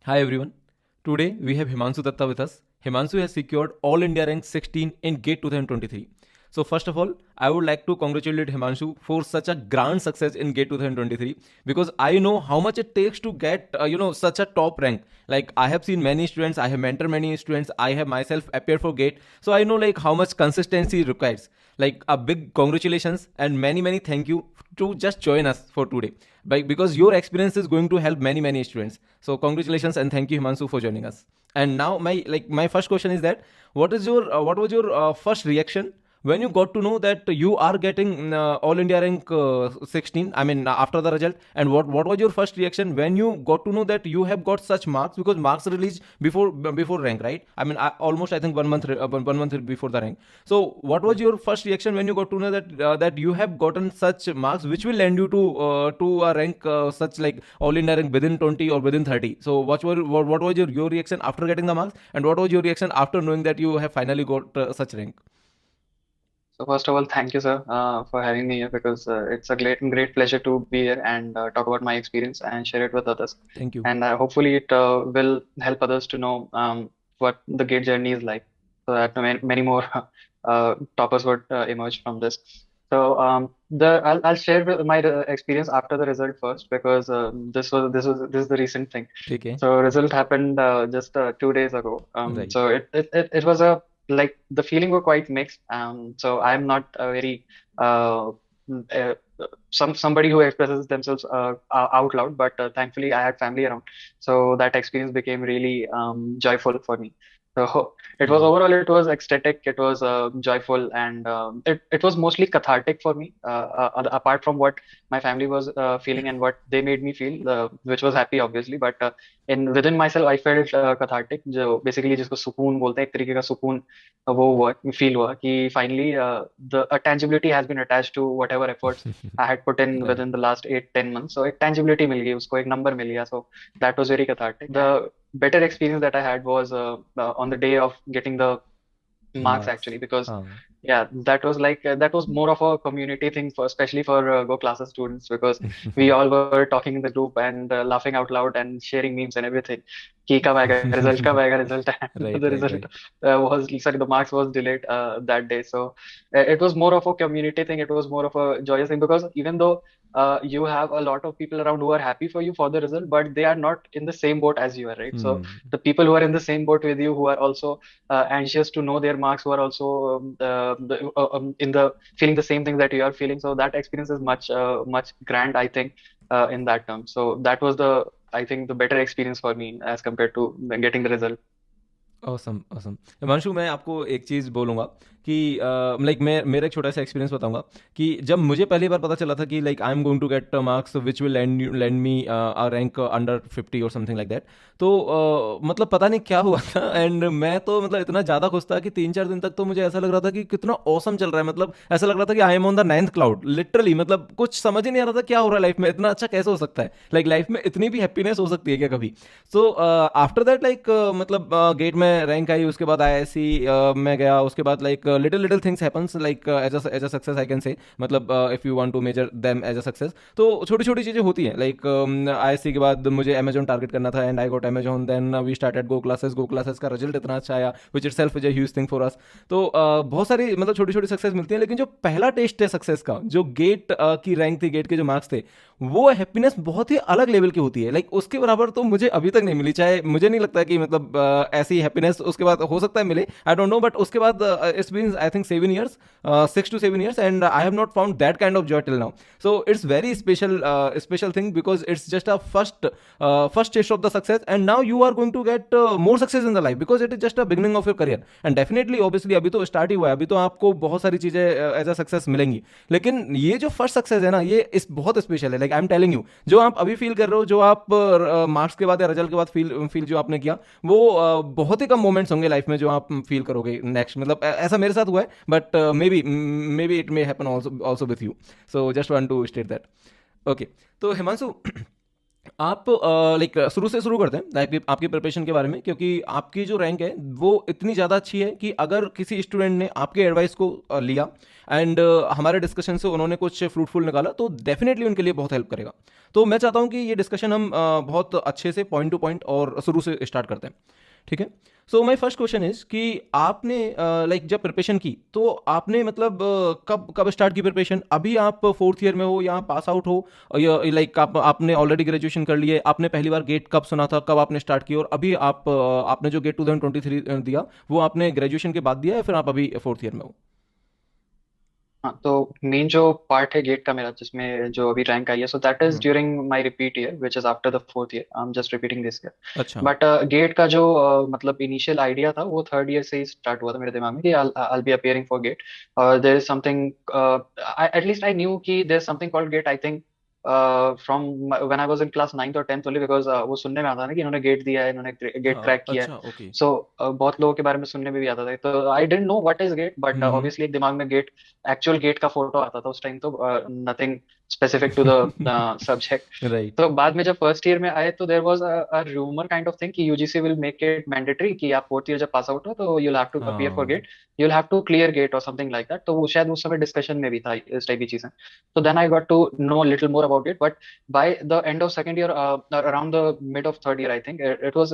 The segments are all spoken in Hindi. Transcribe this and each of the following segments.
Hi everyone. Today we have Himanshu Datta with us. Himanshu has secured All India rank 16 in GATE 2023. So first of all, I would like to congratulate Himanshu for such a grand success in GATE 2023 because I know how much it takes to get such a top rank. Like I have seen many students, I have mentored many students, I have myself appeared for GATE, so I know like how much consistency it requires. Like a big congratulations and many thank you to just join us for today. Because your experience is going to help many students. So congratulations and thank you Himanshu for joining us. And now my first question is that what was your first reaction when you got to know that you are getting all India rank 16, I mean after the result, and what was your first reaction when you got to know that you have got such marks, because marks released before rank, right? I mean almost I think 1 month 1 month before the rank. So what was your first reaction when you got to know that you have gotten such marks which will lend you to a rank such like all India rank within 20 or within 30? So what was your reaction after getting the marks, and what was your reaction after knowing that you have finally got such rank? So first of all, thank you, sir, for having me here because it's a great pleasure to be here and talk about my experience and share it with others. Thank you. And hopefully, it will help others to know what the gate journey is like, so that many more toppers would emerge from this. So I'll share my experience after the result first because this is the recent thing. ठीक है. So result happened just 2 days ago. Right. So it was a like the feeling were quite mixed. So I'm not a very uh, somebody who expresses themselves out loud, but thankfully I had family around, so that experience became really joyful for me. So it was Hmm. overall, it was ecstatic, it was joyful, and it was mostly cathartic for me. Apart from what my family was feeling and what they made me feel, which was happy obviously, but in with in my self I felt cathartic, जो बेसिकली जिसको सुकून बोलते हैं, एक तरीके का सुकून वो हुआ, फील हुआ कि finally the tangibility has been attached to whatever efforts I had put in with Right. In the last 8-10 months. So एक टेंजिबिलिटी मिल गई, उसको एक नंबर मिल गया. So that was very cathartic. The better experience that I had was on the day of getting the marks Marks. actually, because हाँ. yeah, that was like that was more of a community thing for, especially for go classes students, because we all were talking in the group and laughing out loud and sharing memes and everything. कि कब आएगा result and Right. the Right. result Right. was, sorry, the marks was delayed that day. So it was more of a community thing, it was more of a joyous thing, because even though you have a lot of people around who are happy for you for the result, but they are not in the same boat as you are, right? So Hmm. the people who are in the same boat with you, who are also anxious to know their marks, who are also in the feeling the same thing that you are feeling. So that experience is much grand, I think, in that term. So that was the, I think, the better experience for me as compared to getting the result. Awesome awesome. Himanshu, मैं आपको एक चीज़ बोलूँगा कि लाइक मैं मेरा एक छोटा सा एक्सपीरियंस बताऊंगा कि जब मुझे पहली बार पता चला था कि like I am going to get marks which will land me a rank under 50 और समथिंग लाइक दैट. तो मतलब पता नहीं क्या हुआ था. एंड मैं तो मतलब इतना ज़्यादा खुश था कि 3-4 दिन तक तो मुझे ऐसा लग रहा था कि कितना ऑसम चल रहा है. मतलब ऐसा लग रहा था कि I am on the 9th cloud literally. मतलब कुछ समझ ही नहीं आ रहा था क्या हो रहा है लाइफ में, इतना अच्छा कैसे हो सकता है. लाइक लाइफ में इतनी भी हैप्पीनेस हो सकती है क्या कभी. सो आफ्टर दैट लाइक मतलब गेट में रैंक आई, उसके बाद आईआईएससी में गया, उसके बाद like little little things happens like as a success I can say. मतलब if you want to measure them as a success तो छोटी छोटी चीज़ें होती हैं. लाइक आईआईएससी के बाद मुझे अमेजोन टारगेट करना था and I got Amazon. Then we started GO classes का रिजल्ट इतना अच्छा आया which itself is a huge thing for us. तो बहुत सारी मतलब छोटी छोटी सक्सेस मिलती हैं, लेकिन जो पहला टेस्ट है सक्सेस का, जो गेट की रैंक थी, गेट के जो मार्क्स थे, वो हैप्पीनेस बहुत ही अलग लेवल की होती है. लाइक उसके बराबर तो मुझे अभी तक नहीं मिली. चाहे मुझे नहीं लगता कि मतलब ऐसी हैप्पीनेस उसके बाद हो सकता है मिले, आई डोंट नो. बट उसके बाद it's been I think 7 years, 6 to 7 years, and I have not found that kind of joy till now. So it's very special thing because it's just a first taste of the success, and now you are going to get more success in the life because it is just a beginning of your career. And definitely obviously अभी तो स्टार्ट ही हुआ है, अभी तो आपको बहुत सारी चीजें एज अ सक्सेस मिलेंगी. लेकिन ये जो फर्स्ट सक्सेस है ना, ये इस बहुत स्पेशल है. Like I am telling you, जो आप अभी फील कर रहे हो, जो आप मार्क्स के बाद या रिजल्ट के बाद फील जो आपने किया, वो बहुत ही कम मोमेंट्स होंगे लाइफ में जो आप फील करोगे नेक्स्ट. मतलब ऐसा मेरे साथ हुआ है, but maybe it may happen also with you. So just want to state that. Okay. तो हिमांशु, आप लाइक शुरू से शुरू करते हैं लाइक आपकी प्रिपरेशन के बारे में, क्योंकि आपकी जो रैंक है वो इतनी ज़्यादा अच्छी है कि अगर किसी स्टूडेंट ने आपके एडवाइस को लिया एंड हमारे डिस्कशन से उन्होंने कुछ फ्रूटफुल निकाला तो डेफिनेटली उनके लिए बहुत हेल्प करेगा। तो मैं चाहता हूँ कि ये डिस्कशन हम बहुत अच्छे से पॉइंट टू पॉइंट और शुरू से स्टार्ट करते हैं, ठीक है। सो माय फर्स्ट क्वेश्चन इज कि आपने लाइक जब प्रिपरेशन की तो आपने मतलब कब कब स्टार्ट की प्रिपरेशन? अभी आप फोर्थ ईयर में हो या पास आउट हो, या लाइक आपने ऑलरेडी ग्रेजुएशन कर लिया है? आपने पहली बार गेट कब सुना था, कब आपने स्टार्ट किया? और अभी आपने जो गेट 2023 दिया वो आपने ग्रेजुएशन के बाद दिया है, फिर आप अभी फोर्थ ईयर में हो? हाँ, तो मेन जो पार्ट है गेट का मेरा, जिसमें जो अभी रैंक आई है, so that is hmm. During my repeat year which is after the fourth year, I am just repeating this year. अच्छा। बट गेट का जो मतलब इनिशियल आइडिया था वो थर्ड ईयर से ही स्टार्ट हुआ था मेरे दिमाग में कि I be appearing for GATE. There is something, at least I knew कि there is something called GATE, I think from when I was in class 9th और 10th ओनली, बिकॉज वो सुनने में आता ना कि इन्होंने गेट दिया है, इन्होंने गेट हाँ, क्रैक किया है। अच्छा, ओके। सो बहुत लोगों के बारे में सुनने में भी आता था, तो I didn't know what is gate, but hmm. Obviously एक दिमाग में गेट, एक्चुअल गेट का फोटो आता था उस टाइम, तो nothing specific to the subject. Right. तो बाद में जब फर्स्ट ईयर में आए तो there was a rumour kind of thing कि UGC will make it mandatory कि आप फोर्थ ईयर जब पास आउट हो तो you will have to appear for हाँ। Gate, you will have to clear GATE और समथिंग लाइक दैट। तो वो शायद उस समय डिस्कशन में भी था इस टाइप की चीजें। तो then I got to know little more about it, but by the end of second year, around the mid of third year, I think it was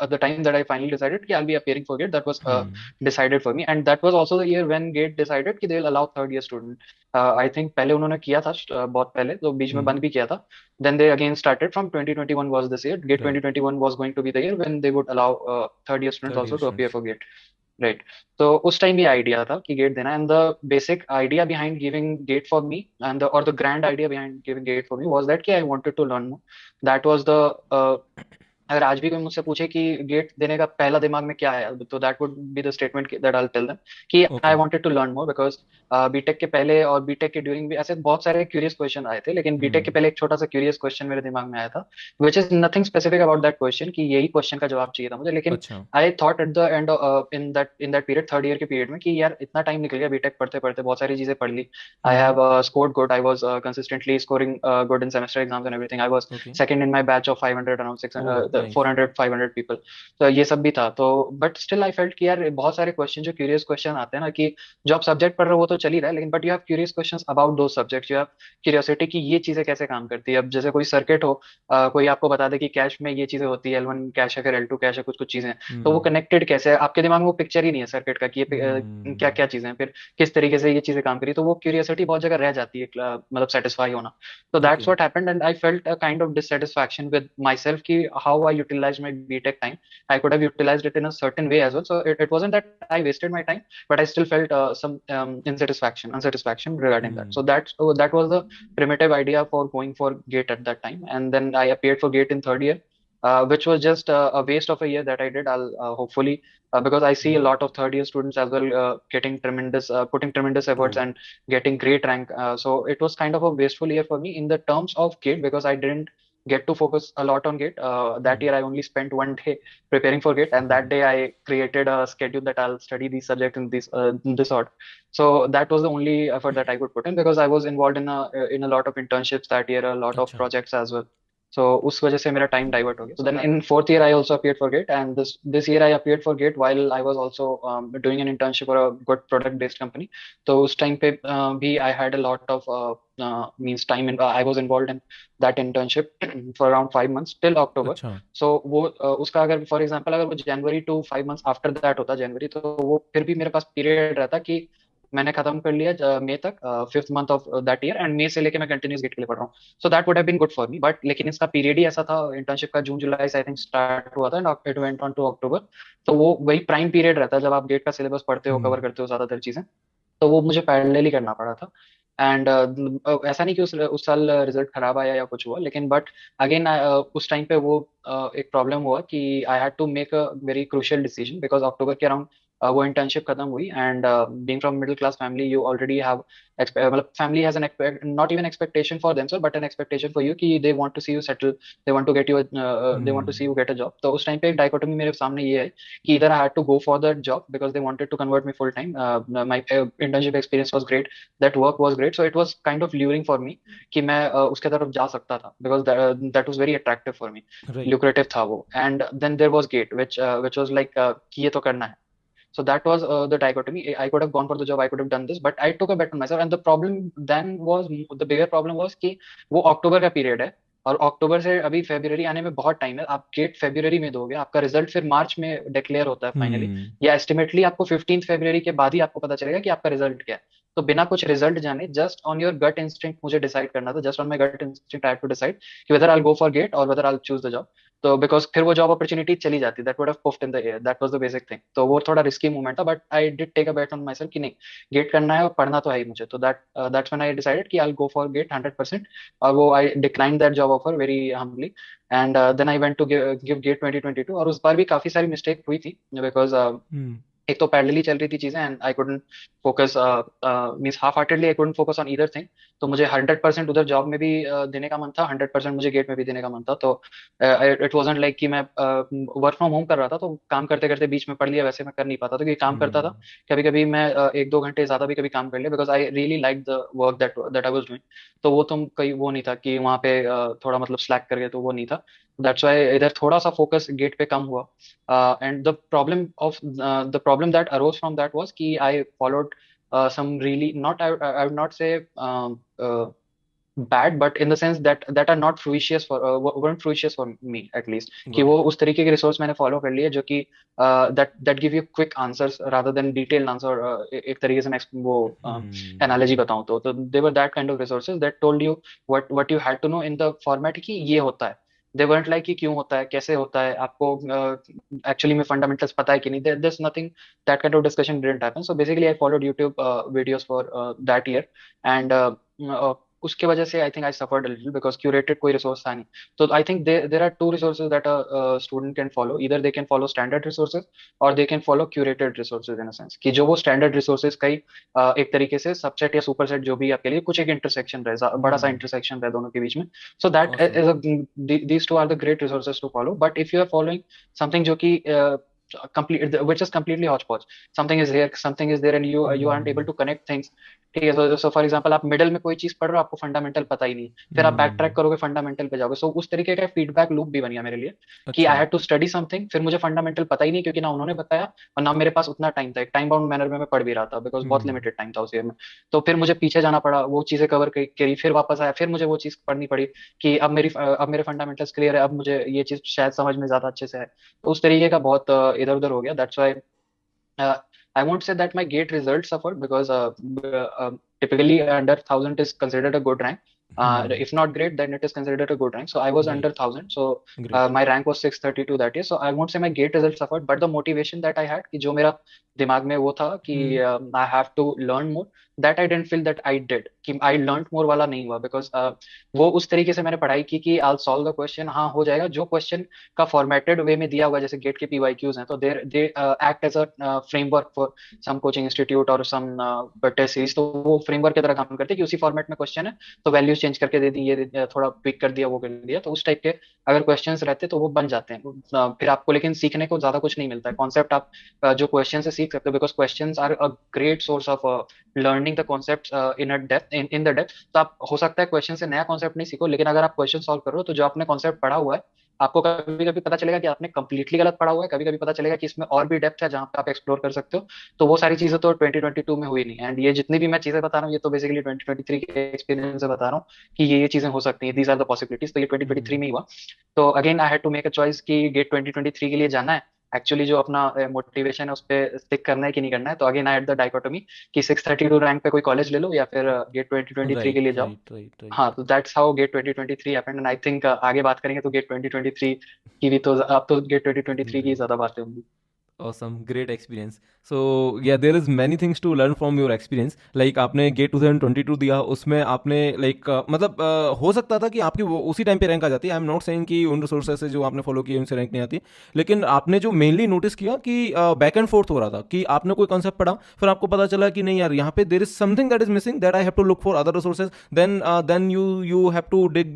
at the time that I finally decided कि I'll be appearing for GATE. That was hmm. decided for me, and that was also the year when GATE decided कि they'll allow third year student. I think पहले उन्होंने किया था बहुत पहले, तो बीच में हम्म। बंद भी किया था। Then they again started from 2021 was this year. GATE right. 2021 was going to be the year when they would allow third year students third year also to appear students. for GATE. राइट। तो उस टाइम भी आइडिया था कि गेट देना, and the basic idea behind giving GATE for me and और the grand idea behind giving GATE for me was that कि I wanted to learn more. That was the, अगर आज भी कोई मुझसे पूछे कि गेट देने का पहला दिमाग में क्या है, तो that would be the statement that I will tell them कि I okay. Wanted to learn more, because BTech के पहले और बीटेक के ड्यूरिंग भी ऐसे बहुत सारे क्यूरियस क्वेश्चन आए थे, लेकिन बीटेक के हम्म। पहले एक छोटा सा क्यूरियस क्वेश्चन मेरे दिमाग में आया था, which is nothing specific about that question, कि यही क्वेश्चन का जवाब चाहिए था मुझे। लेकिन अच्छा। I thought at the and in that period, third year के पीरियड में, कि यार इतना टाइम निकल गया बीटेक पढ़ते पढ़ते, बहुत सारी चीजें पढ़ ली। I hmm. Have scored good, I was consistently scoring good in semester exams and everything. I was okay. second in my batch of 500, around 6 oh, nice. 400 500 people। तो ये सब भी था, तो बट स्टिल आई फेल्ट कि यार बहुत सारे क्वेश्चन, जो क्यूरियस क्वेश्चन आते हैं ना, कि जो आप सब्जेक्ट पढ़ रहे हो वो तो चल ही रहा है, लेकिन but you have curious questions about दो सब्जेक्ट्स, यू हैव क्यूरियोसिटी कि ये चीजें कैसे काम करती है। अब जैसे कोई सर्किट हो, कोई आपको बता दे कि कैश में ये चीजें होती है, L1 कैश है, फिर L2 कैश है, कुछ कुछ चीजें, तो वो हम्म। कनेक्टेड कैसे है, आपके दिमाग में वो पिक्चर ही नहीं है सर्किट का कि ये क्या हम्म। क्या चीजें हैं, फिर किस तरीके से ये चीजें काम करी, तो वो क्यूरियोसिटी बहुत जगह रह जाती है, मतलब सेटिस्फाई होना। So okay. that's what happened, and I felt a kind of dissatisfaction with myself ki how I utilized my BTech time. I could have utilized it in a certain way as well. So it wasn't that I wasted my time, but I still felt some unsatisfaction regarding that. So hmm. that was the primitive idea for going for GATE at that time, and then I appeared for GATE in third year. Which was just a waste of a year that I did. I'll hopefully, because I see a lot of third year students as well getting tremendous, putting tremendous true. efforts and getting great rank. So it was kind of a wasteful year for me in the terms of GATE, because I didn't get to focus a lot on GATE. That year I only spent one day preparing for GATE, and that day I created a schedule that I'll study these subjects in this order. So that was the only effort that I could put in, because I was involved in a lot of internships that year, a lot of अच्छा। projects as well. So उस वजह से मेरा time divert हो गया. So then in fourth year I also appeared for GATE, and this year I appeared for GATE while I was also doing an internship for a good product based company. तो उस टाइम पे भी I had a lot of means time in, I was involved in that internship for around 5 months till October. अच्छा। So वो उसका अगर for example अगर वो January to 5 months after that होता जनवरी, तो वो फिर भी मेरे पास पीरियड रहता कि मैंने खत्म कर लिया मई तक, fifth month of that year, and मई से लेके मैं कंटिन्यूस गेट के लिए पढ़ रहा हूँ। So that would have been good for me, but लेकिन इसका पीरियड ही ऐसा था इंटर्नशिप का, जून जुलाई से आई थिंक स्टार्ट हुआ था, and it went on to October. तो वो वही प्राइम पीरियड रहता है जब आप गेट का सिलेबस पढ़ते हो, हम्म। कवर करते हो ज्यादातर चीजें। तो वो मुझे पैरेलली करना पड़ा था। एंड ऐसा नहीं कि उस साल रिजल्ट खराब आया या कुछ हुआ, लेकिन बट अगेन उस टाइम पे वो एक प्रॉब्लम हुआ कि I had to make a very crucial decision, because October के अराउंड वो इंटर्नशिप खत्म हुई, and being from middle class family you already have मतलब family has an not even expectation for themselves but an expectation for you कि they want to see you settle, they want to get you, they want to see hmm. You get a job. तो उस टाइम पे एक डाइकोटमी मेरे सामने ये है कि इधर I had to go for that job because they wanted to convert me full time. My internship experience was great, that work was great, so it was kind of luring for me कि मैं उसके तरफ जा सकता था because that was very attractive for me, right. lucrative था वो। And then there was GATE which was like कि ये तो करना है। So that was the dichotomy. I could have gone for the job, I could have done this, but I took a bet on myself. And the problem then was, the bigger problem was कि वो अक्टूबर का पीरियड है, और अक्टूबर से अभी फेब्रुवरी आने में बहुत टाइम है। आप गेट फेब्रुवरी में दोगे, आपका रिजल्ट फिर मार्च में डिक्लेयर होता है फाइनली, हम्म। या एस्टिमेटली आपको 15 फरवरी के बाद ही आपको पता चलेगा कि आपका रिजल्ट क्या है। तो बिना कुछ रिजल्ट जाने, just on your gut instinct मुझे डिसाइड करना था, just on my gut instinct I had to decide कि whether I go for GATE और whether I choose the job. तो बिकॉज फिर वो जॉब अपॉर्चुनिटी चली जाती, that would have puffed in the air, that was the basic thing. तो वो थोड़ा रिस्की मूवमेंट था, but I did take a bet on myself कि नहीं, गेट करना है और पढ़ना तो है ही मुझे। तो दैट्स व्हेन आई डिसाइडेड कि आई गो फॉर गेट 100%। और वो I decline that job offer very humbly, and then I went to give GATE 2022। और उस बार भी काफी सारी मिस्टेक हुई थी बिकॉज हम्म। एक तो पैरेलली चल रही थी चीजें, and I couldn't focus, means half heartedly I couldn't focus on either thing. तो मुझे 100% उधर जॉब में भी देने का मन था, 100% मुझे गेट में भी देने का मन था। तो इट वाजंट लाइक कि मैं वर्क फ्रॉम होम कर रहा था तो काम करते करते बीच में पढ़ लिया, वैसे मैं कर नहीं पाता था क्योंकि काम करता था। हम्म। कभी कभी मैं 1-2 घंटे ज्यादा भी कभी काम कर लिया, because I really like the work that that I was doing. तो वो तुम कहीं वो नहीं था कि वहाँ पे थोड़ा मतलब स्लैक कर गए, तो वो नहीं था। दैट्स वाई इधर थोड़ा सा फोकस गेट पे कम हुआ। And the problem that arose from that was कि I followed some really not, I would not say bad, but in the sense that are not fruitious for weren't fruitious for me at least, कि गॉट वो इट। उस तरीके के रिसोर्स मैंने फॉलो कर लिए जो कि that give you quick answers rather than detailed answer। एक तरीके से मैं वो एनालॉजी हम्म। बताऊं तो they were that kind of resources that told you what you had to know in the format कि ये होता है। they weren't like कि क्यों होता है, कैसे होता है, आपको एक्चुअली में फंडामेंटल्स पता है कि नहीं। there's nothing, that kind of discussion didn't happen, so basically I followed YouTube videos for that year। and उसके वजह से I think I suffered little because curated कोई रिसोर्स था नहीं। तो I think there are two resources that a student can follow, इधर they can follow standard resources और they can follow curated resources, in a sense कि जो वो स्टैंडर्ड रिसोर्सेज का ही एक तरीके से सबसेट या सुपरसेट जो भी आपके लिए कुछ एक इंटरसेक्शन रहे, बड़ा सा हम्म। इंटरसेक्शन रहे दोनों के बीच में। So that awesome. Is these two are the great resources to follow. But if you are following something जो कि complete which is completely hodgepodge, something is here, something is there, and you aren't able hmm. to connect things। ठीक है, so फॉर एग्जांपल आप मिडल में कोई चीज पढ़ रहे हो, आपको फंडामेंटल पता ही नहीं, फिर आप बैक ट्रैक हम्म। करोगे फंडामेंटल पे जाओगे। सो उस तरीके का फीडबैक लूप भी बन गया मेरे लिए कि आई अच्छा। हैड टू स्टडी समथिंग, फिर मुझे फंडामेंटल पता ही नहीं क्योंकि ना उन्होंने बताया और ना मेरे पास उतना टाइम था। एक टाइम बाउंड मैनर में मैं पढ़ भी रहा था बिकॉज बहुत हम्म। लिमिटेड टाइम था उस ईयर में। तो फिर मुझे पीछे जाना पड़ा, वो चीजें कवर करी, फिर वापस आया, फिर मुझे वो चीज पढ़नी पड़ी कि अब मेरे फंडामेंटल्स क्लियर है, अब मुझे ये चीज शायद समझ में ज्यादा अच्छे से है। तो उस तरीके का बहुत इधर उधर हो गया। That's why I won't say that my GATE results suffered because typically under 1,000 is considered a good rank. Hmm. If not great, then it is considered a good rank. So I was under right. 1,000. So great. my rank was 632 that year. So I won't say my GATE results suffered, but the motivation that I had कि जो मेरा दिमाग में वो था कि हम्म। I have to learn more, that I didn't feel that I did, कि I learned more वाला नहीं हुआ because वो उस तरीके से मैंने पढ़ाई की कि I'll solve the question, हाँ हो जाएगा। जो क्वेश्चन का फॉर्मेटेड वे में दिया हुआ है, जैसे गेट के PYQs हैं, तो they act as a framework for some coaching institute और सम टेस्ट सीरीज। तो वो फ्रेमवर्क की तरह काम करते हैं कि उसी फॉर्मेट में क्वेश्चन है तो वैल्यूज चेंज करके दे दी, ये थोड़ा ट्विक कर दिया, वो कर दिया। तो उस टाइप के अगर क्वेश्चंस रहते तो वो बन जाते हैं। फिर आपको लेकिन सीखने को ज्यादा कुछ नहीं मिलता है, कॉन्सेप्ट आप जो क्वेश्चन से सीख सकते हो, because questions are a great source of learning the concept in a depth, in the depth. तो आप हो सकता है क्वेश्चन से नया कॉन्सेप्ट नहीं सीखो, लेकिन अगर आप क्वेश्चन सॉल्व करो तो जो आपने कॉन्सेप्ट पढ़ा हुआ है, आपको कभी कभी पता चलेगा कि आपने कंप्लीटली गलत पढ़ा हुआ है, कभी कभी पता चलेगा कि इसमें और भी डेप्थ है जहां पे आप एक्सप्लोर कर सकते हो। तो वो सारी चीजें तो 2022 में हुई नहीं। एंड ये जितनी भी मैं चीजें बता रहा हूँ, ये तो बेसिकली 2023 के एक्सपीरियंस से बता रहा हूँ कि ये चीजें हो सकती हैं, दीज आर द पॉसिबिलिटीज। तो ये 2023 हम्म। में ही हुआ। तो again I had to make a choice कि गेट 2023 के लिए जाना है, एक्चुअली जो अपना मोटिवेशन है उस पर स्टिक करना है कि नहीं करना है। तो again I had the dichotomy कि 632 रैंक पे कोई कॉलेज ले लो या फिर गेट 2023 के लिए राइट, जाओ। राइट, राइट, हाँ, राइट। तो that's how gate 2023 happened. And I think आगे बात करेंगे तो गेट 2023 की भी, तो अब तो गेट 2023 की राइट। ज्यादा बातें होंगी। Awesome, great experience. So yeah, there is many things to learn from your experience. Like आपने गेट 2022 दिया, उसमें आपने like मतलब हो सकता था कि आपकी वो उसी टाइम पे रैंक आ जाती है. आई एम नॉट सेइंग कि उन रिसोर्सेज से जो आपने फॉलो किए उनसे रैंक नहीं आती, लेकिन आपने जो मेनली नोटिस किया कि बैक एंड फोर्थ हो रहा था, कि आपने कोई कॉन्सेप्ट पढ़ा, फिर आपको पता चला कि नहीं यार, यहाँ पे there is something that is missing, that I have to look for other resources. Then you have to dig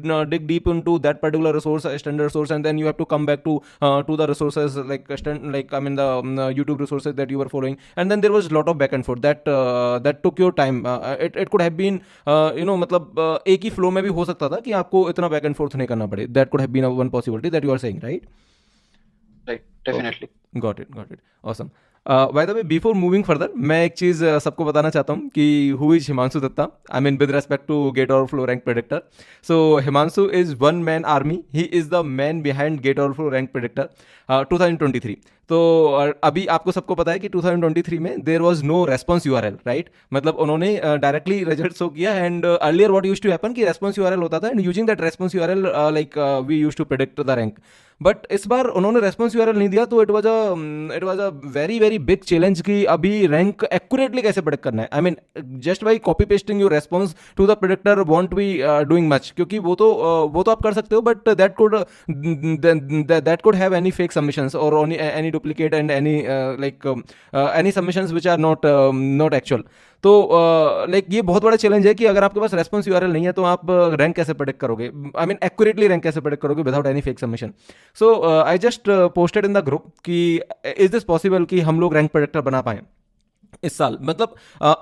deep into that particular resource, standard resource, and then you have to come back to the resources, like I mean the YouTube resources that you were following. And then there was a lot of back and forth that took your time. It could have been मतलब एक ही फ्लो में भी हो सकता था कि आपको इतना बैक एंड फोर्थ नहीं करना पड़े. That could have been one possibility that you are saying, right? Right, Okay, definitely. got it, awesome. By the way, before moving further, मैं एक चीज़ सबको बताना चाहता हूँ कि who is Himanshu Datta. I mean with respect to GATE Overflow rank predictor. So Himanshu is one man army. He is the man behind GATE Overflow rank predictor 2023. तो अभी आपको सबको पता है कि 2023 में there was no response URL, right? मतलब उन्होंने डायरेक्टली रिजल्ट शो किया. And earlier what used to happen कि रेस्पॉन्स यूआरएल होता था, and using that response URL like we used to predict the rank. But इस बार उन्होंने रेस्पॉन्स यूआरएल नहीं दिया, तो it was a very very big challenge कि अभी रैंक एक्यूरेटली कैसे प्रेडिक्ट करना है. I mean just by copy pasting your response to the predictor won't be doing much, क्योंकि वो तो आप कर सकते हो, but that could have any fake submissions और any duplicate and any any submissions which are not actual. तो लाइक ये बहुत बड़ा चैलेंज है कि अगर आपके पास रेस्पॉन्स यूआरएल नहीं है तो आप रैंक कैसे प्रेडिक्ट करोगे, आई मीन एक्यूरेटली रैंक कैसे प्रेडिक्ट करोगे without any fake submission. So I just posted in the group कि इज दिस पॉसिबल कि हम लोग रैंक प्रेडिक्टर बना पाएं इस साल, मतलब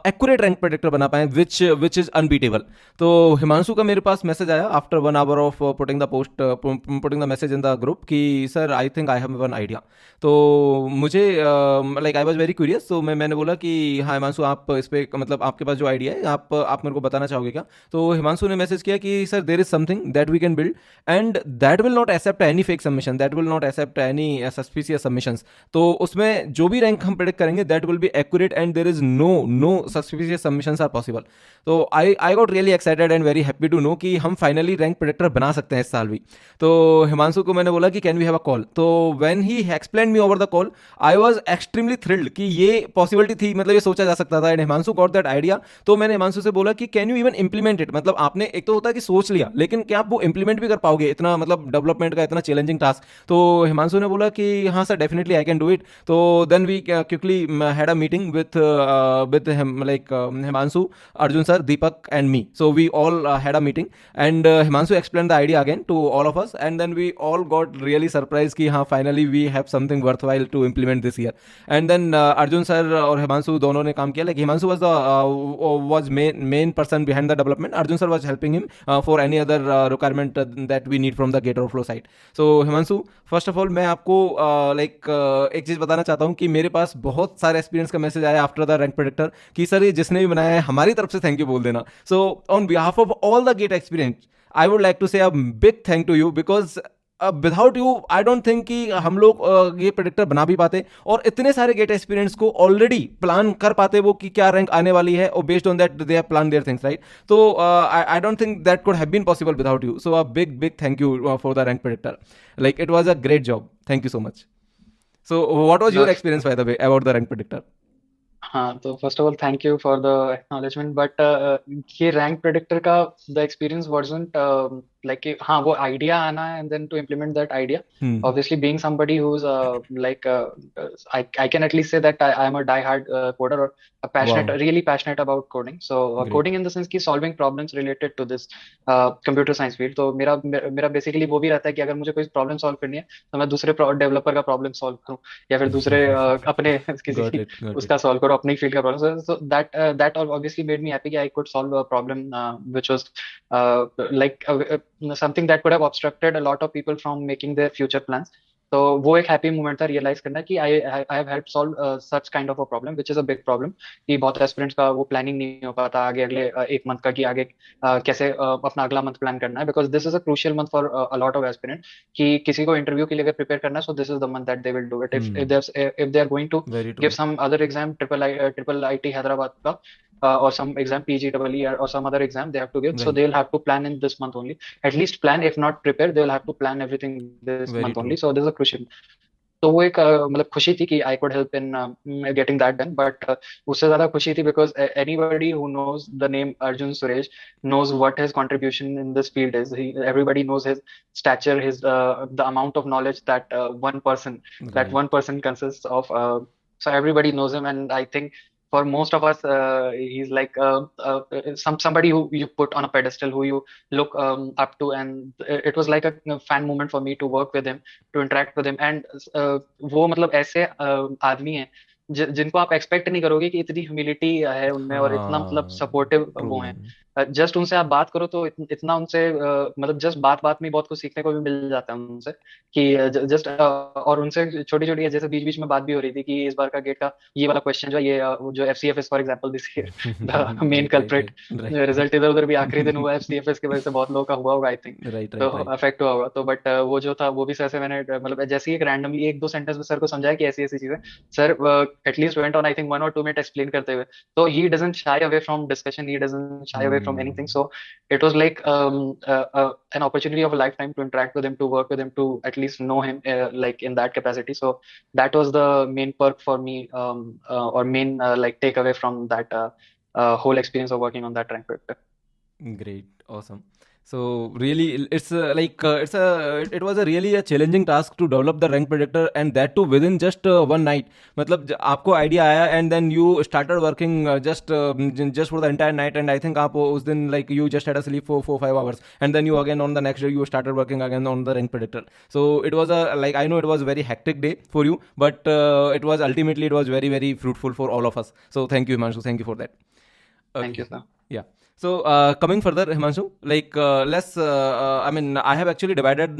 एक्यूरेट रैंक प्रेडिक्टर बना पाए विच इज अनबीटेबल. तो हिमांशु का मेरे पास मैसेज आया after 1 hour of putting the message in the group कि sir I think I have one idea. तो मुझे like I was very curious. तो मैंने बोला कि हाँ हिमांशु, आप इस पे मतलब आपके पास जो आइडिया है आप मेरे को बताना चाहोगे क्या? तो हिमांशु ने मैसेज किया कि sir there is something that we can build and that will not accept any fake submission, that will not accept any suspicious submissions. तो उसमें जो भी रैंक हम प्रेडिक्ट करेंगे that will be accurate and there is no suspicious submissions are possible. तो I got really excited and very happy to know कि हम फाइनली रैंक प्रेडिक्टर बना सकते हैं इस साल भी. तो हिमांशु को मैंने बोला कि can we have a call. तो when he explain me over the call, I was extremely thrilled कि ये पॉसिबिलिटी थी, मतलब ये सोचा जा सकता था. And Himanshu got that idea. तो मैंने हिमांशु से बोला कि can you even implement it. मतलब आपने एक तो होता है कि सोच लिया, लेकिन क्या आप वो इंप्लीमेंट भी कर पाओगे, इतना मतलब डेवलपमेंट का इतना चैलेंजिंग टास्क. तो हिमांशु ने बोला कि हाँ sir definitely I can do it. तो then we quickly had a meeting with him, like Himanshu, Arjun sir, Deepak and me. So we all had a meeting and Himanshu explained the idea again to all of us, and then we all got really surprised कि हाँ finally we have something worthwhile to implement this year. And then Arjun sir और Himanshu दोनों ने काम किया. Like Himanshu was the main person behind the development. Arjun sir was helping him for any other requirement that we need from the gate overflow side. So Himanshu, first of all मैं आपको एक चीज़ बताना चाहता हूँ कि मेरे पास बहुत सारे एक्सपीरियंस का मैसेज आया आफ्टर द रैंक प्रेडिक्टर कि सर ये जिसने भी बनाया है हमारी तरफ से थैंक यू बोल देना. So on behalf of all the GATE experience I would like to say a big thank to you, because without you I don't think कि हम लोग ये प्रेडिक्टर बना भी पाते और इतने सारे गेट एक्सपीरियंस को ऑलरेडी प्लान कर पाते वो कि क्या रैंक आने वाली है, और based on that they have plan their things, right? तो I don't think that could have been possible without you. So a big big thank you for the rank predictor. Like it was a great job. Thank you so much. So what was your The experience, by the way, about the rank predictor? हाँ, तो first of all thank you for the acknowledgement. But ये रैंक प्रेडिक्टर का द एक्सपीरियंस वाजंट लाइक कि हाँ वो आइडिया आना है and then to implement that idea. Hmm. Obviously being somebody who's I can at least say that I am a die hard coder or a passionate Wow. really passionate about coding. So Great. coding in the sense कि solving problems related to this computer science field. तो मेरा बेसिकली वो भी रहता है कि अगर मुझे कोई प्रॉब्लम सॉल्व करनी है तो मैं दूसरे डेवलपर का प्रॉब्लम सॉल्व करूँ या फिर दूसरे अपने Got किसी it. Got it. उसका सॉल्व करो अपनी फील्ड का problem. So that obviously made me happy कि I could solve a problem which was something that could have obstructed a lot of people from making their future plans. तो वो एक हैप्पी मोमेंट था रियलाइज करना कि I have help solve such kind of a problem which is a big problem. कि बहुत एस्पिरेंट्स का वो प्लानिंग नहीं हो पाता आगे अगले एक मंथ का कि आगे कैसे अपना अगला मंथ प्लान करना है, because this is a crucial month for a lot of aspirant. कि किसी को इंटरव्यू के लिए अगर प्रिपेयर करना है so this is the month that they will do it. If they are going to Very give true. Some other exam triple IT Hyderabad का or some exam PGEE or some other exam they have to give, so Right. they'll have to plan in this month only, at least plan, if not prepare they'll have to plan everything this Very month true. only. So this is a crucial. तो वो एक मतलब खुशी थी कि I could help in getting that done, but उससे ज्यादा खुशी थी because anybody who knows the name Arjun Suresh knows what his contribution in this field is. Everybody knows his stature, his the amount of knowledge that right one person consists of. So everybody knows him, and I think for most of us, he's like somebody who you put on a pedestal, who you look up to, and it was like a fan moment for me to work with him, to interact with him, and वो मतलब ऐसे आदमी हैं जिनको आप एक्सपेक्ट नहीं करोगे कि इतनी ह्यूमिलिटी है उनमें और इतना मतलब हाँ सपोर्टिव ट्रू वो हैं। मैन जस्ट उनसे आप बात करो तो इतना उनसे मतलब जस्ट बात बात में ही बहुत कुछ सीखने को भी मिल जाता है उनसे कि जस्ट और उनसे छोटी छोटी जैसे बीच बीच में बात भी हो रही थी कि इस बार का गेट का ये वाला क्वेश्चन जो है, ये वो जो FCFS for example this year the main right right culprit, right right result इधर उधर भी आखिरी दिन हुआ एफसीएफएस की वजह से बहुत लोगों का हुआ होगा आई थिंक, राइट तो राइट राइट अफेक्ट हुआ होगा। तो बट वो जो था वो भी सर से मैंने मतलब जैसे ही एक रैंडमली एक दो सेंटेंस में सर को समझाया कि ऐसी ऐसी चीजें, sir at least went on I think 1 or 2 minute explain करते हुए, तो he doesn't shy away from discussion, he doesn't shy away from anything. So it was like an opportunity of a lifetime to interact with him, to work with him, to at least know him like in that capacity. So that was the main perk for me, or main like takeaway from that whole experience of working on that rank predictor. Great, awesome. So really, it's it was a really a challenging task to develop the rank predictor, and that too within just one night. मतलब आपको idea आया and then you started working just for the entire night, and I think आप उस दिन like you just had a sleep for 4-5 hours, and then you again on the next day you started working again on the rank predictor. So it was a like I know it was a very hectic day for you, but it was ultimately it was very very fruitful for all of us. So thank you, Himanshu. Thank you for that. Thank Okay. you, sir. Yeah. So coming further, Himanshu, like let's. I mean, I have actually divided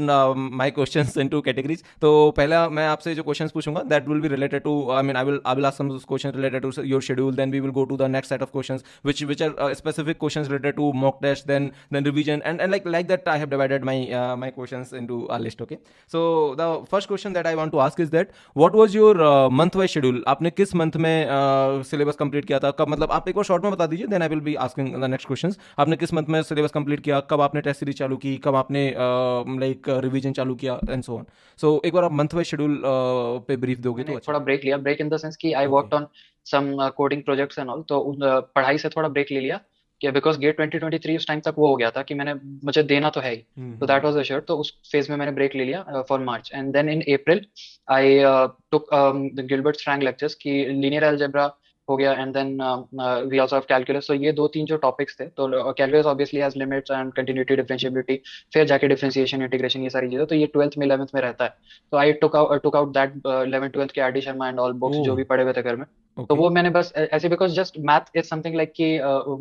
my questions into categories. तो पहला मैं आपसे जो questions पूछूंगा, that will be related to. I mean, I will ask some questions related to your schedule. Then we will go to the next set of questions, which are specific questions related to mock test, then revision, and like that. I have divided my questions into a list. Okay. So the first question that I want to ask is that what was your month wise schedule? आपने किस month में syllabus complete किया था? कब मतलब आप एक बार short में बता दीजिए. Then I will be asking the next questions. आपने किस मंथ में सिलेबस कंप्लीट किया, कब आपने टेस्ट सीरीज चालू की, कब आपने लाइक रिवीजन चालू किया एंड सो ऑन. सो एक बार आप मंथ वाइज शेड्यूल पे ब्रीफ दोगे तो मैंने अच्छा. थोड़ा ब्रेक लिया, ब्रेक इन द सेंस कि I okay. Worked on some coding projects and all, तो पढ़ाई से थोड़ा ब्रेक ले लिया कि बिकॉज गेट 2023 उस टाइम तक वो हो गया था कि मैंने मुझे देना तो है ही, तो दैट वाज अश्योर्ड, तो उस फेज में मैंने ब्रेक ले लिया for March, and then in April I took the Gilbert Strang lectures की लीनियर अलजेब्रा हो गया, and then we also have calculus. तो ये दो तीन जो टॉपिक्स थे, तो calculus obviously has limits and continuity, differentiability, फिर जाके डिफरेंशिएशन, इंटीग्रेशन, ये सारी चीजें, तो ये 12th में 11th में रहता है। तो आई took out that 11th 12th के R D Sharma and all books जो ओह. भी पढ़े हुए थे घर में, तो ओके. वो मैंने बस ऐसे because just math is something like कि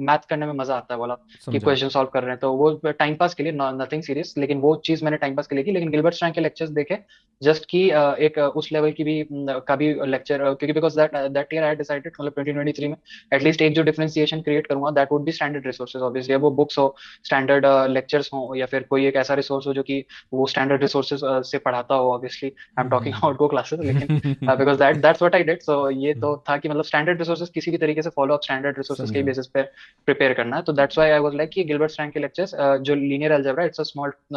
मैथ करने में मजा आता है वाला, कि समझा. क्वेश्चन सॉल्व कर रहे हैं, तो वो टाइम पास के लिए, नथिंग सीरियस, लेकिन वो चीज मैंने टाइम पास के लिए की। लेकिन गिलबर्ट स्ट्रैंग के लेक्चर्स देखे जस्ट कि एक उस लेवल की भी का भी लेक्चर, क्योंकि because that year I decided मतलब 2023 में एटलीस्ट एक जो डिफरेंशिएशन क्रिएट करूंगा that would B standard resources, obviously वो बुक्स हो, स्टैंडर्ड लेक्चर्स हो, या फिर कोई एक ऐसा रिसोर्स हो जो कि वो स्टैंडर्ड रिसोर्सेज से पढ़ाता हो। Obviously I am talking about GO Classes, लेकिन because that's what I did. So ये तो था कि मतलब स्टैंडर्ड रिसोर्सेज किसी भी तरीके से फॉलो अप स्टैंडर्ड रिसोर्सेज के समझा. बेसिस पे प्रिपेयर करना है। तो that's why I was like कि गिलबर्ट स्ट्रैंग के लेक्चर्स जो linear algebra, it's a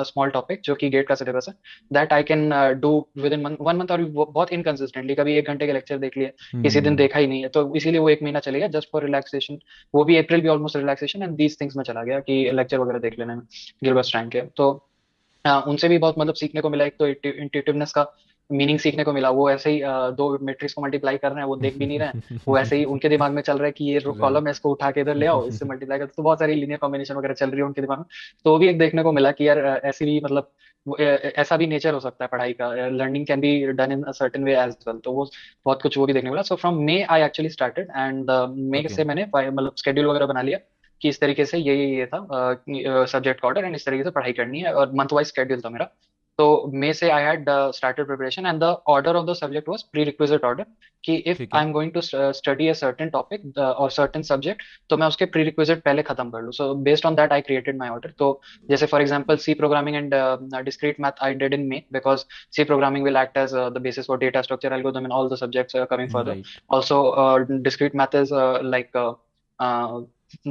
small topic जो कि गेट का सिलेबस है, that I can do with in 1 month, और बहुत इनकंसिस्टेंटली कभी 1 घंटे के लेक्चर देख लिए, किसी दिन देखा ही नहीं है, तो इसीलिए वो 1 महीना चलेगा जस्ट फॉर रिलैक्सेशन। वो भी अप्रैल भी almost relaxation and these things में चला गया कि लेक्चर वगैरह देख लेने में गिलबर्ट स्ट्रैंग के। तो उनसे भी बहुत मतलब सीखने को मिला, एक तो इंट्यूटिवनेस का मीनिंग सीखने को मिला। वो ऐसे ही दो मैट्रिक्स को मल्टीप्लाई कर रहे हैं, वो देख भी नहीं रहे हैं, वो ऐसे ही उनके दिमाग में चल रहा है कि ये कॉलम राइट. है, इसको उठा के इधर ले आओ, इससे मल्टीप्लाई कर, तो बहुत सारी लीनियर कॉम्बिनेशन वगैरह चल रही है उनके दिमाग में। तो वो भी एक देखने को मिला कि यार ऐसी भी मतलब ऐसा भी नेचर हो सकता है पढ़ाई का, learning can be done in a certain way as well. तो वो बहुत कुछ वो भी देखने को मिला। So from May I actually started, and May okay. से मैंने मतलब स्केड्यूल वगैरह बना लिया कि इस तरीके से ये था सब्जेक्ट का ऑर्डर, एंड इस तरीके से पढ़ाई करनी है, और मंथ वाइज स्केड्यूल था मेरा। तो मे से I had started preparation, and the order of the subject was prerequisite order, कि इफ ठीक आई है. Am going to study a certain topic और सर्टेन सब्जेक्ट, तो मैं उसके प्री रिक्विजिट पहले खत्म कर लूँ। So based on that I created my order. तो जैसे for example C programming and discrete math I did in May, because C programming will act as the basis for data structure algorithm in all the subjects coming further. Right. Also, discrete math is like uh,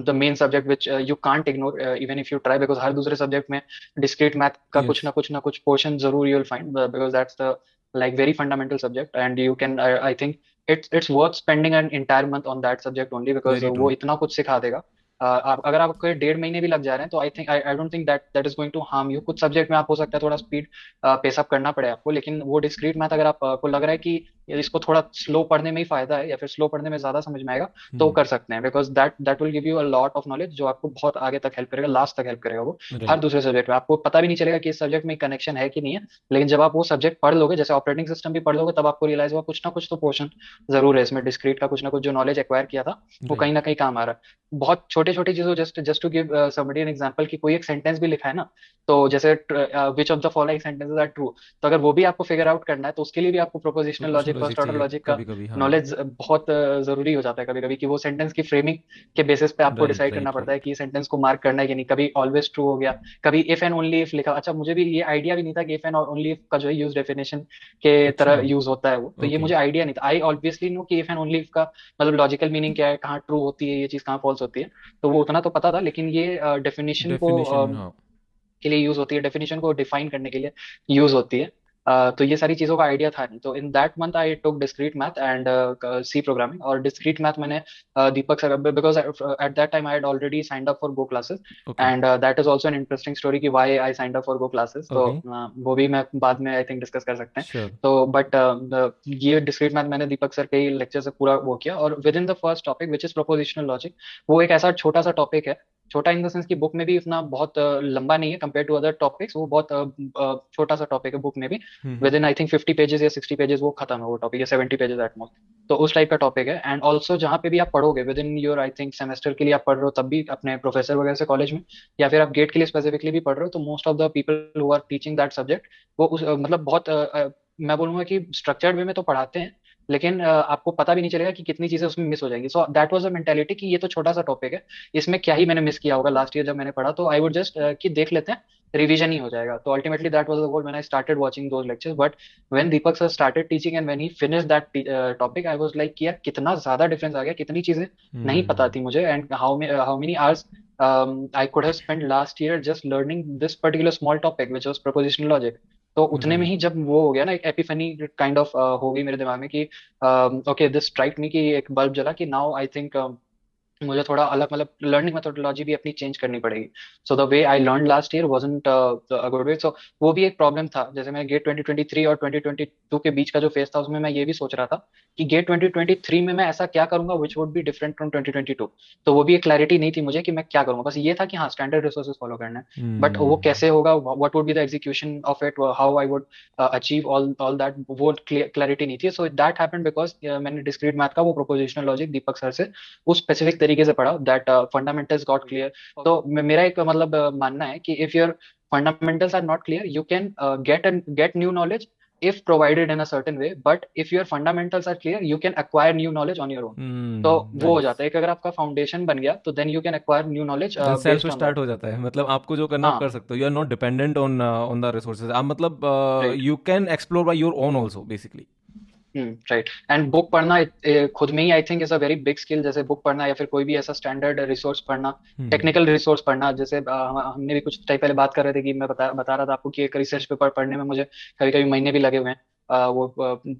the main subject which you can't ignore even if you try, because हर दूसरे subject में discrete math का यस. कुछ ना कुछ पोर्शन जरूर you'll find, because that's the like very fundamental subject, and you can I think it's worth spending an entire month on that subject only, because very true. वो इतना कुछ सिखा देगा. आप अगर आपको 1.5 महीने भी लग जा रहे हैं तो I think I don't think that that is going to harm you. कुछ सब्जेक्ट में आप हो सकता है थोड़ा स्पीड पेसअप करना पड़े आपको, लेकिन वो डिस्क्रीट मैथ अगर आपको लग रहा है कि इसको थोड़ा स्लो पढ़ने में ही फायदा है, या फिर स्लो पढ़ने में ज्यादा समझ में आएगा, तो वो कर सकते हैं, because that that will give you a lot of knowledge जो आपको बहुत आगे तक हेल्प करेगा, लास्ट तक हेल्प करेगा. वो हर राइट. दूसरे सब्जेक्ट में आपको पता भी नहीं चलेगा कि इस सब्जेक्ट में कनेक्शन है कि नहीं है, लेकिन जब आप वो सब्जेक्ट पढ़ लोगे, जैसे ऑपरेटिंग सिस्टम भी पढ़ लोगे, तब आपको रियलाइज हुआ कुछ ना कुछ तो पोर्शन जरूर है इसमें डिस्क्रीट का, कुछ ना कुछ जो नॉलेज एक्वायर किया था वो कहीं राइट. ना कहीं काम आ रहा है. बहुत छोटे छोटे चीजों, just just to give somebody an example, कि कोई एक सेंटेंस भी लिखा है ना, तो जैसे which of the following sentences are true, तो अगर वो भी आपको फिगर आउट करना है तो उसके लिए भी आपको prepositional proportional logic, first logic order चाहिए लॉजिक का कभी कभी. हाँ. नॉलेज बहुत जरूरी हो जाता है कभी कभी, कि वो सेंटेंस की फ्रेमिंग के बेसिस पे आपको राइट. डिसाइड करना राइट. पड़ता है राइट. कि ये सेंटेंस को मार्क करना है कि नहीं. कभी ऑलवेज ट्रू हो गया, कभी इफ एंड ओनली इफ लिखा. अच्छा, मुझे भी ये आइडिया भी नहीं था कि इफ एंड ओनली इफ का जो है यूज डेफिनेशन के अच्छा. तरह यूज होता है वो, तो ये ओके. मुझे आइडिया नहीं था. आई ऑब्वियसली नो कि इफ एंड ओनली इफ का मतलब लॉजिकल मीनिंग क्या है, कहाँ ट्रू होती है ये चीज, कहाँ फॉल्स होती है, तो वो उतना तो पता था. लेकिन ये डेफिनेशन को डेफिनेशन. हाँ. के लिए यूज होती है, डेफिनेशन को डिफाइन करने के लिए यूज होती है. तो ये सारी चीजों का आइडिया था नहीं. तो in that month I took discrete math and C programming. और डिस्क्रीट मैथ मैंने Deepak sir, because at that time I had already signed up for GO Classes, okay. And that is also an interesting story कि why I signed up for GO Classes. तो ओके. वो भी मैं बाद में आई थिंक डिस्कस कर सकते हैं. श्योर. तो बट ये डिस्क्रीट मैथ मैंने दीपक सर के ही लेक्चर से पूरा वो किया. और with in the first topic which is prepositional logic, वो एक ऐसा छोटा सा टॉपिक है, छोटा इन द सेंस की बुक में भी इतना बहुत लंबा नहीं है कंपेयर टू अदर टॉपिक्स. वो बहुत छोटा सा टॉपिक है बुक में भी. Hmm. Within I think 50 pages या 60 पेजेस वो खत्म है वो टॉपिक, या 70 पेजेस एट मोस्ट. तो उस टाइप का टॉपिक है. एंड ऑल्सो जहाँ पे भी आप पढ़ोगे with in your I think semester के लिए आप पढ़ रहे हो, तब भी अपने प्रोफेसर वगैरह से कॉलेज में, या फिर आप गेट के लिए स्पेसिफिकली भी पढ़ रहे हो, तो most of the people who are teaching that subject वो मतलब बहुत मैं बोलूंगा कि स्ट्रक्चर्ड वे में तो पढ़ाते हैं, लेकिन आपको पता भी नहीं चलेगा कि कितनी चीजें उसमें मिस हो जाएंगी. सो दैट वाज अ मेंटेलिटी कि ये तो छोटा सा टॉपिक है, इसमें क्या ही मैंने मिस किया होगा लास्ट ईयर जब मैंने पढ़ा, तो आई वुड जस्ट कि देख लेते हैं, रिवीजन ही हो जाएगा. तो ultimately that was the goal when I started watching those lectures. But when Deepak sir started teaching and when he finished that topic, I was like कि यार कितना ज्यादा डिफरेंस आ गया, कितनी चीजें नहीं पता हम्म. थी मुझे, and how many hours I could have spent last year just learning this particular small topic which was propositional logic. तो उतने में राइट. ही जब वो हो गया ना, एक एपिफनी काइंड ऑफ हो गई मेरे दिमाग में कि ओके दिस स्ट्राइक मी, कि एक बल्ब जला कि नाउ आई थिंक मुझे थोड़ा अलग मतलब लर्निंग मेथोडोलॉजी भी अपनी चेंज करनी पड़ेगी. So the way I learn last year wasn't a good way. So वो भी एक प्रॉब्लम था. जैसे मैं गेट 2023 और 2022 के बीच का जो फेज था, उसमें मैं ये भी सोच रहा था कि गेट 2023 में मैं ऐसा क्या करूंगा which would be different from 2022. तो वो भी एक क्लैरिटी नहीं थी मुझे कि मैं क्या करूंगा. बस ये था कि हाँ स्टैंडर्ड रिसोर्सेज फॉलो करना है, बट वो हम्म. कैसे होगा, what would be the execution of it, how I would achieve all all that, वो क्लैरिटी नहीं थी. सो दैट हैपेंड बिकॉज मैंने डिस्क्रीट मैथ का वो प्रोपोजिशनल लॉजिक दीपक सर से उस स्पेसिफिक तरीके से पढ़ा, दैट फंडामेंटल्स गॉट क्लियर. तो मेरा एक मतलब मानना है कि if your fundamentals are not clear, you can get new knowledge if provided in a certain way, but if your fundamentals are clear, you can acquire new knowledge on your own. तो वो हो नाइस. जाता है कि अगर आपका फाउंडेशन बन गया तो then you can acquire new knowledge then self based on start that. हो जाता है, मतलब आपको जो करना आप कर हाँ, सकते हो. You are not dependent on the resources. आप मतलब right. You can explore by your own also basically. Right. And book पढ़ना खुद में ही I think is a very big skill. जैसे बुक पढ़ना या फिर कोई भी ऐसा स्टैंडर्ड रिसोर्स पढ़ना, हम्म. टेक्निकल रिसोर्स पढ़ना. जैसे हमने भी कुछ टाइम पहले बात कर रहे थे कि मैं बता रहा था आपको कि एक रिसर्च पेपर पढ़ने में मुझे कभी कभी महीने भी लगे हुए हैं. वो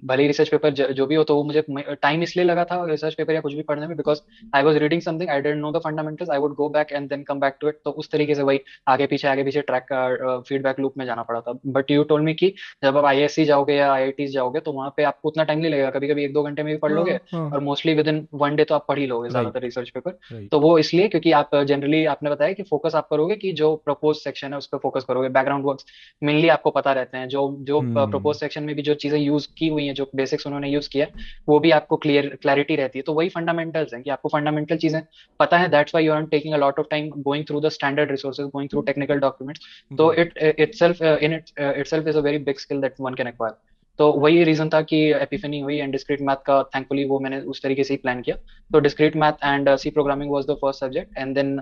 भले ही रिसर्च पेपर जो भी हो, तो वो मुझे टाइम इसलिए लगा था रिसर्च पेपर या कुछ भी पढ़ने में, because I was reading something, I didn't know the fundamentals, I would go back and then come back to it. तो उस तरीके से वही आगे पीछे ट्रैक फीडबैक लूप में जाना पड़ा था. बट यू टोल्ड मी कि जब आप आईएससी जाओगे या आईआईटी जाओगे तो वहां पे आपको उतना टाइम नहीं लगेगा, कभी कभी 1-2 घंटे में भी पढ़ हाँ. लोगे, हाँ. और mostly with in one day तो आप पढ़ ही लोगे राइट. ज्यादातर रिसर्च पेपर. राइट. तो वो इसलिए क्योंकि आप जनरली आपने बताया कि फोकस आप करोगे कि जो प्रपोज सेक्शन है उस पर फोकस करोगे, बैकग्राउंड वर्क्स मेनली आपको पता रहते हैं, जो जो प्रपोज हम्म. सेक्शन में भी जो चीजें यूज की हुई हैं, जो बेसिक्स उन्होंने यूज किया, वो भी आपको क्लैरिटी रहती है. तो वही फंडामेंटल्स हैं कि आपको फंडामेंटल चीजें पता है. That's why you are taking a lot of time going through the standard resources, going through technical documents. तो right. Itself is a very big skill that one can acquire. तो वही रीजन था कि एपिफनी हुई. एंड डिस्क्रीट मैथ का थैंकफुली वो मैंने उस तरीके से ही प्लान किया. तो discrete math and C programming was the first subject, and then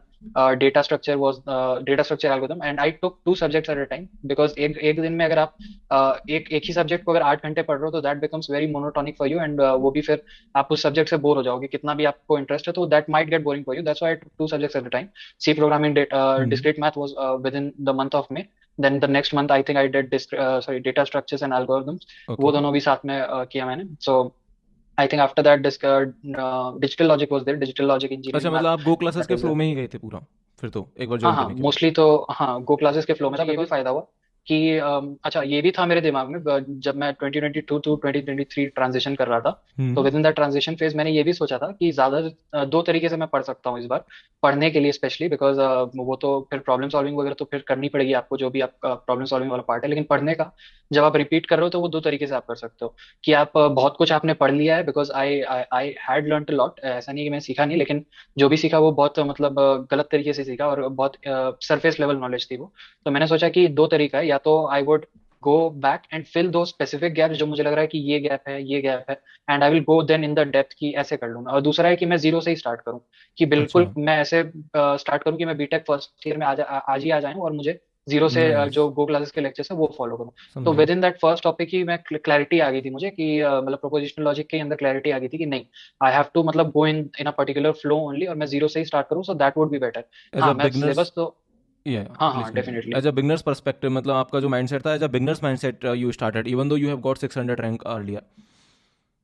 data structure algorithm. And I took 2 subjects at a time, because एक एक दिन में अगर आप एक ही सब्जेक्ट को अगर 8 घंटे पढ़ रहे हो तो that becomes very monotonic for you. And वो भी फिर आप उस सब्जेक्ट से बोर हो जाओगे, कितना भी आपको इंटरेस्ट है तो that might get boring for you. That's why I took 2 subjects at a time. C programming, hmm. Discrete math was within the month of May. Then the next month I think I did sorry data structures and algorithms, okay. वो दोनों भी साथ में किया मैंने। So I think after that digital logic was there, digital logic अच्छा, इंजीनियरिंग मैथ, मतलब आप गो क्लासेस दैट के वाज। फ्लो में ही गए थे पूरा फिर तो एक बार हाँ ज्वाइन हाँ करने के बाद। मोस्टली तो, हाँ गो क्लासेस के फ्लो में था। ये भी फायदा हुआ कि अच्छा ये भी था मेरे दिमाग में जब मैं 2022 टू 2023 ट्रांजिशन कर रहा था, तो hmm. Within that transition phase मैंने ये भी सोचा था कि ज्यादा दो तरीके से मैं पढ़ सकता हूँ इस बार, पढ़ने के लिए स्पेशली बिकॉज वो तो फिर प्रॉब्लम सॉल्विंग वगैरह तो फिर करनी पड़ेगी आपको, जो भी आपका प्रॉब्लम सॉल्विंग वाला पार्ट है, लेकिन पढ़ने का जब आप रिपीट कर रहे हो तो वो दो तरीके से आप कर सकते हो। कि आप बहुत कुछ आपने पढ़ लिया है, because I I had learn a lot, ऐसा नहीं कि मैं सीखा नहीं, लेकिन जो भी सीखा वो बहुत मतलब गलत तरीके से सीखा और बहुत सरफेस लेवल नॉलेज थी वो। तो मैंने सोचा कि दो तरीका है, या तो I would go back and fill दो स्पेसिफिक गैप जो मुझे लग रहा है कि ये गैप है, ये गैप है, and I will go then in the depth की ऐसे कर लूंगा। और दूसरा है कि मैं जीरो से ही स्टार्ट करूं, कि अच्छा। बिल्कुल मैं ऐसे स्टार्ट करूं कि मैं बीटेक फर्स्ट ईयर में आज ही आ जाऊं और मुझे जीरो से नाइस। जो गो क्लासेस के लेक्चर्स है वो फॉलो करूं। तो समझा। Within that first topic ही मैं क्लैरिटी आ गई थी मुझे कि मतलब प्रोपोजिशनल लॉजिक के अंदर क्लैरिटी आ गई थी कि नहीं, आई हैव टू मतलब go in in a particular flow only, और मैं जीरो से ही स्टार्ट करूं, so that would be better. As a हाँ मैं बिगनर्स, सिलेबस तो, या हाँ प्लीज हाँ continue. Definitely. As a beginners perspective, मतलब आपका जो माइंडसेट था as a beginners mindset you started even though you have got 600 rank earlier.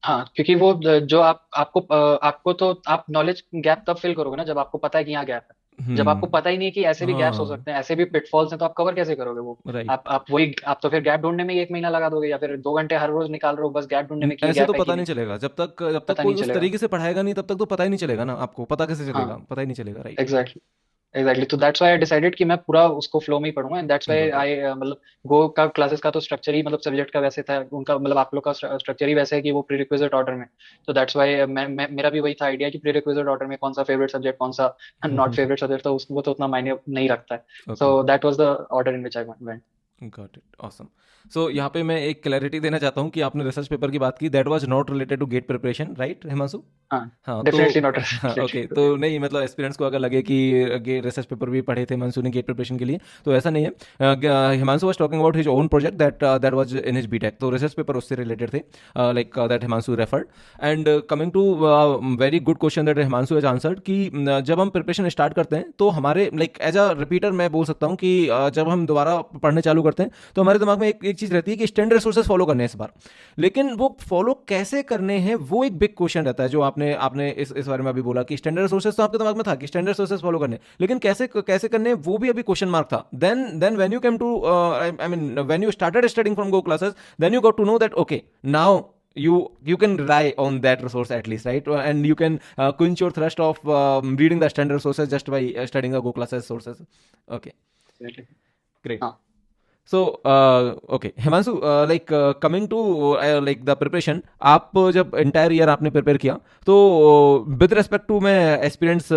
हाँ क्योंकि वो जो आपको आपको तो आप नॉलेज गैप तब फिल करोगे ना जब आपको पता है कि यहाँ गैप है। जब आपको हम्म। पता ही नहीं कि ऐसे भी गैप्स हो हाँ। सकते हैं, ऐसे भी पिटफॉल्स हैं, तो आप कवर कैसे करोगे वो? राइट। आप तो फिर गैप ढूंढने में ही एक महीना लगा दोगे, या फिर 2 घंटे हर रोज निकाल रहे हो बस गैप ढूंढने में कि ये ऐसे तो गैप है कि पता नहीं नहीं। चलेगा जब तक पता कोई नहीं उस चलेगा। तरीके से पढ़ाएगा नहीं, तब तक तो पता ही नहीं चलेगा ना आपको, पता कैसे चलेगा, हाँ पता ही नहीं चलेगा, राइट। एग्जैक्टली। एग्जैक्टली तो दैट्स व्हाई आई डिसाइडेड कि मैं पूरा उसको फ्लो में ही पढ़ूंगा, and that's why got it. I मतलब गो का क्लासेस का तो स्ट्रक्चर ही मतलब सब्जेक्ट का वैसे था उनका, मतलब आप लोग का स्ट्रक्चर ही वैसे है कि वो प्री रिक्विजिट ऑर्डर में। तो दैट्स व्हाई मेरा भी वही था आइडिया कि प्री रिक्विजिट ऑर्डर में कौन सा फेवरेट सब्जेक्ट, कौन सा नॉट फेवरेट सब्जेक्ट, तो वो तो उतना मायने नहीं रखता है। Okay. So that was the order in which I went. Got it, awesome. So यहाँ पे मैं एक क्लैरिटी देना चाहता हूँ कि आपने रिसर्च पेपर की बात की, that was not related to GATE preparation, right Himanshu? हाँ हाँ तो डेफिनेटली नॉट हाँ ओके, रिलेटेड। तो नहीं मतलब एस्पिरेंट्स को अगर लगे कि रिसर्च पेपर भी पढ़े थे हिमांशु ने गेट प्रिपरेशन के लिए, तो ऐसा नहीं है। Himanshu was talking about his own project that was in his BTech, तो रिसर्च पेपर उससे रिलेटेड थे, like that Himanshu referred. And coming to very good question that Himanshu has answered कि जब हम प्रिपरेशन स्टार्ट करते हैं तो हमारे लाइक एज अ रिपीटर मैं बोल सकता हूँ कि जब हम दोबारा पढ़ने चालू करते हैं तो हमारे दिमाग में एक चीज़ रहती है कि स्टैंडर्ड रिसोर्सेज फॉलो करने हैं इस बार, लेकिन वो फॉलो कैसे करने हैं वो एक बिग क्वेश्चन रहता है, जो आपने आपने इस बारे में अभी बोला कि स्टैंडर्ड रिसोर्सेज तो आपके दिमाग में था कि स्टैंडर्ड रिसोर्सेज फॉलो करने, लेकिन कैसे कैसे करने वो भी अभी क्वेश्चन मार्क था। Then when you came to I mean when you started studying from GO classes, then you got to know that okay now you can rely on that resource at least, right? And you can quench your thirst of reading the standard resources just by studying the go classes sources. Okay, great. हाँ So, okay, Himanshu, coming to like the preparation, आप जब entire year आपने prepare किया, तो with respect to मैं experience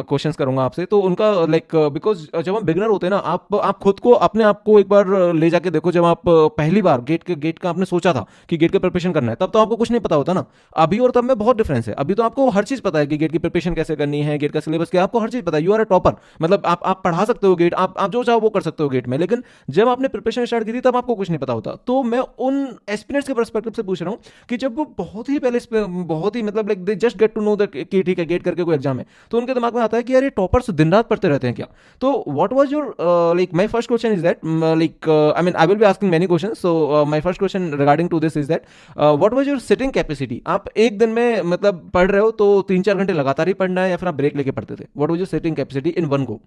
questions करूँगा आपसे, तो उनका like because जब हम beginner होते हैं ना, आप खुद को अपने आप को एक बार ले जाके देखो, जब आप पहली बार गेट का आपने सोचा था कि गेट का प्रिपरेशन करना है, तब तो आपको कुछ नहीं पता होता ना। अभी और तब में बहुत डिफरेंस है। अभी तो आपको हर चीज़ पता है कि गेट की प्रिपरेशन कैसे करनी है, गेट का सिलेबस क्या है, आपको हर चीज़ पता है, यू आर अ टॉपर। मतलब आप पढ़ा सकते हो गेट, आप जो चाहो वो कर सकते हो गेट में, लेकिन जब आपने प्रिपरेशन स्टार्ट की थी तब आपको कुछ नहीं पता होता। तो मैं उन एस्पिरेंट्स के पर्सपेक्टिव से पूछ रहा हूँ कि जब वो बहुत ही पहले बहुत ही मतलब like they just get to know that कि ठीक है गेट करके कोई एग्जाम है, तो उनके दिमाग में आता है कि यार ये टॉपर्स दिन रात पढ़ते रहते हैं क्या। तो what was your like my first question is that like I mean I will be asking many questions, so my first question regarding to this is that what was your sitting capacity. आप एक दिन में मतलब पढ़ रहे हो तो 3-4 घंटे लगातार ही पढ़ना है, या फिर आप ब्रेक लेके पढ़ते थे? What was your sitting capacity in one go?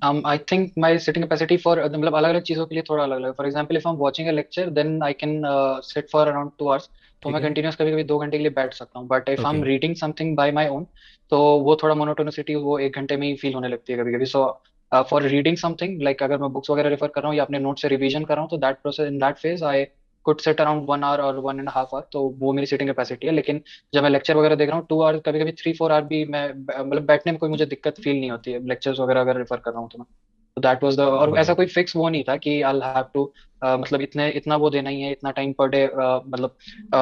I think my sitting capacity for मतलब अलग अलग चीज़ों के लिए थोड़ा अलग अलग। For example if I am watching a lecture then I can sit for around 2 hours, तो ठीक मैं है। कंटिन्यूस कभी कभी 2 घंटे के लिए बैठ सकता हूँ। But if I okay. Am reading something bye my own, तो वो थोड़ा मोनोटोनिसिटी वो 1 घंटे में ही फील होने लगती है कभी कभी। So for reading something like अगर मैं बुक्स वगैरह रेफर कर रहा हूँ या अपने नोट से रिवीजन कर रहा हूँ, तो that process in that phase I could sit around 1 hour और 1.5 आवर, तो वो मेरी सिटिंग कैपेसिटी है। लेकिन जब मैं लेक्चर वगैरह देख रहा हूँ 2 आवर, कभी कभी 3-4 आवर भी मैं मतलब बैठने में कोई मुझे दिक्कत फील नहीं होती है लेक्चर्स वगैरह अगर रेफर कर रहा हूँ तो मैं। तो दैट वाज द, और गॉट ऐसा इट। कोई फिक्स वो नहीं था कि आई हैव टू मतलब इतना वो देना ही है, इतना टाइम पर डे मतलब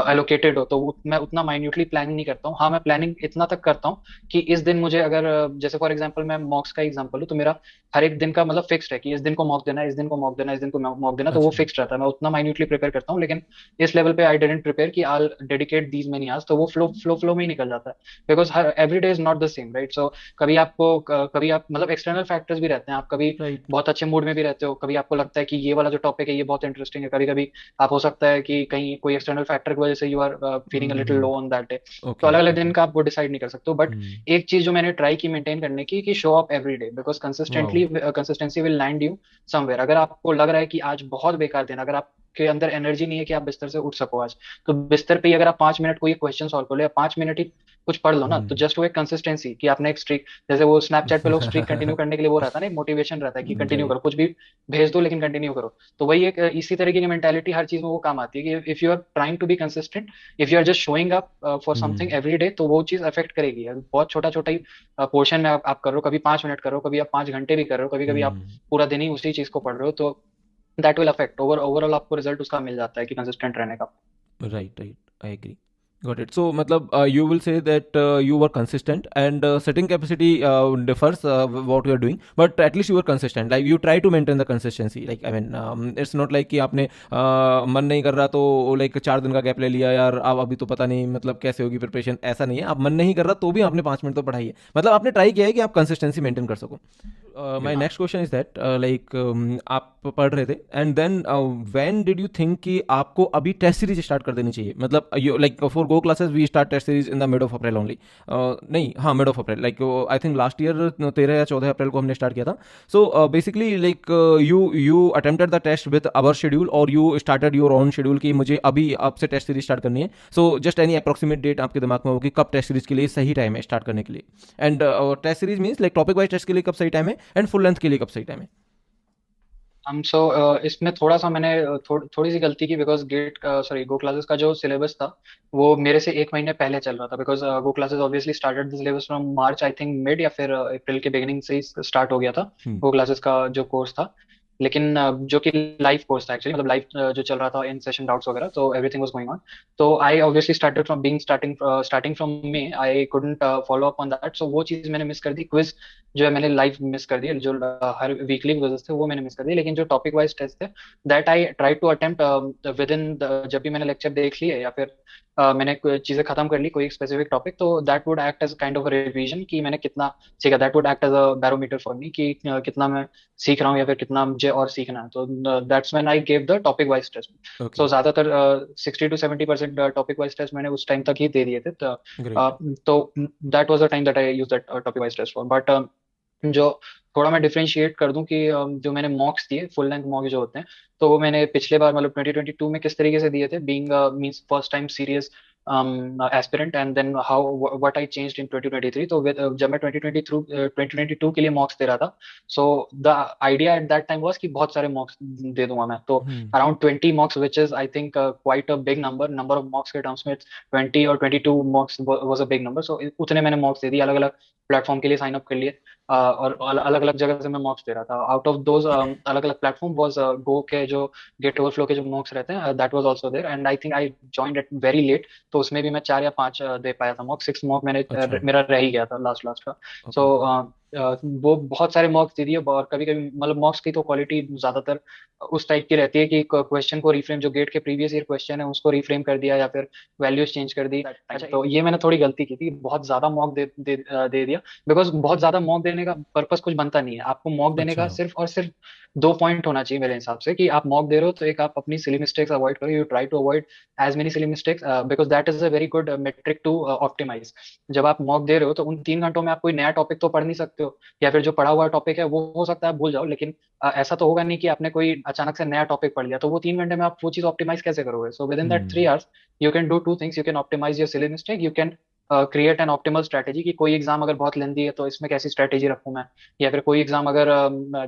एलोकेटेड हो, तो मैं उतना माइन्यूटली प्लानिंग नहीं करता हूँ। हाँ, मैं प्लानिंग इतना तक करता हूँ कि इस दिन मुझे अगर जैसे फॉर एग्जांपल मैं मॉक्स का एग्जांपल लूँ, तो मेरा हर एक दिन का मतलब फिक्स्ड है कि इस दिन को मॉक देना है, इस दिन को मॉक देना है, इस दिन को मॉक देना, तो वो अच्छा। फिक्स्ड रहता है। मैं उतना माइन्यूटली प्रिपेयर करता हूँ, लेकिन इस लेवल पे आई डिडंट प्रिपेयर कि I dedicate these many hours, तो वो फ्लो में ही निकल जाता है। बिकॉज हर every day is not the same, right? So कभी आप मतलब एक्सटर्नल फैक्टर्स भी रहते हैं, आप कभी राइट। बहुत अच्छे मूड में भी रहते हो, कभी आपको लगता है कि ये वाला जो टॉपिक है ये बहुत इंटरेस्टिंग है, कभी कभी आप हो सकता है कि कहीं कोई एक्सटर्नल फैक्टर की वजह से you are feeling a little low on that day. तो ओके अलग अलग ओके। दिन का आप वो डिसाइड नहीं कर सकते हो, बट एक चीज जो मैंने ट्राई की मेंटेन करने की, कि show up every day, because wow. Consistency will land you somewhere. अगर आपको लग रहा है कि आज बहुत बेकार दिन, अगर आपके अंदर एनर्जी नहीं है कि आप बिस्तर से उठ सको आज, तो बिस्तर पे ही अगर आप 5 मिनट कोई क्वेश्चन सॉल्व कर लो, या 5 मिनट ही कुछ पढ़ लो ना, तो जस्ट वो एक कंसिस्टेंसी कि आपने एक स्ट्रीक, जैसे वो स्नैपचैट पे लोग स्ट्रीक कंटिन्यू करने के लिए वो रहता है ना, एक मोटिवेशन रहता है कि कंटिन्यू करो, राइट। कुछ भी भेज दो लेकिन कंटिन्यू करो। तो वही एक इसी तरीके की मेंटालिटी हर चीज में वो काम आती है कि if you are trying to be consistent, if you are just showing up for something every day, तो वो चीज अफेक्ट करेगी। बहुत छोटा छोटा ही पोर्शन में आप कर रहे हो, कभी 5 मिनट कर रहे हो, कभी आप 5 घंटे भी कर रहे हो, कभी कभी आप पूरा दिन ही उसी चीज को पढ़ रहे हो, तो दैट विल अफेक्ट ओवरऑल आपको रिजल्ट उसका मिल जाता है कि कंसिस्टेंट रहने का। Right, right. I agree. Got it. So, matlab, you will say that you were consistent, and setting capacity differs what you are doing, but at least you were consistent. Like you try to maintain the consistency. Like I mean, it's not like कि आपने मन नहीं कर रहा तो like 4 दिन का गैप ले लिया यार, अब अभी तो पता नहीं मतलब कैसे होगी प्रिपरेशन, ऐसा नहीं है। आप मन नहीं कर रहा तो भी आपने 5 मिनट तो पढ़ाई है, मतलब आपने ट्राई किया है कि आप कंसिस्टेंसी मेंटेन कर सको। माय हाँ। Next question is that like आप पढ़ रहे थे and then when did you think कि आपको अभी टेस्ट सीरीज स्टार्ट कर देनी चाहिए? मतलब you like for GO Classes we start test series in the mid of April only. नहीं, हाँ, mid of April, like I think last year 13 या 14 अप्रैल को हमने स्टार्ट किया था। So basically like you attempted the test with our schedule और you started your own schedule कि मुझे अभी आपसे टेस्ट सीरीज स्टार्ट करनी है। So just any approximate date आपके दिमाग में होगी कब टेस्ट सीरीज के लिए सही टाइम है स्टार्ट करने के लिए? And test series means like topic wise test के लिए कब सही टाइम है एंड फुल लेंथ के लिए कब सही टाइम है? हम सो इसमें थोड़ा सा मैंने थोड़ी सी गलती की, बिकॉज गो क्लासेस का जो सिलेबस था वो मेरे से 1 महीने पहले चल रहा था। Because go classes obviously started the syllabus from March, I think mid या फिर अप्रैल के बिगिनिंग से ही स्टार्ट हो गया था हम्म। गो क्लासेस का जो कोर्स था। लेकिन जो कि लाइव कोर्स था एक्चुअली, मतलब लाइव जो चल रहा था, इन सेशन डाउट्स वगैरह, तो एवरीथिंग वाज गोइंग ऑन। तो I obviously started from being starting from May, I couldn't follow up on that, so वो चीज मैंने मिस कर दी। क्विज जो है मैंने लाइव मिस कर दिया, जो हर वीकली क्विजेस थे वो मैंने मिस कर दिए, लेकिन जो टॉपिक वाइज टेस्ट थे that I try to attempt within, जब भी मैंने लेक्चर देख लिए या फिर मैंने चीजें खत्म कर ली कोई स्पेसिफिक टॉपिक, तो that would act as kind of revision कि मैंने कितना सीखा। That would act as a barometer for me कि कितना मैं सीख रहा हूँ या फिर कितना मुझे और सीखना है। तो that's when I gave the topic wise test. Okay. So ज्यादातर 60 to 70% टॉपिक वाइज टेस्ट मैंने उस टाइम तक ही दे दिए थे। ग्रेट। तो that was the time that I use that topic wise test for. But जो थोड़ा मैं डिफरेंशिएट कर दूं कि जो मैंने मॉक्स दिए, फुल लेंथ मॉक जो होते हैं, तो वो मैंने पिछले बार मतलब 2022 में किस तरीके से दिए थे, being means first time serious aspirant, and then how what I changed in 2023। तो जब मैं 2022 के लिए मॉक्स दे रहा था, so the idea at that time was कि बहुत सारे मॉक्स दे दूंगा मैं, तो hmm. Around 20 mocks, which is I think quite a big number of mocks के टर्म्स में 20 और 22 mocks was a big number. So उतने मैंने मॉक्स दे दिए, अलग अलग प्लेटफॉर्म के लिए साइन अप कर लिए, और अलग अलग जगह से मैं मॉक्स दे रहा था। आउट ऑफ दोज अलग अलग प्लेटफॉर्म वाज गो के जो गेट ओवरफ्लो के जो मॉक्स रहते हैं, that was also there, and I think I joined it very late, तो उसमें भी मैं 4 या 5 दे पाया था मॉक। 6 मॉक मैंने अच्छा। मेरा रह ही गया था लास्ट लास्ट का। ओके। सो वो बहुत सारे मॉक्स दे दिए, और कभी कभी मतलब मॉक्स की तो क्वालिटी ज्यादातर उस टाइप की रहती है कि क्वेश्चन को रिफ्रेम, जो गेट के प्रीवियस ईयर क्वेश्चन है उसको रिफ्रेम कर दिया या फिर वैल्यूज चेंज कर दी। अच्छा, तो ये मैंने थोड़ी गलती की थी, बहुत ज्यादा मॉक दे दिया, बिकॉज बहुत ज्यादा मॉक देने का पर्पस कुछ बनता नहीं है। आपको मॉक देने अच्छा। का सिर्फ और सिर्फ 2 पॉइंट होना चाहिए मेरे हिसाब से, कि आप मॉक दे रहे हो तो एक आप अपनी सिली मिस्टेक्स अवॉइड करो, you try to avoid as many silly mistakes, because that is a very good metric to optimise. जब आप मॉक दे रहे हो तो उन 3 घंटों में आप कोई नया टॉपिक तो पढ़ नहीं सकते हो, या फिर जो पढ़ा हुआ टॉपिक है वो हो सकता है आप भूल जाओ, लेकिन ऐसा तो होगा नहीं कि आपने कोई अचानक से नया टॉपिक पढ़ लिया, तो वो 3 घंटे में आप वो चीज ऑप्टिमाइज कैसे करोगे? So within that hmm. 3 hours you can do 2 things, you can optimise your silly mistake, you can create an optimal strategy, कि कोई एग्जाम अगर बहुत लेंदी है तो इसमें कैसी स्ट्रेटेजी रखूं मैं, या फिर कोई एग्जाम अगर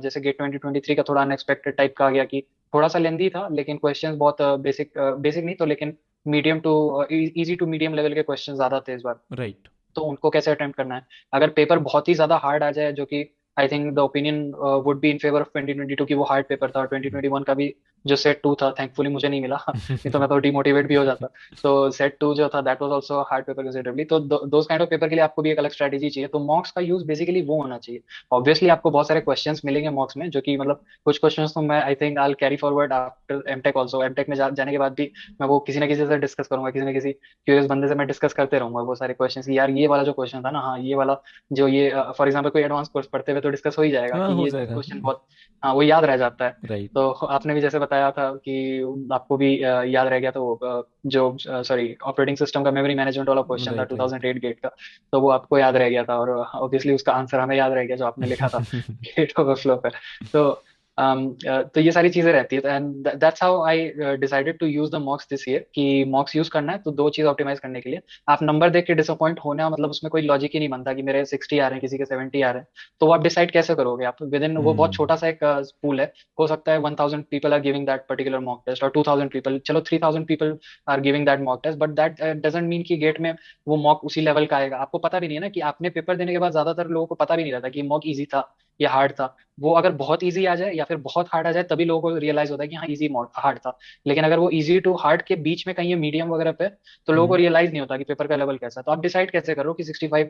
जैसे गेट 2023 का थोड़ा अनएक्सपेक्टेड टाइप का आ गया, कि थोड़ा सा लेंदी था लेकिन क्वेश्चंस बहुत बेसिक नहीं तो, लेकिन medium to easy to medium level के क्वेश्चन ज्यादा थे इस बार, राइट। तो उनको कैसे अटेम्प्ट करना है। अगर पेपर बहुत ही ज्यादा हार्ड आ जाए, जो कि आई think the opinion would be in favour of 2022 की वो हार्ड पेपर था, और 2021 का भी जो सेट टू था, थैंकफुली मुझे नहीं मिला, नहीं तो मैं तो डिमोटिवेट भी हो जाता। तो सेट टू जो था that was also hard paper considerably. तो दोज काइंड ऑफ पेपर के लिए आपको भी एक अलग स्ट्रेटेजी चाहिए। तो मॉक्स का यूज बेसिकली वो होना चाहिए। ऑब्वियसली आपको बहुत सारे क्वेश्चंस मिलेंगे मॉक्स में, जो कि मतलब कुछ क्वेश्चंस तो मैं I think I carry forward after MTech also. MTech में जाने के बाद भी मैं वो किसी ना किसी से डिस्कस करूंगा, किसी ना किसी क्यूरियस बंदे से मैं डिस्कस करते रहूंगा वो सारे क्वेश्चंस कि यार ये वाला जो क्वेश्चन था ना, हाँ ये वाला, जो ये फॉर एग्जाम्पल कोई एडवांस कोर्स पढ़ते हुए तो डिस्कस हो ही जाएगा हाँ, कि हो ये जाएगा। क्वेश्चन बहुत, हाँ वो याद रह जाता है। राइट। तो आपने भी जैसे बताया था कि आपको भी याद रह गया, तो जो सॉरी ऑपरेटिंग सिस्टम का मेमोरी मैनेजमेंट वाला क्वेश्चन था राइट, राइट। 2008 गेट का, तो वो आपको याद रह गया था, और ऑब्वियसली उसका आंसर हमें याद रह गया जो आपने लिखा था गेट ओवरफ्लो पर। तो तो ये सारी चीजें रहती है, and that's how I decided to use the mocks this year. कि मॉक्स यूज करना है तो दो चीज ऑप्टिमाइज करने के लिए, आप नंबर देख के डिसअपॉइंट होना, मतलब उसमें कोई लॉजिक ही नहीं बनता कि मेरे 60 आ रहे हैं, किसी के 70 आ रहे हैं। तो वो आप डिसाइड कैसे करोगे? आप विद इन, वो बहुत हम्म। छोटा सा एक पूल है, हो सकता है 1000 people are giving that particular mock test, और 2000 पीपल, चलो 3000 people are giving that mock test, but that doesn't mean कि गेट में वो मॉक उसी लेवल का आएगा। आपको पता भी नहीं है ना कि आपने पेपर देने के बाद ज्यादातर लोगों को पता भी नहीं रहता कि मॉक इजी था या हार्ड था। वो अगर बहुत इजी आ जाए या फिर बहुत हार्ड आ जाए तभी लोगों को रियलाइज होता है कि हाँ इजी हार्ड था। लेकिन अगर वो इजी टू हार्ड के बीच में कहीं मीडियम वगैरह पे, तो लोगों को हम्म। रियलाइज नहीं होता कि पेपर का लेवल कैसा है। तो आप डिसाइड कैसे करो कि 65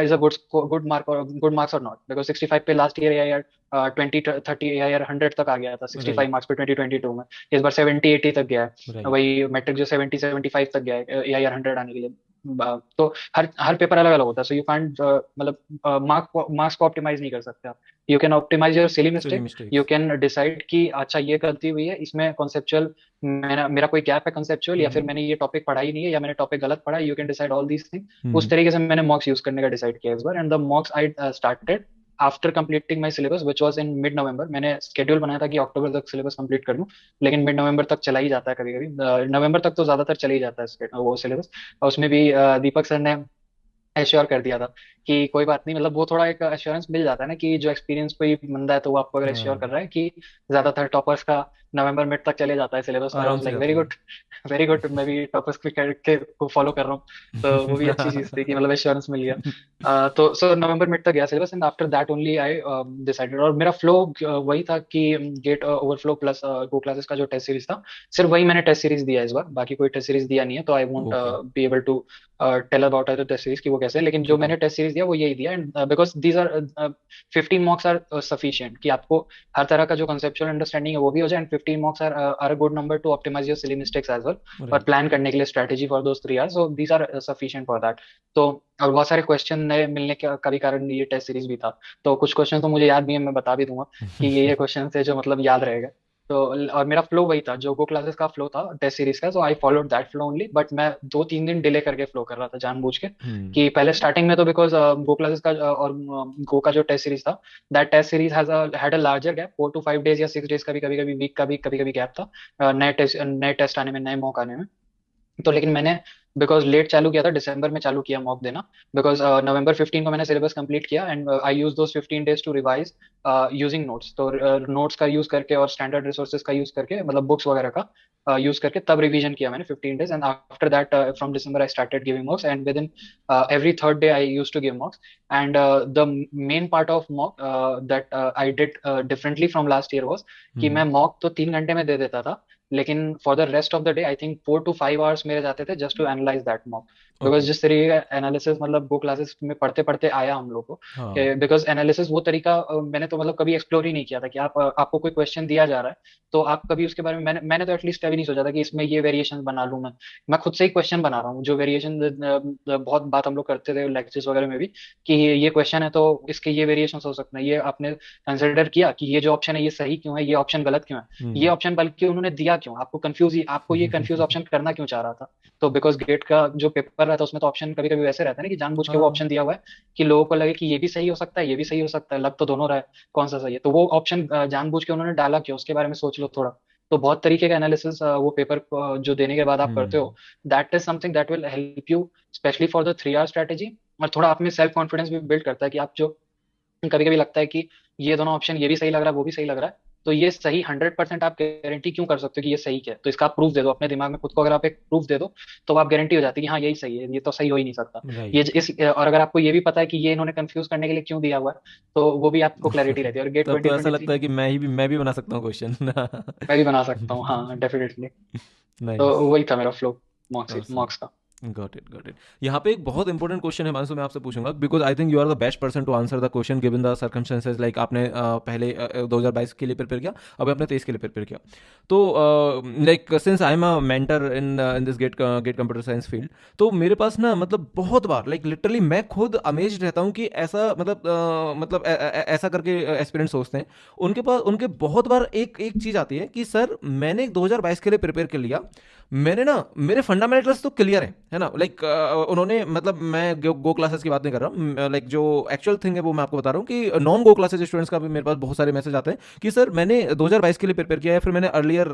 इज अ गुड मार्क और गुड मार्क्स और नॉट? बिकॉज 65 पे लास्ट ईयर या 2030 या 100 तक आ गया था 65 राइट, मार्क्स पे 2022 में। इस बार 70-80 तक गया है। राइट। वही मैट्रिक जो 70-75 तक गया है या 100 आने के लिए। तो हर हर पेपर अलग अलग होता है, सो यू कांट मतलब मार्क्स को ऑप्टिमाइज नहीं कर सकते आप। You can optimise your silly silly mistake. You mistakes. Can decide कि अच्छा ये गलती हुई है इसमें कॉन्सेप्चुअल, मेरा कोई गैप है कंसेप्चुअल, या फिर हम्म। मैंने ये टॉपिक पढ़ा ही नहीं है, या मैंने टॉपिक गलत पढ़ा है। You can decide all these thing. उस हम्म। तरीके से मैंने मॉक्स यूज करने का डिसाइड किया इस बार, and the mocks I started after completing my syllabus which was in mid November. मैंने स्केड्यूल बनाया था कि अक्टूबर तक सिलेबस कंप्लीट कर दूं, लेकिन मिड नवंबर तक चला ही जाता है कभी कभी। नवंबर तक तो ज्यादातर चला ही जाता है वो सिलेबस। और उसमें भी दीपक सर ने एश्योर कर दिया था कि कोई बात नहीं, मतलब वो थोड़ा एक एश्योरेंस मिल जाता है ना कि जो एक्सपीरियंस कोई बंदा है तो वो आपको अगर एश्योर हाँ, कर रहा है कि ज्यादातर टॉपर्स का नवंबर मिड तक चले जाता है सिलेबस। तो आई आराम वाज से लाइक जाता वेरी है। गुड, वेरी गुड, मैं भी टॉपर्स के को फॉलो कर रहा हूँ। तो वो भी अच्छी चीज थी कि मतलब एश्योरेंस मिल गया। तो सो नवंबर मिड तक गया syllabus, and after that only I decided. और मेरा फ्लो वही था कि गेट ओवरफ्लो प्लस गो क्लासेस का जो टेस्ट सीरीज था, सिर्फ वही मैंने टेस्ट सीरीज दिया इस बार, बाकी कोई टेस्ट सीरीज दिया नहीं है। तो I won't okay, be able to tell about other test series कि वो कैसे है। लेकिन जो ठीक है। मैंने टेस्ट सीरीज दिया वो यही दिया, and because these are 15 marks are sufficient कि आपको हर तरह का जो कंसेप्चुअल अंडरस्टैंडिंग है वो भी हो जाए, and 15 marks are a good number to optimise your silly mistakes as well, और राइट। प्लान करने के लिए strategy for those 3 hours. So these are sufficient for that. तो और बहुत सारे क्वेश्चन नए मिलने का भी कारण ये टेस्ट सीरीज भी था। तो कुछ क्वेश्चन तो मुझे याद भी है, मैं बता भी दूंगा कि ये क्वेश्चन थे जो मतलब याद रहेगा। तो और मेरा फ्लो वही था जो गो क्लासेस का फ्लो था टेस्ट सीरीज का, so I followed that flow only. But मैं 2-3 दिन डिले करके फ्लो कर रहा था जानबूझ के, हम्म। कि पहले स्टार्टिंग में तो बिकॉज गो क्लासेस का और गो का जो टेस्ट सीरीज था, that test series had a larger gap, 4 to 5 days या 6 days का भी, कभी कभी वीक का भी कभी कभी गैप था नए टेस्ट आने में, नए मॉक आने में। तो लेकिन मैंने बिकॉज लेट चालू किया था, दिसंबर में चालू किया मॉक देना, बिकॉज नवंबर 15 को मैंने सिलेबस कंप्लीट किया, and I use those 15 days to revise using notes. तो नोट्स का यूज करके और स्टैंडर्ड रिसोर्सेज का यूज करके, मतलब बुक्स वगैरह का यूज करके तब रिवीजन किया मैंने 15 days, and after that from December I started giving mocks, and within every third day I use to give mocks. And the main part of mock that I did differently from last year was कि मैं हम्म। मॉक तो 3 घंटे में दे देता था, लेकिन for the rest of the day I think 4 to 5 hours मेरे जाते थे just to analyse that mock. Because okay. जिस तरीके का एनालिसिस मतलब गो क्लासेस में पढ़ते पढ़ते आया हम लोग को, हाँ। बिकॉज एनालिसिस वो तरीका मैंने तो मतलब कभी एक्सप्लोर ही नहीं किया था कि आपको कोई क्वेश्चन दिया जा रहा है, तो आप कभी उसके बारे में, मैंने तो एटलीस्ट कभी नहीं सोचा था कि इसमें ये वेरिएशन बना लूं मैं खुद से ही क्वेश्चन बना रहा हूँ जो वेरिएशन। बहुत बात हम लोग करते थे लेक्चर्स वगैरह में भी कि ये क्वेश्चन है तो इसके ये वेरिएशन हो सकते हैं, ये आपने कंसिडर किया कि ये जो ऑप्शन है ये सही क्यों है, ये ऑप्शन गलत क्यों है, ये हम्म। ऑप्शन बल्कि उन्होंने दिया क्यों, आपको ये कंफ्यूज ऑप्शन करना क्यों चाह रहा था। तो बिकॉज गेट का जो पेपर रहता है उसमें तो ऑप्शन कभी कभी वैसे रहता है ना कि जानबूझ के वो हाँ। ऑप्शन दिया हुआ है कि लोगों को लगे कि ये भी सही हो सकता है, ये भी सही हो सकता है, लग तो दोनों रहा है, कौन सा सही है। तो वो ऑप्शन जानबूझ के उन्होंने डाला क्यों, उसके बारे में सोच लो थोड़ा। तो बहुत तरीके का एनालिसिस वो पेपर जो देने के बाद आप करते हम्म। हो, that is something that will help you specially for the 3 hour strategy. और थोड़ा आप में सेल्फ कॉन्फिडेंस भी बिल्ड करता है कि आप जो, कभी कभी लगता है कि ये दोनों ऑप्शन, ये भी सही लग रहा है वो भी सही लग रहा है, तो ये सही 100% आप गारंटी क्यों कर सकते हो कि ये सही है? तो इसका आप प्रूफ दे दो अपने दिमाग में खुद को, अगर आप एक प्रूफ दे दो तो आप गारंटी हो जाती है कि हाँ यही सही है, ये तो सही हो ही नहीं सकता। ये राइट। इस और अगर आपको ये भी पता है कि ये इन्होंने कंफ्यूज करने के लिए क्यों दिया हुआ है, तो वो भी आपको क्लैरिटी रहती है। और गेट तब तो ऐसा 2023 लगता है में कि मैं भी बना सकता हूँ क्वेश्चन। मैं भी बना सकता हूँ, हाँ डेफिनेटली। तो नाइस। वही था मेरा फ्लो मॉक्स का। Got it, got it. यहाँ पे एक बहुत इंपॉर्टेंट क्वेश्चन है मानसू, मैं आपसे पूछूंगा, because I think you are the best person to answer the question given the circumstances. Like आपने पहले 2022 के लिए प्रिपेयर किया, अब आपने 23 के लिए प्रिपेयर किया। तो like since I am a mentor in this GATE computer science field, तो मेरे पास ना मतलब बहुत बार लाइक लिटरली मैं खुद अमेज रहता हूँ कि ऐसा मतलब ऐसा करके एस्पिरेंट्स सोचते हैं। उनके पास उनके बहुत बार एक एक चीज़ आती है कि सर मैंने 2022 के लिए प्रिपेयर कर लिया, मैंने ना मेरे फंडामेंटल्स तो क्लियर है ना, लाइक उन्होंने मतलब मैं गो क्लासेस की बात नहीं कर रहा हूँ, लाइक जो एक्चुअल थिंग है वो मैं आपको बता रहा हूँ कि नॉन गो क्लासेस स्टूडेंट्स का भी मेरे पास बहुत सारे मैसेज आते हैं कि सर मैंने 2022 के लिए प्रिपेयर किया है, फिर मैंने अर्लियर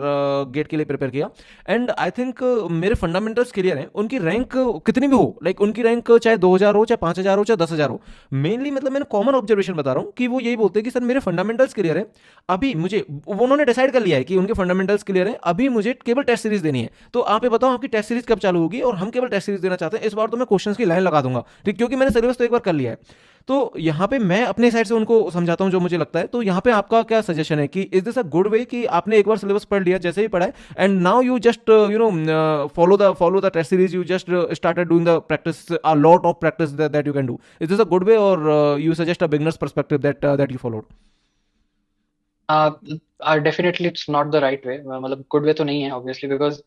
गेट के लिए प्रिपेयर किया, एंड आई थिंक मेरे फंडामेंटल्स क्लियर हैं, उनकी रैंक कितनी भी हो, लाइक उन्होंने रैंक चाहे 2000 हो, चाहे 5000 हो, चाहे 10,000 हो, मेनली मतलब मैंने कॉमन ऑब्जर्वेशन बता रहा हूँ कि वो यही बोलते हैं कि सर मेरे फंडामेंटल्स क्लियर है, अभी मुझे उन्होंने डिसाइड कर लिया है कि उनके फंडामेंटल्स क्लियर है, अभी मुझे केवल टेस्ट सीरीज देनी है। तो आप ये बताओ आपकी टेस्ट सीरीज कब चालू होगी, और हम केवल टेस्ट सीरीज देना चाहते हैं, इस बार तो मैं क्वेश्चंस की लाइन लगा दूंगा, ठीक, क्योंकि मैंने सिलेबस तो एक बार कर लिया है। तो यहाँ पे मैं अपने साइड से उनको समझाता हूँ जो मुझे लगता है। तो यहाँ पे आपका क्या सजेशन है कि इज दिस अ गुड वे कि आपने एक बार सिलेबस पढ़ लिया जैसे ही पढ़ा है, and now you just follow the test series, you just started doing the practice, a lot of practice that you can do, is this a good way, और you suggest a beginners perspective that you followed? Definitely it's not the right way, मतलब गुड वे तो नहीं है obviously, because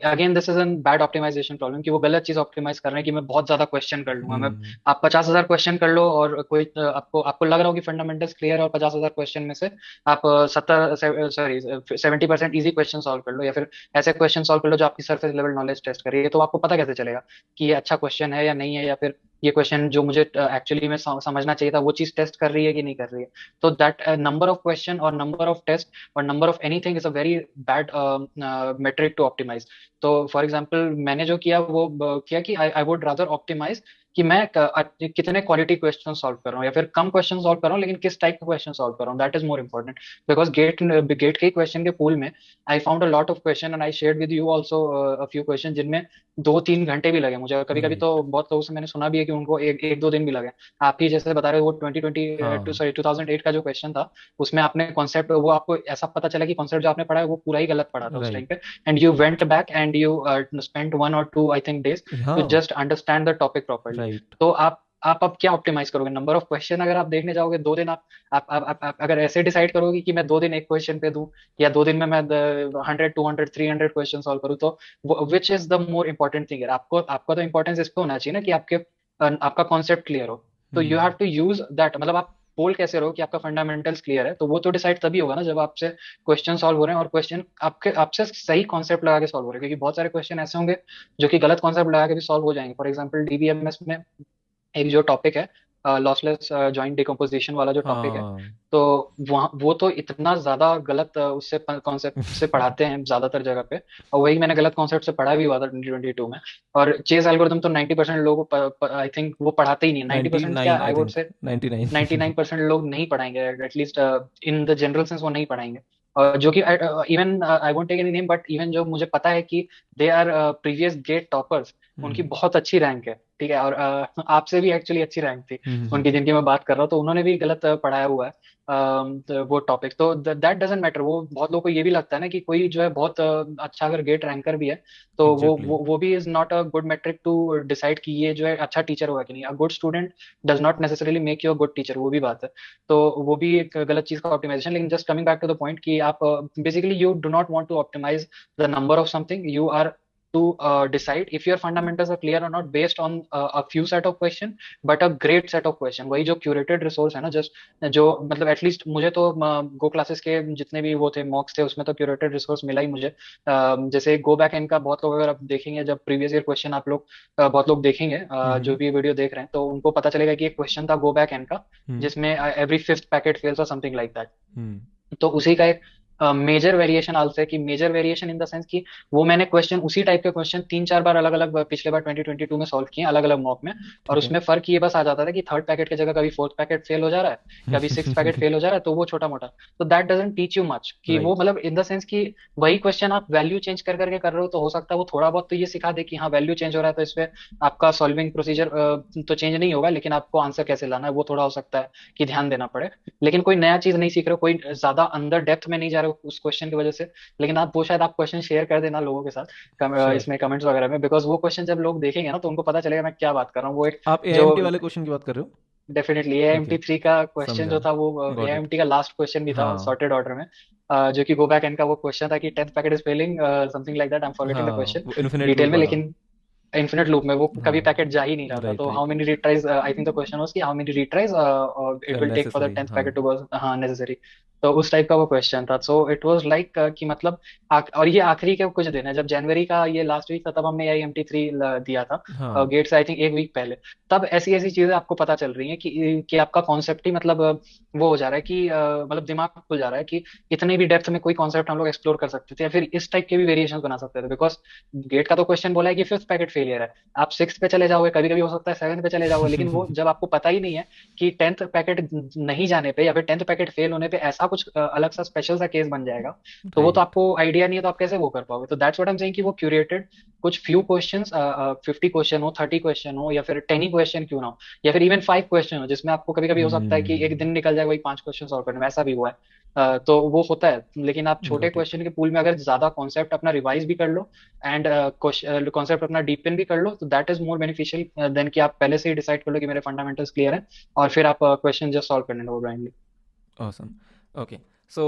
again this is an bad optimisation problem, कि वो गलत चीज ऑप्टिमाइज कर रहे हैं कि मैं बहुत ज्यादा क्वेश्चन कर लूंगा। मैं हम्म। आप 50,000 क्वेश्चन कर लो, और कोई आपको आपको लग रहा हो कि फंडामेंटल्स क्लियर है, और 50,000 क्वेश्चन में से आप 70% इजी क्वेश्चन सॉल्व कर लो, या फिर ऐसे क्वेश्चन सॉल्व कर लो जो आपकी सरफेस लेवल नॉलेज टेस्ट कर रही है, तो आपको पता कैसे चलेगा कि ये अच्छा क्वेश्चन है या नहीं है, या फिर ये क्वेश्चन जो मुझे एक्चुअली में समझना चाहिए था वो चीज टेस्ट कर रही है कि नहीं कर रही है? तो दैट नंबर ऑफ क्वेश्चन और नंबर ऑफ टेस्ट और number of anything is a very bad metric to optimise. तो फॉर एग्जांपल मैंने जो किया वो किया कि आई वुड रादर ऑप्टिमाइज कि मैं कितने क्वालिटी क्वेश्चन सॉल्व कर रहा हूँ, या फिर कम क्वेश्चन सॉल्व कर रहा हूँ लेकिन किस टाइप का क्वेश्चन सॉल्व कर रहा हूँ, that is more important. Because GATE के क्वेश्चन के पूल में I found a lot of question, and I shared with you also a few question जिनमें 2-3 घंटे भी लगे मुझे। कभी कभी राइट। तो बहुत लोगों से मैंने सुना भी है कि उनको एक एक दो दिन भी लगे। आप ही जैसे बता रहे हो, वो 2020 हाँ। सॉरी 2008 का जो क्वेश्चन था, उसमें आपने कॉन्सेप्ट, वो आपको ऐसा पता चला कि कॉन्सेप्ट जो आपने पढ़ा है वो पूरा ही गलत पढ़ा था उस टाइम राइट। पे, and you went back and you spent 1 or 2 I think days to हाँ। Just understand the topic properly. Right. तो आप अब क्या ऑप्टिमाइज करोगे? नंबर ऑफ क्वेश्चन अगर आप देखने जाओगे 2 दिन, आप अगर ऐसे डिसाइड करोगे कि मैं 2 दिन एक क्वेश्चन पे दूं, या 2 दिन में मैं 100, 200, 300 क्वेश्चन सॉल्व करूँ, तो which is the more important thing है? आपको आपका तो इंपॉर्टेंस इस पे होना चाहिए ना कि आपका कॉन्सेप्ट क्लियर हो। तो you have hmm. To use that, मतलब आप बोल कैसे रहो कि आपका फंडामेंटल्स क्लियर है, तो वो तो डिसाइड तभी होगा ना जब आपसे क्वेश्चन सॉल्व हो रहे हैं, और क्वेश्चन आपके आपसे सही कॉन्सेप्ट लगा के सॉल्व हो रहे हैं, क्योंकि बहुत सारे क्वेश्चन ऐसे होंगे जो कि गलत कॉन्सेप्ट लगा के भी सॉल्व हो जाएंगे। फॉर एग्जाम्पल डीबीएमएस में एक जो टॉपिक है, लॉसलेस जॉइंट डिकम्पोजिशन वाला जो टॉपिक है, हाँ। तो वहाँ वो तो इतना ज्यादा गलत उससे कॉन्सेप्ट से पढ़ाते हैं ज्यादातर जगह पे, और वही मैंने गलत कॉन्सेप्ट से पढ़ा भी हुआ था 2022 में। और चेस एल्गोरिथम तो 90% लोगों को आई थिंक वो पढ़ाते ही नहीं है, 90% क्या 99 आई आई वुड थिंक, से 99। 99% लोग नहीं पढ़ाएंगे, at least in the general sense वो नहीं पढ़ाएंगे। और जो कि even I won't take any name, but even जो मुझे पता है कि they are previous GATE toppers, उनकी हम्म। बहुत अच्छी रैंक है, ठीक है, और आपसे भी एक्चुअली अच्छी रैंक थी हम्म। उनकी, जिनकी मैं बात कर रहा हूँ, तो उन्होंने भी गलत पढ़ाया हुआ है तो वो टॉपिक। तो दैट डजेंट मैटर। वो बहुत लोगों को ये भी लगता है ना कि कोई जो है बहुत अच्छा अगर गेट रैंकर भी है, तो एग्जैक्टली। वो भी is not a good metric to decide कि ये जो है अच्छा टीचर होगा कि नहीं। A good student does not necessarily make you a good teacher, वो भी बात है। तो वो भी एक गलत चीज का ऑप्टिमाइजेशन। लेकिन just coming back to the point कि आप basically you do not want to optimise the number of something, you are to decide if your fundamentals are clear or not based on a few set of question, but a great set of question। वही जो curated resource है ना, जस्ट जो मतलब एटलीस्ट मुझे तो गो क्लासेस के जितने भी वो थे मॉक्स थे, उसमें तो curated resource मिला ही मुझे। जैसे गो बैक एन का बहुत लोग अगर आप देखेंगे, जब प्रीवियस ईयर क्वेश्चन आप लोग बहुत लोग देखेंगे जो हम्म। भी वीडियो देख रहे हैं, तो उनको पता चलेगा कि एक क्वेश्चन था गो बैक एन का, हम्म। जिसमें एवरी फिफ्थ पैकेट फेल्स और समथिंग लाइक दैट। हम्म। तो उसी का एक मेजर वेरिएशन आल से, कि major variation in the sense कि वो मैंने क्वेश्चन, उसी टाइप के क्वेश्चन 3-4 बार अलग अलग पिछले बार 2022 में सॉल्व किए अलग अलग मॉक में। और ठीक है। उसमें फर्क ये बस आ जाता था कि थर्ड पैकेट की जगह कभी फोर्थ पैकेट फेल हो जा रहा है, कभी सिक्स पैकेट फेल हो जा रहा है, तो वो छोटा मोटा। तो that doesn't teach you much, कि वो राइट। मतलब इन द सेंस कि वही क्वेश्चन आप वैल्यू चेंज कर करके कर रहे हो, तो हो सकता है वो थोड़ा बहुत तो ये सिखा दे कि हाँ वैल्यू चेंज हो रहा है, तो इसमें आपका सॉल्विंग प्रोसीजर तो चेंज नहीं होगा, लेकिन आपको आंसर कैसे लाना है वो थोड़ा हो सकता है कि ध्यान देना पड़े। लेकिन कोई नया चीज नहीं सीख रहे हो, कोई ज्यादा अंदर डेप्थ में नहीं जा रहे हो उस क्वेश्चन की वजह से। लेकिन आप वो शायद आप क्वेश्चन शेयर कर देना लोगों के साथ श्योर। इसमें कमेंट्स वगैरह में, बिकॉज वो क्वेश्चन जब लोग देखेंगे ना तो उनको पता चलेगा मैं क्या बात कर रहा हूँ। वो एक आप जो एआईएमटी वाले क्वेश्चन की बात कर रहे डेफिनेटली हो? एएमटी ओके, 3 का क्वेश्चन समझा। जो था वो गॉट इट। एएमटी का लास्ट क्वेश्चन भी था हाँ। सॉर्टेड ऑर्डर में, जो कि गो बैक एन का वो क्वेश्चन था कि 10th packet is failing, something like that, I am forgetting the हाँ, क्वेश्चन वो इन्फिनिट डिटेल लूप में, वाला। लेकिन इन्फिनिट लूप में वो कभी हाँ। पैकेट जा ही नहीं रहा था। राइट, तो how right. Many retries, I think the question was कि how many retries it will take for the necessary, 10th हाँ। पैकेट टू गो, हाँ नेसेसरी। तो उस टाइप का वो क्वेश्चन था। सो इट वाज लाइक कि मतलब और ये आखिरी के कुछ दिन है, जब जनवरी का ये लास्ट वीक था तब हमने IMT3 दिया था हाँ। गेट से, आई थिंक एक वीक पहले। तब ऐसी ऐसी चीजें आपको पता चल रही हैं कि आपका कॉन्सेप्ट ही मतलब वो हो जा रहा है कि मतलब दिमाग खुल जा रहा है कि इतनी भी डेप्थ में कोई कॉन्सेप्ट हम लोग एक्सप्लोर कर सकते थे, या फिर इस टाइप के भी वेरिएशन बना सकते थे। बिकॉज गेट का तो क्वेश्चन बोला है कि फिफ्थ पैकेट फेलियर है, आप सिक्स पे चले जाओगे, कभी कभी हो सकता है सेवन्थ पे चले जाओगे, लेकिन वो जब आपको पता ही नहीं है कि 10th पैकेट नहीं जाने पे या फिर 10th पैकेट फेल होने पे ऐसा कुछ अलग सा स्पेशल सा केस बन जाएगा, तो वो तो राइट। आपको आइडिया नहीं है, तो आप कैसे वो कर पाओगे। तो that's what I am saying कि वो क्यूरेटेड कुछ फ्यू क्वेश्चंस, 50 क्वेश्चन हो, 30 क्वेश्चन हो, या फिर 10 ही क्वेश्चन क्यों ना हो, या फिर इवन 5 क्वेश्चन हो, जिसमें आपको कभी कभी हो सकता है कि एक दिन निकल जाए वही 5 क्वेश्चन सॉल्व करने में, ऐसा भी हुआ है। तो वो होता है। लेकिन आप छोटे गॉट इट। क्वेश्चन के पूल में अगर ज्यादा कॉन्सेप्ट अपना रिवाइज भी कर लो एंड कॉन्सेप्ट अपना डीपन भी कर लो, तो that is more beneficial than कि आप पहले से ही डिसाइड कर लो कि मेरे फंडामेंटल्स क्लियर हैं और फिर आप क्वेश्चन जस्ट सॉल्व करने लगो blindly. Awesome. Okay. So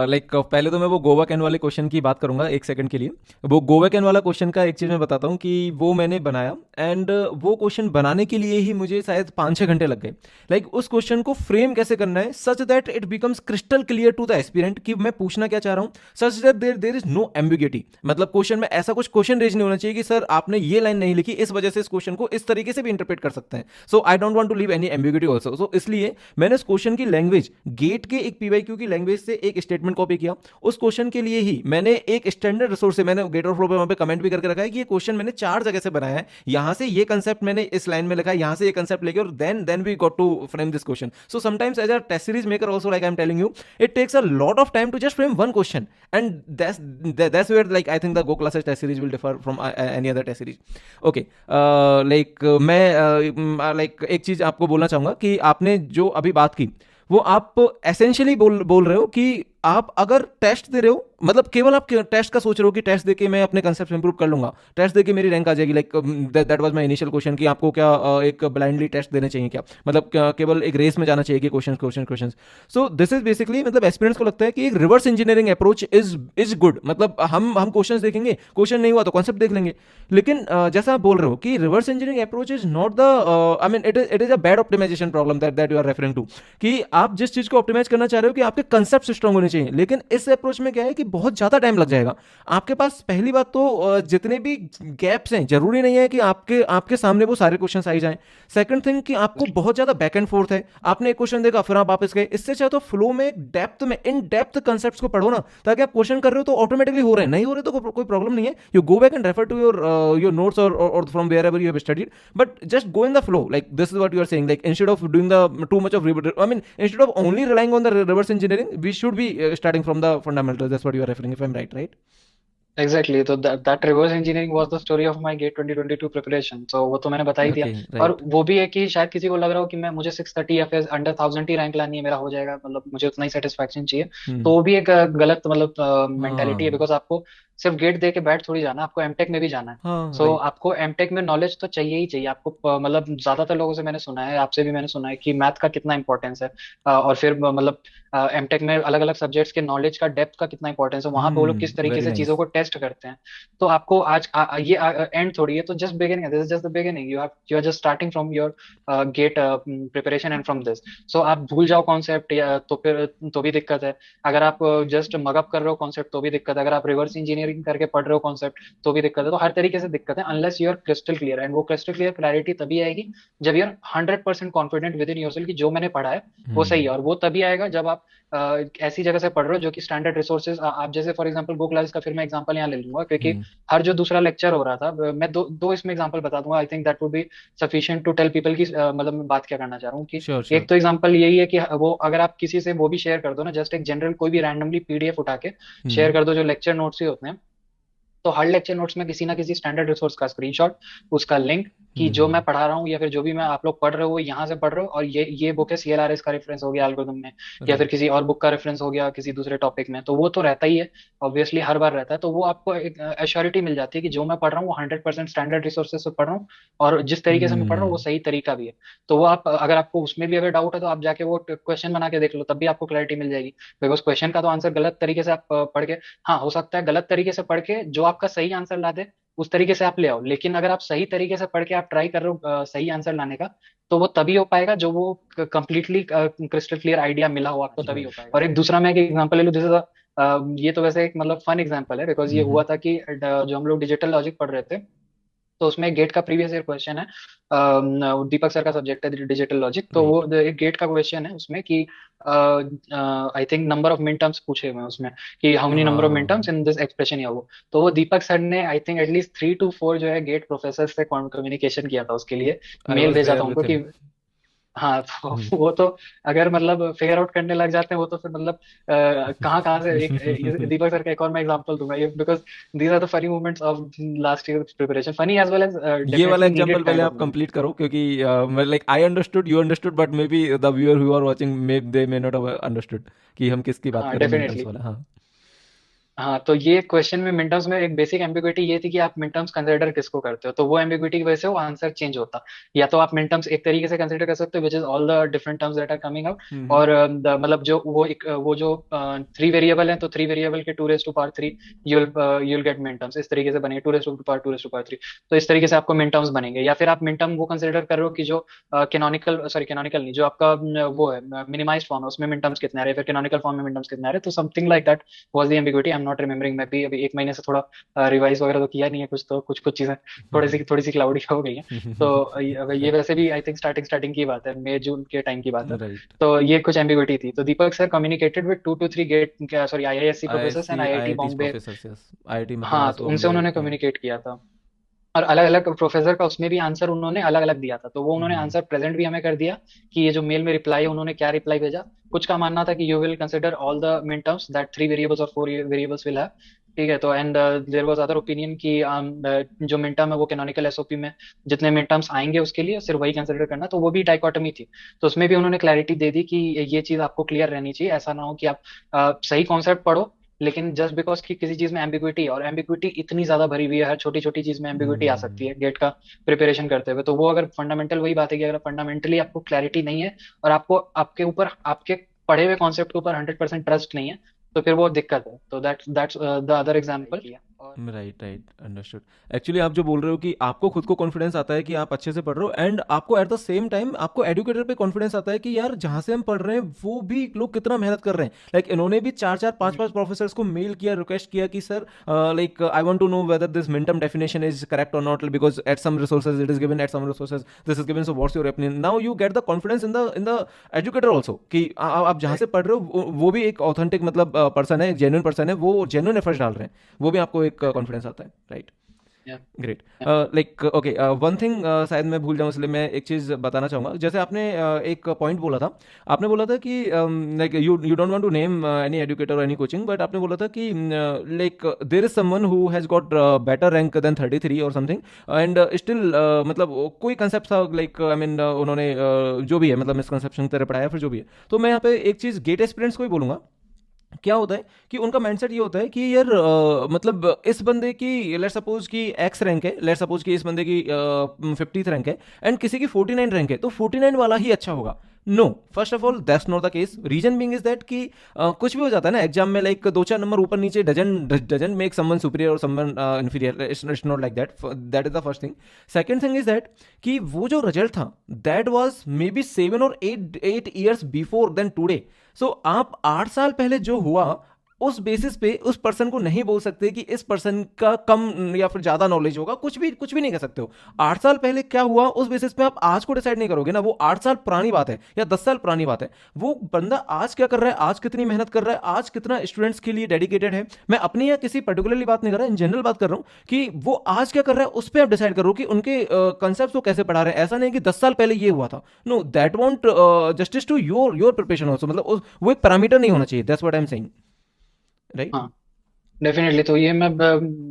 like पहले तो मैं वो गोवा कैन वाले क्वेश्चन की बात करूंगा एक सेकंड के लिए। वो गोवा कैन वाला क्वेश्चन का एक चीज़ मैं बताता हूँ कि वो मैंने बनाया, एंड वो क्वेश्चन बनाने के लिए ही मुझे शायद 5-6 घंटे लग गए। लाइक उस क्वेश्चन को फ्रेम कैसे करना है such that it becomes crystal clear to the aspirant कि मैं पूछना क्या चाह रहा हूँ, such that there there is no ambiguity. मतलब क्वेश्चन में ऐसा कुछ क्वेश्चन रेज नहीं होना चाहिए कि सर आपने ये लाइन नहीं लिखी इस वजह से इस क्वेश्चन को इस तरीके से भी इंटरप्रेट कर सकते हैं। So I don't want to leave any ambiguity also. So इसलिए मैंने उस क्वेश्चन की लैंग्वेज गेट के एक पीवाईक्यू की लैंग्वेज से एक स्टेटमेंट कॉपी किया। उस क्वेश्चन के लिए ही मैंने एक स्टैंडर्ड रिसोर्स से मैंने गेट और फ्लो पे वहां पे कमेंट भी करके रखा है कि ये क्वेश्चन मैंने 4 जगह से बनाया है, यहां से ये कंसेप्ट मैंने इस लाइन में लिखा है, यहां से ये कंसेप्ट लेके, और then we got to frame this question. So sometimes as a test series maker also, like I am telling you, it takes a lot of time to just frame one question, and that's where like I think the Go classes test series will differ from any other test series. Okay. मैं like एक चीज आपको बोलना चाहूंगा कि आपने जो अभी बात की वो आप एसेंशियली बोल रहे हो कि आप अगर टेस्ट दे रहे हो, मतलब केवल आप टेस्ट का सोच रहे हो कि टेस्ट देके मैं अपने कंसेप्ट इंप्रूव कर लूंगा, टेस्ट देके मेरी रैंक आ जाएगी। Like that was my initial question कि आपको क्या एक ब्लाइंडली टेस्ट देने चाहिए क्या, मतलब केवल एक रेस में जाना चाहिए कि question question question. So this is basically, मतलब एस्पिरेंट्स को लगता है कि एक reverse engineering approach is good. मतलब हम क्वेश्चन देखेंगे, क्वेश्चन नहीं हुआ तो कॉन्सेप्ट देख लेंगे। लेकिन जैसा आप बोल रहे हो कि reverse engineering approach is not the, I mean it is a bad optimisation problem that you are referring to, कि आप जिस चीज को ऑप्टिमाइज करना चाह रहे हो कि आपके कंसेप्ट स्ट्रांग होने चाहिए, लेकिन इस अप्रोच में क्या है कि बहुत ज्यादा टाइम लग जाएगा आपके पास। पहली बात तो जितने भी गैप्स हैं जरूरी नहीं है कि आपके आपके सामने वो सारे क्वेश्चन आ ही जाएं। सेकंड थिंग कि आपको बहुत ज्यादा बैक एंड फोर्थ है, आपने एक क्वेश्चन देखा फिर आप वापस गए, इससे चाहे तो फ्लो में डेप्थ में इन डेप्थ कंसेप्ट्स को पढ़ो ना, ताकि आप क्वेश्चन कर रहे हो तो ऑटोमेटिकली हो रहे हैं, नहीं हो रहे तो कोई प्रॉब्लम नहीं है, you go back and refer to your notes और from wherever you have studied, but just go in the flow. Like this is what you are saying, like instead of doing the too much of, I mean instead of only relying on the reverse engineering, we should be starting from the fundamentals. That's what you are referring, if I'm right? Exactly तो that reverse engineering was the story of my GATE 2022 प्रिपरेशन। तो वो तो मैंने बता ही दिया। Okay, और right. वो भी है कि शायद किसी को लग रहा हो कि मैं मुझे 630 या फिर अंडर 1000 ही रैंक लानी है, मेरा हो जाएगा, मतलब मुझे उतना ही सेटिस्फैक्शन चाहिए। तो हम्म। वो भी एक गलत मतलब मेंटेलिटी है, हाँ। बिकॉज आपको सिर्फ गेट दे के बैठ थोड़ी जाना, आपको एमटेक में भी जाना है। हाँ, सो राइट। आपको एमटेक में नॉलेज तो चाहिए ही चाहिए आपको। मतलब ज्यादातर लोगों से मैंने सुना है, आपसे भी मैंने सुना है कि मैथ का कितना इंपॉर्टेंस है, और फिर मतलब एमटेक में अलग अलग सब्जेक्ट्स के नॉलेज का डेप्थ का कितना इंपॉर्टेंस है, वहां पे वो लोग किस तरीके वेरी से चीजों नाइस। को टेस्ट करते हैं। तो आपको आज ये एंड थोड़ी है, तो जस्ट बिगिनिंग है, this is just the beginning, you are just starting from your GATE preparation and from this. So आप भूल जाओ कॉन्सेप्ट या तो फिर तो भी दिक्कत है। अगर आप जस्ट मगअप कर रहे हो कॉन्सेप्ट तो भी दिक्कत है। अगर आप रिवर्स इंजीनियर इंजीनियरिंग करके पढ़ रहे हो कॉन्सेप्ट तो भी दिक्कत है। तो हर तरीके से दिक्कत है unless you are crystal clear, and वो क्रिस्टल क्लियर क्लैरिटी तभी आएगी जब you are 100% confident within yourself कि जो मैंने पढ़ा है वो सही है। और वो तभी आएगा जब आप ऐसी जगह से पढ़ रहे हो जो कि स्टैंडर्ड रिसोर्सेज, आप जैसे फॉर एग्जांपल गो क्लासेस का फिर मैं एग्जांपल यहाँ ले लूंगा, क्योंकि हम्म। हर जो दूसरा लेक्चर हो रहा था, मैं दो इसमें एग्जांपल बता दूंगा। I think that would be sufficient to tell people की मतलब मैं बात क्या करना चाह रहा हूँ कि श्योर श्योर। एक तो एग्जांपल यही है कि वो अगर आप किसी से वो भी शेयर कर दो ना, जस्ट एक जनरल कोई भी रैंडमली पीडीएफ उठा के शेयर हम्म कर दो जो लेक्चर नोट्स ही होते हैं, तो हर लेक्चर नोट्स में किसी ना किसी स्टैंडर्ड रिसोर्स का स्क्रीनशॉट, उसका लिंक कि जो मैं हम्म। पढ़ा रहा हूँ या फिर जो भी मैं आप लोग पढ़ रहे हो वो यहाँ से पढ़ रहे हो, और ये बुक है सीएलआरएस का रेफरेंस हो गया एल्गोरिथम में, या फिर राइट। किसी और बुक का रेफरेंस हो गया किसी दूसरे टॉपिक में, तो वो तो रहता ही है ऑब्वियसली, हर बार रहता है। तो वो आपको एक एश्योरिटी मिल जाती है कि जो मैं पढ़ रहा हूँ वो 100% स्टैंडर्ड रिसोर्सेज से पढ़ रहा हूँ, और जिस तरीके से मैं पढ़ रहा हूँ वो हम्म। सही तरीका भी है। तो वो आप अगर आपको उसमें भी अगर डाउट है तो आप जाके वो क्वेश्चन बना के देख लो, तब भी आपको क्लैरिटी मिल जाएगी। बिकॉज क्वेश्चन का तो आंसर गलत तरीके से आप पढ़ के, हाँ हो सकता है गलत तरीके से पढ़ के जो आपका सही आंसर ला दे उस तरीके से आप ले आओ, लेकिन अगर आप सही तरीके से पढ़ के आप ट्राई कर रहे हो सही आंसर लाने का, तो वो तभी हो पाएगा जो वो कंप्लीटली क्रिस्टल क्लियर आइडिया मिला हो आपको, तभी हो राइट। पाएगा। और एक दूसरा मैं एक एग्जांपल ले लूँ, जैसे ये तो वैसे एक मतलब फन एग्जांपल है, बिकॉज ये हुआ हम्म। था कि जो हम लोग डिजिटल लॉजिक पढ़ रहे थे, तो उसमें गेट का प्रीवियस ईयर क्वेश्चन है, दीपक सर का सब्जेक्ट है डिजिटल लॉजिक, तो वो राइट। एक गेट का क्वेश्चन है उसमें कि आई थिंक नंबर ऑफ मिन टर्म्स पूछे हुए हैं उसमें कि हाउ मेनी नंबर ऑफ मिन हाँ। टर्म्स इन दिस एक्सप्रेशन, या वो, तो वो दीपक सर ने आई थिंक एटलीस्ट 3 to 4 जो है गेट प्रोफेसर से कम्युनिकेशन किया था उसके लिए, आई मेल वाज भेजा था देयर उनको विथ कि हिम। हाँ तो वो तो अगर मतलब फिगर आउट करने लग जाते हैं वो तो फिर मतलब कहाँ कहाँ से दीपक सर का एक और मैं एग्जांपल दूंगा ये, because these are the funny moments of last year preparation, funny as well as ये वाला डेफिनेटली एग्जांपल नीडेड पहले काइंड ऑफ आप मोमेंट। कंप्लीट करो, क्योंकि like I understood, you understood, but maybe the viewer who are watching may they may not have understood कि हम किसकी बात हाँ कर रहे हैं, मिनटर्स डेफिनेटली। वाला। हाँ। हाँ तो ये क्वेश्चन में मिड टर्म्स में एक बेसिक एम्बिग्युइटी ये थी कि आप मिड टर्म्स कंसिडर किसको करते हो, तो वो एम्बिग्युइटी की वजह से वो आंसर चेंज होता। या तो आप मिड टर्म्स एक तरीके से कंसिडर कर सकते हो which is all the different terms that are coming out, hmm. और मतलब जो वो जो 3 वेरिएबल है तो 3 वेरिएबल के 2 raised to power 3 you'll get mid terms, इस तरीके से बनेंगे 2 raised to power 3, तो इस तरीके से आपको मिड टर्म्स बनेंगे। या फिर आप मिड टर्म वो कंसिडर कर रहे हो कि जो कैनोनिकल नहीं, जो आपका वो है मिनिमाइज फॉर्म है उसमें मिड टर्म्स कितने आ रहे हैं, फिर कैनोनिकल फॉर्म में मिड टर्म्स कितने आ रहे हैं, तो something like that was the ambiguity. I am not remembering, मैं भी अभी 1 महीने से थोड़ा रिवाइज वगैरह तो किया नहीं है कुछ, तो कुछ कुछ चीजें थोड़ी सी क्लाउडी हो गई हैं। तो ये वैसे भी आई थिंक स्टार्टिंग की बात है, मई जून के टाइम की बात है। राइट। तो ये कुछ एम्बिग्युइटी थी, तो Deepak sir communicated with 2 to 3 GATE sorry IISc professor and IIT IIT Bombay. Professor, yes, IIT हाँ मद्रास, तो उनसे बॉम्बे। उन्होंने कम्युनिकेट किया था, और अलग अलग प्रोफेसर का उसमें भी आंसर उन्होंने अलग अलग दिया था, तो वो उन्होंने हम्म। आंसर प्रेजेंट भी हमें कर दिया कि ये जो मेल में रिप्लाई है उन्होंने क्या रिप्लाई भेजा। कुछ का मानना था कि you will consider all the min terms that 3 variables और 4 वेरिएबल्स विल हैव, ठीक है। तो and there was other opinion कि जो मिन टर्म है वो कैनोनिकल एसओपी में जितने मिन टर्म्स आएंगे उसके लिए सिर्फ वही कंसिडर करना, तो वो भी डाइकोटमी थी। तो उसमें भी उन्होंने क्लैरिटी दे दी कि ये चीज आपको क्लियर रहनी चाहिए, ऐसा ना हो कि आप सही कॉन्सेप्ट पढ़ो लेकिन जस्ट बिकॉज कि किसी चीज में एम्बिग्विटी है, और एम्बिग्विटी इतनी ज्यादा भरी हुई है, हर छोटी छोटी चीज में एम्बिग्विटी आ सकती हम्म। है गेट का प्रिपरेशन करते हुए। तो वो अगर फंडामेंटल वही बात है कि अगर फंडामेंटली आपको क्लैरिटी नहीं है और आपको आपके ऊपर आपके पढ़े हुए कॉन्सेप्ट के ऊपर 100% ट्रस्ट नहीं है, तो फिर वो दिक्कत है। तो दैट्स द अदर एग्जाम्पल। और राइट राइट, अंडरस्टूड। एक्चुअली आप जो बोल रहे हो कि आपको खुद को कॉन्फिडेंस आता है कि आप अच्छे से पढ़ रहे हो, एंड आपको एट द सेम टाइम आपको एडुकेटर पे कॉन्फिडेंस आता है कि यार जहाँ से हम पढ़ रहे हैं वो भी लोग कितना मेहनत कर रहे हैं। लाइक इन्होंने भी चार चार पांच पांच प्रोफेसर्स को मेल किया, रिक्वेस्ट किया कि sir like I want to know whether this minterm definition is correct और not, because at some resources it is given, at some resources this is given, so what's your opinion. Now you get the confidence in the educator also कि आप जहाँ से पढ़ रहे हो वो भी एक ऑथेंटिक मतलब पर्सन है, एक जेन्युइन पर्सन है, वो जेन्युइन एफर्ट्स डाल रहे हैं, वो भी आपको एक कॉन्फिडेंस आता है। Right. yeah, great. yeah. Like okay, one thing शायद मैं भूल जाऊँ, इसलिए मैं एक चीज़ बताना चाहूँगा। जैसे आपने एक पॉइंट बोला था, आपने बोला था कि like you you don't want to name any educator और एनी कोचिंग, बट आपने बोला था कि like there is someone who has got better rank than 33 और समथिंग, एंड स्टिल मतलब कोई कंसेप्ट था, लाइक आई मीन उन्होंने जो भी है मतलब मिसकंसेप्शन की तरह पढ़ाया फिर जो भी है। तो मैं यहाँ पे एक चीज़ गेट एस्पिरेंट्स को ही बोलूँगा। क्या होता है कि उनका माइंडसेट ये होता है कि यार मतलब इस बंदे की लेट सपोज कि एक्स रैंक है, लेट सपोज कि इस बंदे की 50th रैंक है एंड किसी की 49 रैंक है, तो 49 वाला ही अच्छा होगा। No, first of all that's not the case. Reason being is that कि कुछ भी हो जाता है ना एग्जाम में, लाइक 2-4 नंबर ऊपर नीचे डजन मेक समवन सुपीरियर और someone inferior, it's not like that. That is the first thing. Second thing is that कि वो जो रिजल्ट था दैट वाज मे बी 7 और 8 ईयर्स बिफोर देन टुडे। सो आप 8 साल पहले जो हुआ उस बेसिस पे उस पर्सन को नहीं बोल सकते कि इस पर्सन का कम या फिर ज्यादा नॉलेज होगा, कुछ भी नहीं कर सकते हो। 8 साल पहले क्या हुआ उस बेसिस पे आप आज को डिसाइड नहीं करोगे ना, वो 8 साल पुरानी बात है या 10 साल पुरानी बात है। वो बंदा आज क्या कर रहा है, आज कितनी मेहनत कर रहा है, आज कितना स्टूडेंट्स के लिए डेडिकेटेड है, मैं अपनी या किसी पर्टिकुलरली बात नहीं कर रहा, इन जनरल बात कर रहा हूँ कि वो आज क्या कर रहा है, उस पर आप डिसाइड करो कि उनके कंसेप्ट को कैसे पढ़ा रहे हैं। ऐसा नहीं कि 10 साल पहले ये हुआ था, no that won't justice to your preparation also, मतलब वो एक पैरामीटर नहीं होना चाहिए, that's what I am saying, right. हाँ, डेफिनेटली। तो ये मैं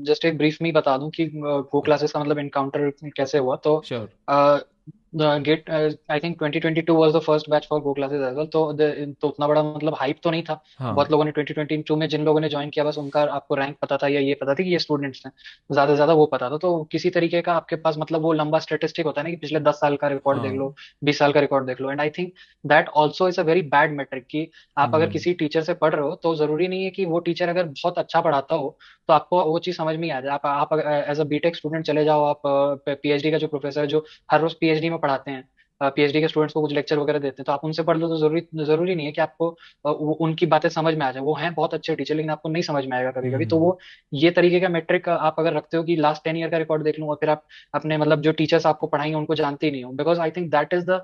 जस्ट एक ब्रीफ में ही बता दूं कि गो क्लासेस का मतलब इनकाउंटर कैसे हुआ। तो sure. GATE I think 2022 was the first batch for GO classes as well. तो उतना बड़ा मतलब हाइप तो नहीं था। हाँ। बहुत लोगों ने 2022 में जिन लोगों ने ज्वाइन किया, बस उनका आपको रैंक पता था या ये पता था कि ये स्टूडेंट्स हैं, ज्यादा से ज्यादा वो पता था। तो किसी तरीके का आपके पास मतलब वो लंबा स्टेटिस्टिक होता है ना कि पिछले 10 साल का रिकॉर्ड देख हाँ। लो, 20 साल का रिकॉर्ड देख लो। And I think that also is a very bad metric कि आप अगर हम्म। किसी टीचर से पढ़ रहे हो तो जरूरी नहीं है कि वो टीचर अगर बहुत अच्छा पढ़ाता हो तो आपको वो चीज समझ में ही आ जाए। आप एज अ बीटेक स्टूडेंट चले जाओ, आप पीएचडी का जो प्रोफेसर जो हर रोज पीएचडी में पढ़ाते हैं, पीएचडी के स्टूडेंट्स को कुछ लेक्चर वगैरह देते हैं, तो आप उनसे पढ़ लो तो जरूरी नहीं है कि आपको उनकी बातें समझ में आ जाए। वो हैं बहुत अच्छे टीचर, लेकिन आपको नहीं समझ में आएगा कभी कभी। तो हम्म। वो ये तरीके का मेट्रिक आप अगर रखते हो कि लास्ट 10 ईयर का रिकॉर्ड देख लूँ और फिर आप अपने मतलब जो टीचर्स आपको पढ़ाएंगे उनको जानते ही नहीं हो, because I think that is the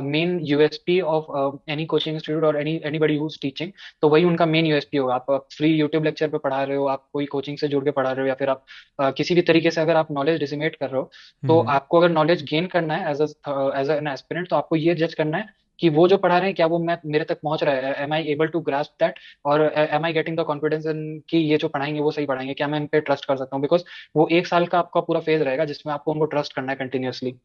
main USP of any coaching institute और एनीबडी हु इज टीचिंग। तो वही उनका मेन यूएसपी होगा। आप फ्री यूट्यूब लेक्चर पे पढ़ा रहे हो, आप कोई कोचिंग से जुड़ के पढ़ा रहे हो, या फिर आप किसी भी तरीके से अगर आप नॉलेज डिसिमेट कर रहे हो, तो हम्म। आपको अगर नॉलेज गेन करना है एज एन एस्पिरेंट, तो आपको ये जज करना है कि वो जो पढ़ा रहे हैं क्या वो मैं मेरे तक पहुंच रहा है, am I able to grasp that, और am I getting the confidence in कि ये जो पढ़ाएंगे वो सही पढ़ाएंगे, क्या मैं इन पे ट्रस्ट कर सकता हूँ। बिकॉज वो 1 साल का आपका पूरा फेज रहेगा जिसमें आपको उनको ट्रस्ट करना है कंटिन्यूअसली।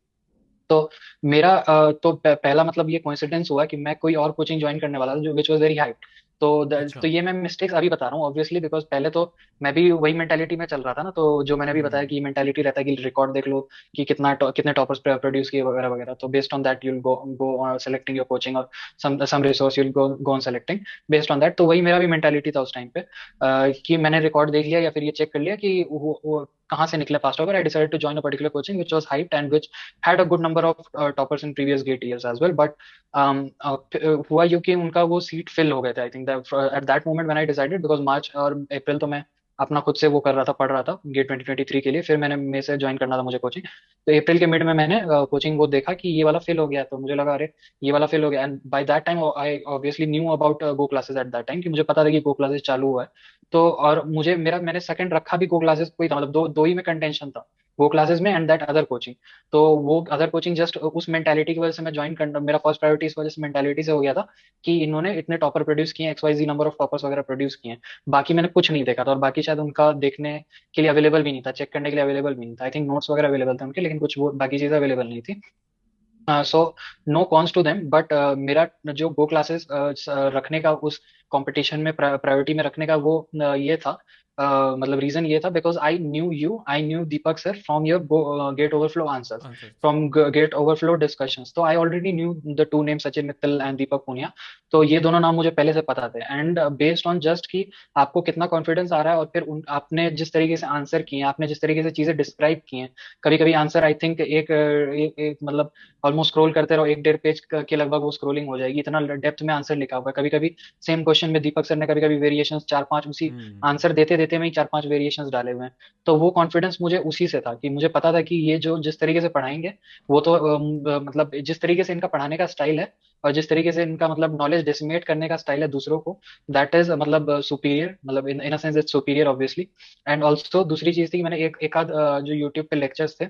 तो मेरा पहला मतलब ये कोइंसिडेंस हुआ कि मैं कोई और कोचिंग ज्वाइन करने वाला था जो विच वाज वेरी हाइप। तो अच्छा। ये मैं मिस्टेक्स अभी बता रहा हूँ ऑब्वियसली, बिकॉज पहले तो मैं भी वही मेंटालिटी में चल रहा था ना। तो जो मैंने अभी बताया हम्म। कि मेंटालिटी रहता है कि रिकॉर्ड देख लो कि कितने टॉपर्स प्रोड्यूस किए वगैरह वगैरह, तो based on that you'll go selecting your coaching, और some resource you'll go on selecting based on that. तो वही मेरा भी मेंटालिटी था उस टाइम पे, कि मैंने रिकॉर्ड देख लिया या फिर ये चेक कर लिया कि वो कहाँ से निकले फास्ट होकर। I decided to join a particular coaching which was hyped and which had a good number of toppers in previous gate years as well, but हुआ यूं कि उनका वो सीट फिल हो गए थे। I think at that moment when I decided, because March और अप्रैल तो मैं अपना खुद से वो कर रहा था, पढ़ रहा था गेट 2023 के लिए। फिर मैंने मई से ज्वाइन करना था मुझे कोचिंग। तो अप्रैल के मिड में मैंने कोचिंग वो देखा कि ये वाला फिल हो गया, तो मुझे लगा अरे ये वाला फिल हो गया। And by that time I obviously knew about GO classes eight that time, कि मुझे पता था कि गो क्लासेस चालू हुआ है। तो और मुझे मैंने सेकंड रखा भी गो क्लासेस को ही था, मतलब दो दो ही में कंटेंशन था, गो क्लासेस में एंड दैट अदर कोचिंग। तो वो अदर कोचिंग जस्ट उस मेंटालिटी की वजह से मैं ज्वाइन करना, मेरा फर्स्ट प्रायोरिटी इस वजह से मेंटालिटी से हो गया था कि इन्होंने इतने टॉपर प्रोड्यूस किए, XYZ नंबर ऑफ टॉपर्स वगैरह प्रोड्यूस किए हैं। बाकी मैंने कुछ नहीं देखा था, और बाकी शायद उनका देखने के लिए अवेलेबल भी नहीं था, चेक करने के लिए अवेलेबल भी नहीं था। आई थिंक नोट्स वगैरह अवेलेबल थे उनके, लेकिन कुछ वो बाकी चीजें अवेलेबल नहीं थी। So no cons to them, but मेरा जो गो क्लासेस रखने का उस कंपटीशन में प्रायोरिटी में रखने का वो ये था, मतलब रीजन ये था because I knew Deepak sir from your GATE overflow answers, answer. From GATE overflow discussions. तो I already knew the two name Sachin Mittal and Deepak Punia. तो ये दोनों नाम मुझे पहले से पता थे। एंड बेस्ड ऑन जस्ट कि आपको कितना कॉन्फिडेंस आ रहा है, और फिर आपने जिस तरीके से आंसर किए हैं, आपने जिस तरीके से चीजें डिस्क्राइब की हैं, कभी कभी आंसर आई थिंक एक मतलब ऑलमोस्ट स्क्रॉल करते रहो 1-1.5 पेज के लगभग वो स्क्रोलिंग हो जाएगी, इतना डेप्थ में आंसर लिखा हुआ है। कभी कभी सेम क्वेश्चन में दीपक सर ने कभी कभी वेरिएशंस 4-5 उसी हम्म। आंसर देते देते में ही 4-5 वेरिएशंस डाले हुए हैं। तो वो कॉन्फिडेंस मुझे उसी से था कि मुझे पता था कि ये जो जिस तरीके से पढ़ाएंगे वो तो मतलब जिस तरीके से इनका पढ़ाने का स्टाइल है, और जिस तरीके से इनका मतलब नॉलेज डिसमिनेट करने का स्टाइल है दूसरों को, दैट इज मतलब सुपीरियर, मतलब in a sense it's superior obviously. And also दूसरी चीज थी कि मैंने एक आध जो यूट्यूब पे लेक्चर्स थे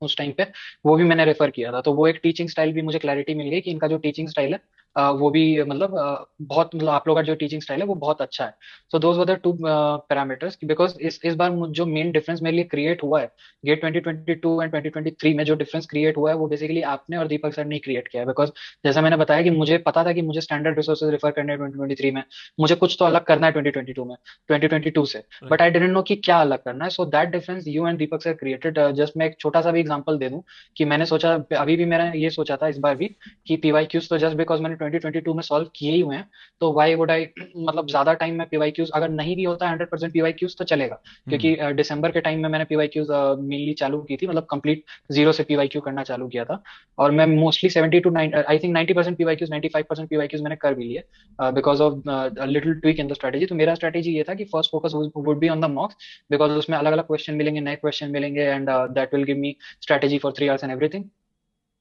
उस टाइम पे, वो भी मैंने रेफर किया था। तो वो एक टीचिंग स्टाइल भी मुझे क्लैरिटी मिल गई कि इनका जो टीचिंग स्टाइल है वो भी मतलब बहुत मतलब आप लोगों का जो टीचिंग स्टाइल है वो बहुत अच्छा है। So those were the two parameters, because इस बार जो मेन डिफरेंस मेरे लिए क्रिएट हुआ है गेट 2022 एंड 2023 में, जो डिफरेंस क्रिएट हुआ है वो बेसिकली आपने और दीपक सर ने क्रिएट किया है। बिकॉज जैसा मैंने बताया कि मुझे पता था कि मुझे स्टैंडर्ड रिसोर्सेज रेफर करने हैं 2023 में, मुझे कुछ तो अलग करना है 2022 में, 2022 से, but right. I didn't know कि क्या अलग करना है। So that difference you and Deepak sir created. Just मैं एक छोटा सा भी एग्जांपल दे दूं कि मैंने सोचा, अभी भी मैंने ये सोचा था इस बार भी कि PYQs तो जस्ट बिकॉज मैंने 2022 में सॉल्व किए ही हुए हैं, तो वाई वुड आई मतलब ज्यादा टाइम में पीवाईक्यूज अगर नहीं भी होता 100% पीवाईक्यूज तो चलेगा, हम्म। क्योंकि दिसंबर के टाइम में मैंने पीवाईक्यूज मेनली चालू की थी, मतलब कंप्लीट जीरो से पीवाईक्यू करना चालू किया था। और मैं mostly 70 to 9 I think 90% PYQs 95% PYQs मैंने कर भी लिए because of little tweak in the strategy. तो मेरा स्ट्रेटेजी ये था कि first focus would be on the mocks, because उसमें अलग अलग क्वेश्चन मिलेंगे, नए क्वेश्चन मिलेंगे, and that will give me strategy for 3 hours and everything.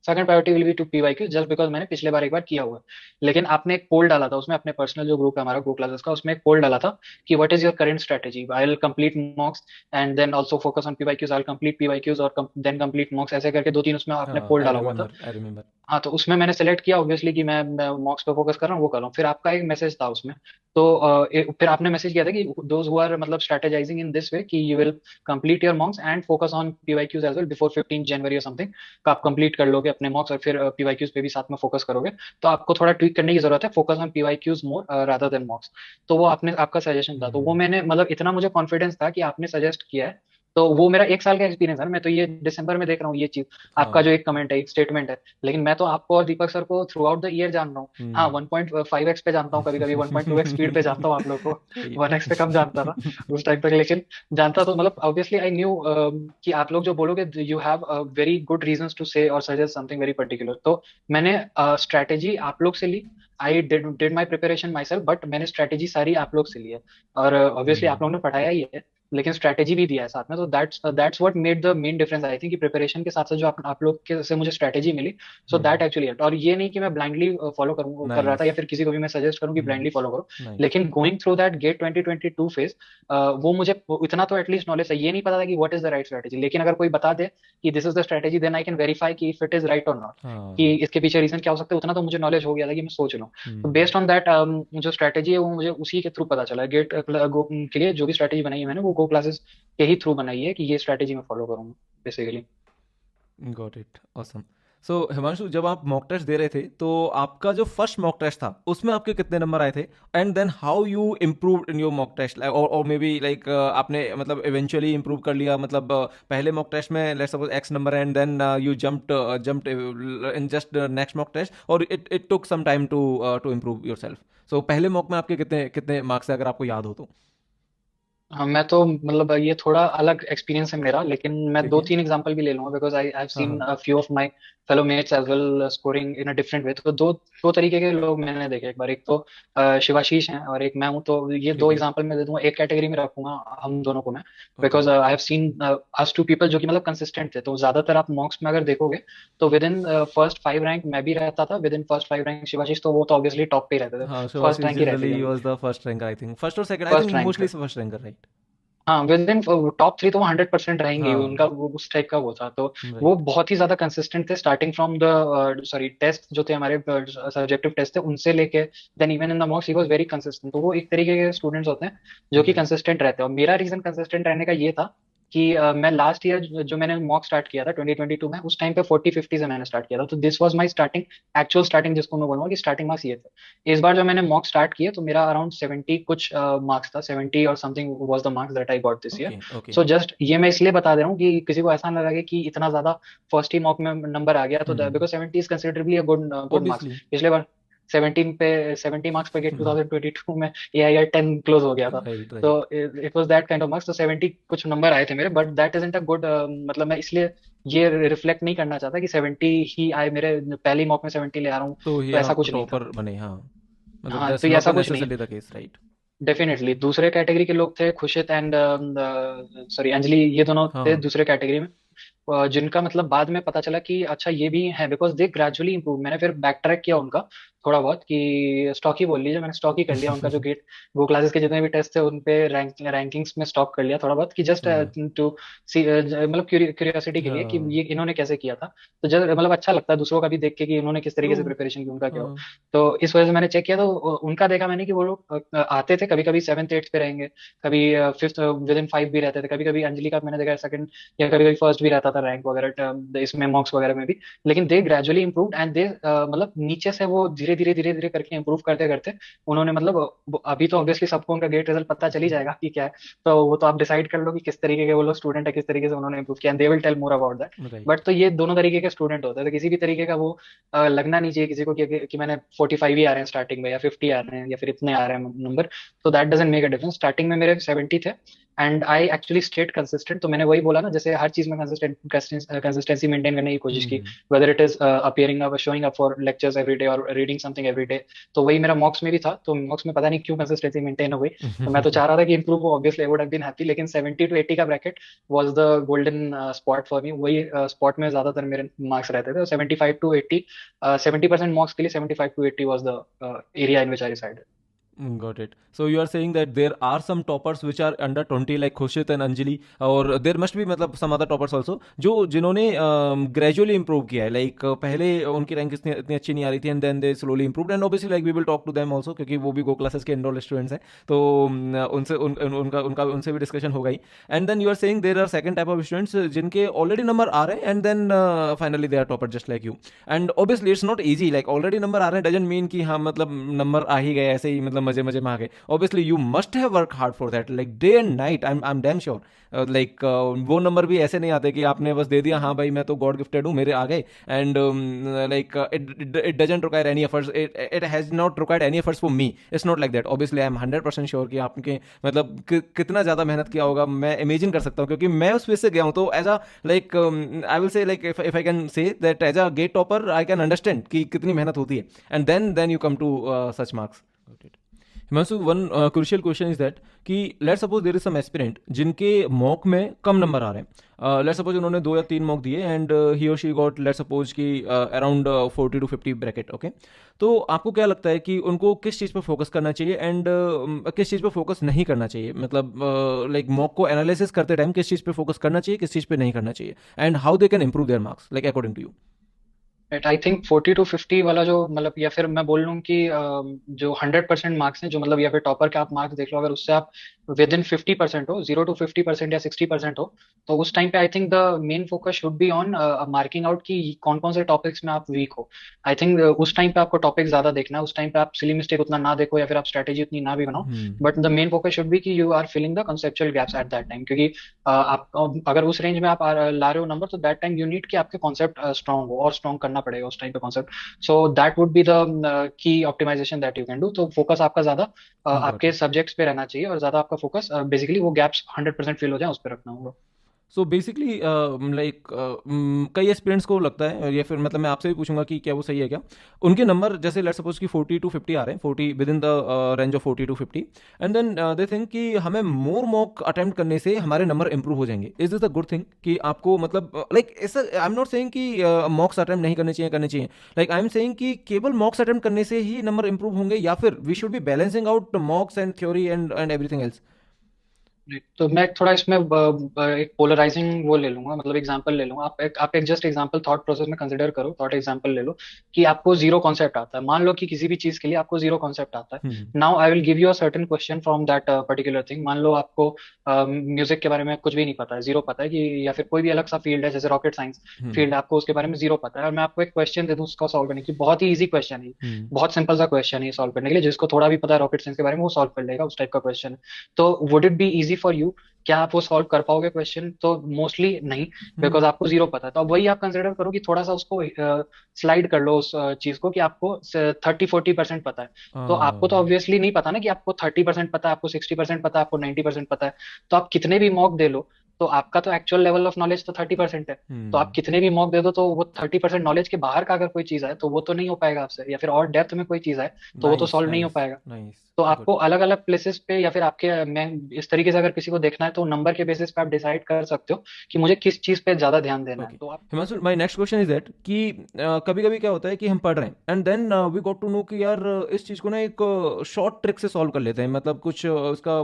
Second priority will be to PYQ, just because मैंने पिछले बार एक बार किया हुआ है। लेकिन आपने एक पोल डाला था उसमें, अपने पर्सनल जो ग्रुप है हमारा गो क्लासेस का, उसमें एक पोल डाला था कि what is your current strategy, I will complete mocks and then also focus on PYQs, I will complete PYQs और देन कंप्लीट मॉक्स, ऐसे करके दो तीन उसमें आपने हाँ, पोल आई डाला हुआ था। Remember, I remember. हाँ, तो उसमें मैंने सेलेक्ट किया ऑब्वियसली कि मैं मॉक्स पे फोकस कर रहा हूँ, वो कर रहा हूँ। फिर आपका एक मैसेज था उसमें, तो फिर आपने मैसेज किया था कि दोज हु आर मतलब स्ट्रेटेजाइजिंग इन दिस वे कि you will complete your mocks and focus on PYQs as well before 15 January और समथिंग, का आप कंप्लीट कर लोगे अपने मॉक्स और फिर पीवाईक्यूज पे भी साथ में फोकस करोगे। तो आपको थोड़ा ट्वीक करने की जरूरत है, focus on PYQs more rather than मॉक्स। तो वो आपने आपका सजेशन था, तो वो हम्म। मैंने मतलब इतना मुझे कॉन्फिडेंस था कि आपने सजेस्ट किया है। तो वो मेरा एक साल का एक्सपीरियंस है, मैं तो ये दिसंबर में देख रहा हूँ ये चीज, आपका हाँ। जो एक कमेंट है, एक स्टेटमेंट है। लेकिन मैं तो आपको और दीपक सर को थ्रू आउट द ईयर जान रहा हूँ। हाँ, हम्म। 1.5x पे जानता हूँ, कभी कभी 1.2x स्पीड पे जानता हूँ आप लोग को। राइट। 1x पे कम जानता था उस टाइम तक, लेकिन जानता तो मतलब ऑब्वियसली आई न्यू कि आप लोग जो बोलोगे you have very good reasons to say और सजेस्ट समथिंग वेरी पर्टिकुलर। तो मैंने स्ट्रैटेजी आप लोग से ली, I did my preparation myself, but मैंने स्ट्रैटेजी सारी आप लोग से ली है। और ऑब्वियसली आप हम्म। लोगों ने पढ़ाया ही है, लेकिन स्ट्रैटेजी भी दिया है साथ में। तो that's what made the main difference I think, कि प्रिपरेशन के साथ साथ जो आप लोग के से मुझे स्ट्रैटेजी मिली, so that hmm. Actually it. और ये नहीं कि मैं ब्लाइंडली फॉलो करूँ कर रहा था, नाइस। या फिर किसी को भी मैं सजेस्ट करूँ कि हम्म। ब्लाइंडली फॉलो करो। नाइस। लेकिन going through that get 2022 phase, वो मुझे इतना तो एटलीस्ट नॉलेज है, ये नहीं पता था कि what is the right strategy, लेकिन अगर कोई बता दे कि this is the strategy, then I can verify कि इफ इट इज राइट और नॉट, कि हाँ। इसके पीछे रीजन क्या हो सकता है, उतना तो मुझे नॉलेज हो गया था कि मैं सोच लूँ। तो हम्म। बेस्ड ऑन दैट जो स्ट्रैटेजी है वो मुझे उसी के थ्रू पता चला। गेट गो के लिए जो भी स्ट्रैटेजी बनाई है मैंने, वो गो क्लासेस के ही थ्रू बनाई है कि ये स्ट्रैटेजी मैं फॉलो करूंगा basically. Got it, awesome. So Himanshu, जब आप मॉक टेस्ट दे रहे थे तो आपका जो फर्स्ट मॉक टेस्ट था उसमें आपके कितने नंबर आए थे, and then how you improved in your mock test, और मे बी लाइक आपने मतलब इवेंचुअली इम्प्रूव कर लिया, मतलब पहले मॉक टेस्ट में let's suppose X number and then you jumped in just next mock test, और it it took some time to improve yourself. So पहले मॉक में आपके कितने कितने मार्क्स है, अगर आपको याद हो तो? हाँ, मैं तो मतलब ये थोड़ा अलग एक्सपीरियंस है मेरा, लेकिन मैं ठीक दो है। तीन एग्जांपल भी ले लूंगा, बिकॉज आई हैव हाँ, सीन हाँ। A few of my fellow mates as well scoring in a different way. तो दो दो तरीके के लोग मैंने देखे एक बार, एक तो शिवाशीष हैं और एक मैं हूँ। तो ये दो ठीक है। एग्जांपल मैं दे दूंगा, एक कैटेगरी में रखूंगा हम दोनों को मैं, okay. Because I have seen us two people जो कि मतलब कंसिस्टेंट थे। तो ज्यादातर आप मॉक्स में अगर देखोगे तो विद इन फर्स्ट 5 रैंक मैं भी रहता था, with in first 5 rank Shivashish, तो वो तो ऑब्वियसली टॉप पे ही रहते थे, हाँ, फर्स्ट शिवाशीष रैंक ही रहती थी जनरली उनकी, was the first ranker, I think first और second, I think first rank mostly पे। First ranker, right? हाँ, विद इन टॉप 3 तो वो 100% रहेंगे ही, हाँ। उनका वो उस टाइप का वो था। तो वो राइट। बहुत ही ज्यादा कंसिस्टेंट थे, starting from the sorry test जो थे हमारे सब्जेक्टिव टेस्ट थे उनसे लेके, then even in the mocks he was very consistent. तो वो एक तरीके के स्टूडेंट्स होते हैं जो कि राइट। कंसिस्टेंट रहते हैं। और मेरा रीजन कंसिस्टेंट रहने का ये था कि मैं लास्ट ईयर जो मैंने मॉक स्टार्ट किया था 2022 में, उस टाइम पे 40-50 से मैंने स्टार्ट किया था। तो this was my starting, actual starting जिसको मैं बोलूंगा कि स्टार्टिंग मार्क्स ये थे। इस बार जो मैंने मॉक स्टार्ट किए तो मेरा अराउंड 70 कुछ मार्क्स था, 70 और something was the marks that I got this year. Okay. Okay. So just ये मैं इसलिए बता दे रहा हूँ कि किसी को ऐसा ना लगे कि इतना ज्यादा फर्स्ट ही मॉक में नंबर आ गया, तो hmm. Because 70 is considerably a good good marks. Obviously. पिछले बार 70 मार्क्स पे गेट 2022 में AIR 10 क्लोज हो गया था। राइट, तो right. It was that kind of marks. तो 70 कुछ नंबर आए थे मेरे, but that isn't a good, मतलब मैं इसलिए ये रिफ्लेक्ट नहीं करना चाहता कि 70 ही आए मेरे, पहली मॉक में 70 ले आ रहा हूँ। तो ये तो ऐसा आप कुछ नहीं था। टॉपर बने, हाँ? मतलब हाँ, दैट्स तो ये नॉट ऐसा कुछ नहीं है। Necessarily the case, right? Definitely दूसरे कैटेगरी के लोग थे, खुशित एंड सॉरी अंजलि, ये दोनों हाँ, थे हाँ। दूसरे कैटेगरी में, जिनका मतलब बाद में पता चला कि अच्छा ये भी है, बिकॉज दे ग्रेजुअली इंप्रूव। मैंने फिर बैक ट्रैक किया उनका थोड़ा बहुत, कि स्टॉक ही बोल लीजिए, मैंने स्टॉक ही कर लिया उनका जो गेट गो क्लासेस के जितने भी टेस्ट थे उन पे रैंकिंग्स में स्टॉक कर लिया थोड़ा बहुत, कि जस्ट हाँ, टू सी मतलब क्यूरियोसिटी के लिए कि हाँ। ये इन्होंने कैसे किया था। तो जस्ट मतलब अच्छा लगता है दूसरों का भी देख के कि इन्होंने किस ट्रू। तरीके से प्रिपरेशन की, उनका क्या हो। हाँ। तो इस वजह से मैंने चेक किया, तो उनका देखा मैंने कि वो लोग आते थे, कभी कभी 7th 8th पे रहेंगे, कभी 5th विद इन 5 भी रहते थे, कभी कभी अंजलि का मैंने देखा सेकंड, या कभी कभी फर्स्ट भी रहता था रैंक वगैरह इसमें मॉक्स वगैरह में भी। लेकिन दे ग्रेजुअली इंप्रूव्ड एंड दे मतलब नीचे से वो धीरे धीरे धीरे करके इंप्रूव करते करते उन्होंने मतलब अभी तो ऑब्वियसली सबको उनका गेट रिजल्ट पता चल ही जाएगा कि क्या है, तो वो तो आप डिसाइड कर लो कि किस तरीके के वो लोग स्टूडेंट है, किस तरीके से उन्होंने इंप्रूव किया, they will tell more about that. Right. But तो ये दोनों तरीके के स्टूडेंट होते हैं, तो किसी भी तरीके का वो लगना नहीं चाहिए किसी को कि मैंने 45 ही आ रहे हैं स्टार्टिंग में, या 50 आ रहे हैं, या फिर इतने आ रहे हैं नंबर, तो that doesn't make a difference. Starting में मेरे 70 थे and I actually state consistent, तो मैंने वही बोला ना, जैसे हर चीज में कंसिस्टेंसी मेंटेन करने की कोशिश की, hmm. Whether it is appearing up showing up for lectures every day और रीडिंग समथिंग एवरी डे। तो वही मेरा मॉक्स में भी था, तो मॉक्स में पता नहीं क्यों कंसिस्टेंसी मेंटेन हो गई, तो मैं तो चाह रहा था कि इंप्रूव हो, obviously I would have been happy, लेकिन 70 टू 80 का bracket was the golden spot for me, वही स्पॉट में ज्यादातर मेरे मार्क्स रहते थे, 75 टू 80, 70% मार्क्स के लिए 75 to 80 was the area in which I resided. Got it. So you are saying that there are some toppers which are under 20 like Khushit and Anjali, और there must be मतलब some other toppers also जो जिन्होंने gradually improve किया है, like पहले उनकी रैंक इतनी अच्छी नहीं आ रही थी and then they slowly improved, and obviously like we will talk to them also क्योंकि वो भी Go classes के enrolled students हैं, तो उनसे उनका उनका उनसे भी डिस्कशन होगा ही। And then you are saying there are second type of students जिनके already नंबर आ रहे हैं and then finally they are topper just like you, and obviously it's not easy, like already number आ रहे हैं doesn't mean कि हाँ मतलब नंबर आ ही गए ऐसे ही मतलब मजे मजे में आ गए, obviously you must have work hard for that, like day and night, I am damn sure, like वो नंबर भी ऐसे नहीं आते कि आपने बस दे दिया हाँ भाई मैं तो गॉड गिफ्टेड हूँ मेरे आ गए, and like it doesn't require any efforts, it has not required any efforts for me, it's not like that, obviously I M 100% sure कि आपके मतलब कितना ज़्यादा मेहनत किया होगा मैं इमेजिन कर सकता हूँ, क्योंकि मैं उस फेज से गया हूँ, तो as a like I will say like if I can say that as a GATE topper I can understand कि कितनी मेहनत होती है, and then you come to such marks. Himanshu, one crucial question is that कि let's suppose there is some aspirant जिनके मॉक में कम नंबर आ रहे हैं, लेट्स सपोज उन्होंने 2 या 3 मॉक दिए एंड ही और शी गॉट लेट्स सपोज कि अराउंड 40 to 50 ब्रैकेट, ओके, तो आपको क्या लगता है कि उनको किस चीज़ पर फोकस करना चाहिए एंड किस चीज़ पर फोकस नहीं करना चाहिए, मतलब लाइक मॉक को एनालिसिस करते टाइम किस चीज़ पर फोकस करना चाहिए, किस चीज़ पर नहीं करना चाहिए, and how they can improve their marks like according to you? At I think 40 to 50 वाला जो मतलब, या फिर मैं बोल लूँ कि जो 100% मार्क्स हैं, जो मतलब या फिर टॉपर के आप मार्क्स देख लो, अगर उससे आप विद इन 50% हो, 0 to 50% या 60% हो, तो उस टाइम पे आई think the main focus should be on marking out कि कौन कौन से टॉपिक्स में आप वीक हो। आई थिंक उस टाइम पे आपको टॉपिक ज्यादा देखना है, उस टाइम पे आप सिली मिस्टेक उतना ना देखो, या फिर आप स्ट्रेटेजी उतनी ना भी बनाओ, but the main focus should be कि you are filling the conceptual gaps at that time, क्योंकि आप अगर उस रेंज में आप ला रहे हो नंबर, तो दैट टाइम यू नीड कि आपके कॉन्सेप्ट स्ट्रॉन्ग हो, और स्ट्रॉन्ग करना पड़ेगा उस टाइम पे concept, so that would be the key optimization that you can do. तो फोकस आपका ज्यादा गॉट आपके इट। सब्जेक्ट्स पे रहना चाहिए, और ज्यादा आपका फोकस बेसिकली वो गैप्स 100% फिल हो जाए उस पर रखना होगा। सो बेसिकली लाइक कई एस्पिरेंट्स को लगता है, या फिर मतलब मैं आपसे भी पूछूंगा कि क्या वो सही है क्या, उनके नंबर जैसे लेट्स सपोज कि 40 to 50 आ रहे हैं, 40 within the range of 40 to 50, and then they think कि हमें मोर मॉक अटेम्प्ट करने से हमारे नंबर इंप्रूव हो जाएंगे, is this a good thing कि आपको मतलब लाइक ऐसा, आई एम नॉट सेइंग कि मॉक्स अटेम्प्ट नहीं करने चाहिए, लाइक आई एम सेइंग कि केवल मॉक्स अटेम्प्ट करने से ही नंबर इंप्रूव होंगे, या फिर we should be balancing out mocks and theory and everything else? तो मैं थोड़ा इसमें एक पोलराइजिंग वो ले लूंगा, मतलब एग्जांपल ले लूंगा। आप एक जस्ट एग्जांपल थॉट प्रोसेस में कंसिडर करो, थॉट एग्जांपल ले लो कि आपको जीरो कॉन्सेप्ट आता है, मान लो कि किसी भी चीज के लिए आपको जीरो कॉन्सेप्ट आता है। Now I will give you a certain question from that particular thing. मान लो आपको म्यूजिक के बारे में कुछ भी नहीं पता है, जीरो पता है कि, या फिर कोई भी अलग सा फील्ड है जैसे रॉकेट साइंस फील्ड, आपको उसके बारे में जीरो पता है, और मैं आपको एक क्वेश्चन दे दूं उसका सॉल्व करने की, बहुत ही ईजी क्वेश्चन है, बहुत सिंपल सा क्वेश्चन है सॉल्व करने के लिए, जिसको थोड़ा भी पता है रॉकेट साइंस के बारे में वो सॉल्व कर लेगा, उस टाइप का क्वेश्चन है। तो would it be easy for you? क्या आप वो सॉल्व कर पाओगे क्वेश्चन? तो मोस्टली नहीं, बिकॉज आपको जीरो पता है। तो अब वही आप कंसिडर करो कि थोड़ा सा उसको स्लाइड कर लो उस चीज को, कि आपको 30-40% पता है, तो आपको तो ऑब्वियसली नहीं पता ना कि आपको 30% पता है, आपको 60% पता है, आपको 90% पता है। तो आप कितने भी मॉक दे लो, तो आपका तो एक्चुअल लेवल ऑफ नॉलेज तो 30% है, तो आप कितने भी मॉक दे दो, तो वो 30% नॉलेज के बाहर का अगर कोई चीज है तो वो तो नहीं हो पाएगा आपसे, या फिर और डेप्थ में कोई चीज है तो वो तो नाइस सॉल्व नहीं हो नाइस पाएगा। नाइस। तो गुड। आपको अलग अलग प्लेसेस पे, या फिर आपके मैं इस तरीके से अगर किसी को देखना है, तो नंबर के बेसिस पे आप डिसाइड कर सकते हो कि मुझे किस चीज पे ज्यादा ध्यान देना है, ओके तो आप Himanshu, my next question is that कि कभी कभी क्या होता है कि हम पढ़ रहे हैं and then we got to know कि यार इस चीज़ को ना एक शॉर्ट ट्रिक से सॉल्व कर लेते हैं, मतलब कुछ उसका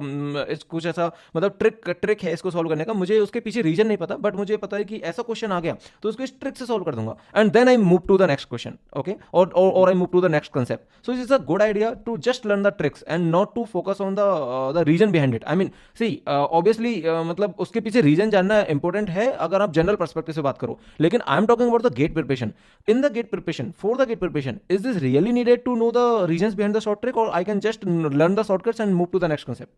कुछ ऐसा मतलब ट्रिक ट्रिक है इसको सॉल्व करने का, मुझे उसके पीछे रीजन नहीं पता, बट मुझे पता है कि ऐसा क्वेश्चन आ गया तो उसको इस ट्रिक से सॉल्व कर दूंगा, and then I move to the next question, okay, और I move to the next concept. So it is a good idea to just learn the tricks tricks and not to focus on the reason behind it. I mean, see, obviously, मतलब उसके पीछे रीजन जानना इंपॉर्टेंट है अगर आप जनरल पर्सपेक्टिव से बात करो, लेकिन I am talking about the GATE preparation. In the gate preparation, for the gate preparation, is this really needed to know the reasons behind the short trick, or I can just learn the shortcuts and move to the next concept?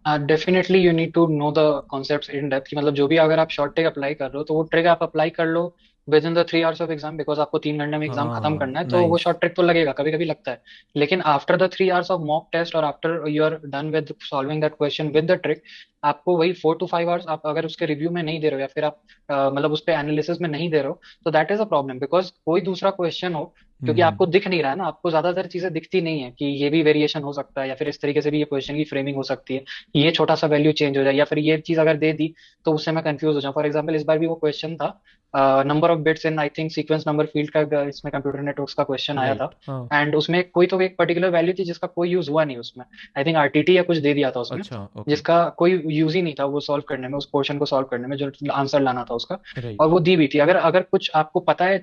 Definitely you need to know the concepts in depth कि मतलब जो भी अगर आप शॉर्ट ट्रिक अप्लाई कर रहे हो तो वो ट्रिक आप अप्लाई कर लो within the 3 hours of exam, because आपको 3 घंटे में एग्जाम खत्म हाँ, करना है, तो वो नाइस. शॉर्ट ट्रिक तो लगेगा, कभी कभी लगता है। लेकिन after the 3 hours of mock test और after you are done with solving that question with the trick, आपको वही 4 to 5 आवर्स आप अगर उसके रिव्यू में नहीं दे रहे हो या फिर आप मतलब उस पे एनालिसिस में नहीं दे रहे हो, तो that is a problem, because कोई दूसरा क्वेश्चन हो, क्योंकि हम्म. आपको दिख नहीं रहा है ना, आपको ज्यादातर चीजें दिखती नहीं है कि ये भी वेरिएशन हो सकता है या फिर इस तरीके से भी ये क्वेश्चन की फ्रेमिंग हो सकती है, ये छोटा सा वैल्यू चेंज हो जाए या फिर ये चीज अगर दे दी तो उससे मैं कंफ्यूज हो जाऊं। फॉर एग्जाम्पल इस बार भी वो क्वेश्चन था number of bits in I think sequence number field का, इसमें कंप्यूटर नेटवर्क्स का क्वेश्चन आया था। राइट. हाँ. एंड उसमें कोई तो एक पर्टिकुलर वैल्यू थी जिसका कोई यूज हुआ नहीं उसमें, आई थिंक आरटीटी या कुछ दे दिया था उसमें, अच्छा. ओके. जिसका कोई यूज ही नहीं था वो सॉल्व करने में, उस पोर्शन को सॉल्व करने में जो आंसर लाना था उसका। राइट. और वो दी हुई थी, अगर अगर कुछ आपको पता है,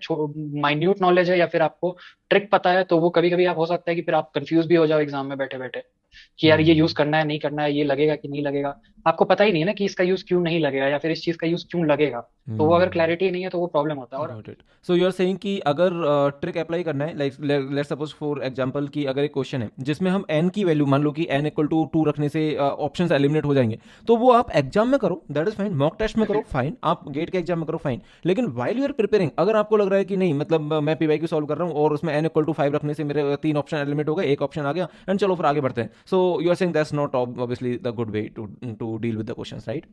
माइन्यूट नॉलेज है या फिर आपको ट्रिक पता है, तो वो कभी कभी आप हो सकता है कि फिर आप कंफ्यूज भी हो जाओ एग्जाम में बैठे बैठे कि यार ये यूज हम्म. करना है नहीं करना है, ये लगेगा कि नहीं लगेगा, आपको पता ही नहीं है ना कि इसका यूज क्यों नहीं लगेगा या फिर इस चीज का यूज क्यों लगेगा। तो वो अगर हम्म. क्लैरिटी नहीं है तो वो प्रॉब्लम होता है। और got it. So you are saying कि अगर ट्रिक अप्लाई करना है, like let's suppose for example कि अगर एक क्वेश्चन है जिसमें हम n की वैल्यू मान लो कि n इक्वल टू 2 रखने से ऑप्शंस एलिमिनेट हो जाएंगे, तो वो आप एग्जाम में करो, that is fine. Mock test में करो, फाइन. आप गेट के एग्जाम में करो, फाइन. लेकिन वाइल यू आर प्रिपेयरिंग, अगर आपको लग रहा है कि नहीं मतलब मैं पीवाई सॉल्व कर रहा हूँ और उसमें n इक्वल टू 5 रखने से मेरे 3 ऑप्शन एलिमिनेट हो गए, एक ऑप्शन आ गया, एंड चलो फिर आगे बढ़ते हैं. So you are saying that's not obviously the good way to deal with the questions, right?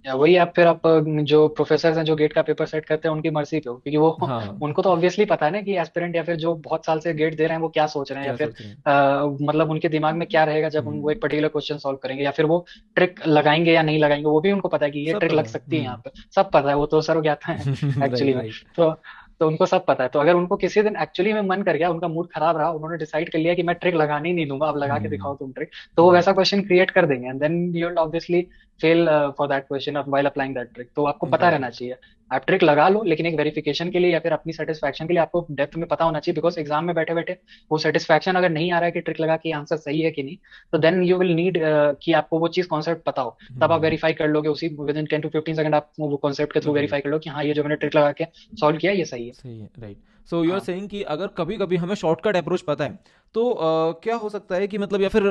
या वही आप फिर आप जो प्रोफेसर हैं जो गेट का पेपर सेट करते हैं उनकी मर्जी पे हो, क्योंकि वो हाँ. उनको तो ऑब्वियसली पता है ना कि एस्पिरेंट या फिर जो बहुत साल से गेट दे रहे हैं वो क्या सोच रहे हैं, या क्या फिर सोच रहे हैं? मतलब उनके दिमाग में क्या रहेगा जब वो हम्म. एक पर्टिकुलर क्वेश्चन सॉल्व करेंगे, या फिर वो ट्रिक लगाएंगे या नहीं लगाएंगे, वो भी उनको पता है कि ये सब ट्रिक पता लग है. सकती है यहाँ पे, सब पता है, वो तो सर्वज्ञाता है एक्चुअली राइट. में। राइट. तो उनको सब पता है, तो अगर उनको किसी दिन एक्चुअली में मन कर गया, उनका मूड खराब रहा, उन्होंने डिसाइड कर लिया कि मैं ट्रिक लगाने ही नहीं दूंगा, अब लगा के हम्म. दिखाओ तुम ट्रिक, तो वो राइट. वैसा क्वेश्चन क्रिएट कर देंगे, and then you will obviously fail for that question while applying that trick. तो आपको पता गॉट रहना इट. चाहिए, आप ट्रिक लगा लो, लेकिन एक वेरिफिकेशन के लिए या फिर अपनी सेटिस्फैक्शन के लिए आपको डेप्थ में पता होना चाहिए, बिकॉज एग्जाम में बैठे बैठे वो सेटिस्फैक्शन अगर नहीं आ रहा है कि ट्रिक लगा के आंसर सही है कि नहीं, तो देन यू विल नीड कि आपको वो चीज कॉन्सेप्ट पता हो, तब आप हम्म. वेरीफाई कर लोगे उसी विद इन 10 to 15 सेकंड, आप वो कॉन्सेप्ट के थ्रू वेरीफाई राइट. कर लो कि हाँ ये जो मैंने ट्रिक लगा के सॉल्व किया ये सही है। सही है. राइट. सो यू आर हाँ सेइंग कि अगर कभी कभी हमें शॉर्टकट अप्रोच पता है, तो क्या हो सकता है कि मतलब, या फिर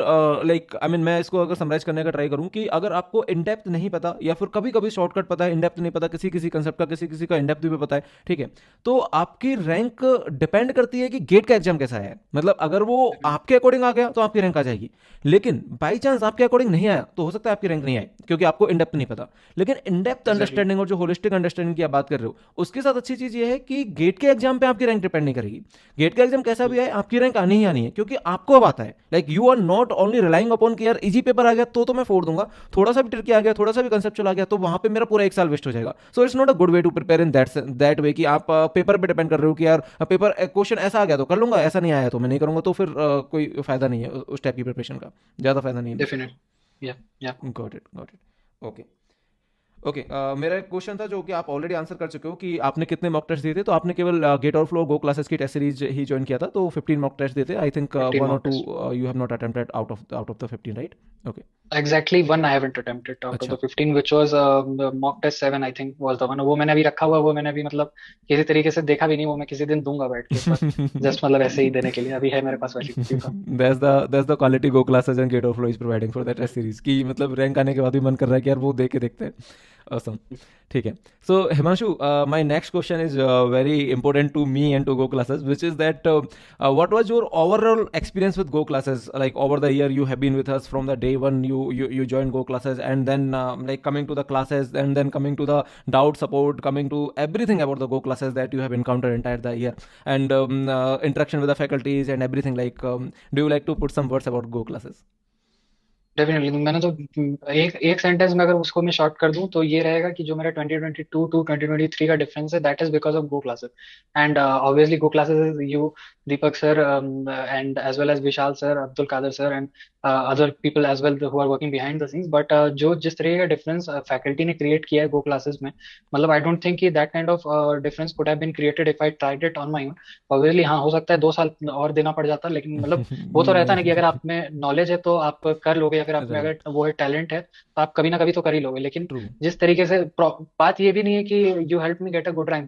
लाइक आई मीन मैं इसको अगर समराइज करने का ट्राई करूं कि अगर आपको इन डेप्थ नहीं पता, या फिर कभी कभी शॉर्टकट पता है, इन डेप्थ नहीं पता, किसी किसी कंसेप्ट का किसी किसी का इन डेप्थ भी पता है, ठीक है, तो आपकी रैंक डिपेंड करती है कि गेट का एग्जाम कैसा है. मतलब अगर वो आपके अकॉर्डिंग आ गया तो आपकी रैंक आ जाएगी, लेकिन बाई चांस आपके अकॉर्डिंग नहीं आया तो हो सकता है आपकी रैंक नहीं आए, क्योंकि आपको इन डेप्थ नहीं पता. लेकिन इन डेप्थ एग्जैक्टली। अंडरस्टैंडिंग और जो होलिस्टिक अंडरस्टैंडिंग की आप बात कर रहे हो, उसके साथ अच्छी चीज ये है कि गेट के एग्जाम पे आपकी रैंक डिपेंड नहीं करेगी. गेट का एग्जाम कैसा भी आए आपकी रैंक आनी ही आनी है, क्योंकि आपको अब आता है. Like you are not only relying upon कि यार इजी पेपर आ गया तो मैं फोड़ दूंगा, थोड़ा सा भी ट्रिकी आ गया, थोड़ा सा भी कंसेप्चुअल आ गया, तो वहां पे मेरा पूरा 1 साल वेस्ट हो जाएगा. So it's not a good way to prepare in that way कि आप पेपर पे डिपेंड कर रहे हो कि यार पेपर क्वेश्चन ऐसा आ गया तो कर लूंगा, ऐसा नहीं आया तो मैं नहीं करूंगा, तो फिर कोई फायदा नहीं है उस टाइप की प्रिपरेशन का, ज्यादा फायदा नहीं है बेसिकली. डेफिनेट। या या got it. Got it. Okay. Okay. मेरा एक क्वेश्चन था जो कि आप ऑलरेडी आंसर कर चुके हो कि आपने कितने मॉक टेस्ट दिए थे. तो आपने केवल गेट और फ्लो गो क्लासेस की टेस्ट सीरीज ही ज्वाइन किया था, तो 15 मॉक टेस्ट दिए थे. आई थिंक 15 1 और mock 2 test. You have not attempted out of the 15, right? Okay. Exactly one I haven't attempted out of अच्छा. the 15, which was the mock test 7 I think was the one। वो मैंने अभी रखा हुआ, वो मैंने अभी मतलब किसी तरीके से देखा भी नहीं, वो मैं किसी दिन दूंगा बैठ के एक बार, जस्ट मतलब ऐसे ही देने के लिए, अभी है मेरे पास वैसी कॉपी का। that's the quality go classes and gate overflow is providing for that test series की मतलब रैंक आने के बाद भी मन कर रहा है कि यार वो देख के देखते हैं. awesome. ठीक है. So Himanshu, my next question is very important to me and to Go classes, which is that what was your overall experience with Go classes? Like over the year, you have been with us from the day one. You joined Go classes, and then like coming to the classes, and then coming to the doubt support, coming to everything about the Go classes that you have encountered entire the year, and interaction with the faculties and everything. Like, do you like to put some words about Go classes? Definitely मैंने तो एक एक सेंटेंस में अगर उसको मैं शॉर्ट कर दूं तो ये रहेगा कि जो मेरा 2022 टू 2023 का डिफरेंस है, that is because of GO classes. And obviously GO classes is you, Deepak sir, and as well as Vishal sir, Abdul Kadar sir, and other people as well who are working behind the scenes, but जो जिस तरीके का डिफरेंस फैकल्टी ने क्रिएट किया है गो क्लासेस में, मतलब आई डोंट थिंक कि that kind of difference could have been created if I tried it on my own. Obviously हाँ, हो सकता है 2 साल और देना पड़ जाता, लेकिन मतलब वो तो रहता है ना कि अगर आप में नॉलेज है तो आप कर लोगे, या फिर आप में अगर राइट। वो है टैलेंट है तो आप कभी ना कभी तो कर ही लोगे। लेकिन ट्रू। जिस तरीके से बात ये भी नहीं है कि you help me get a good rank,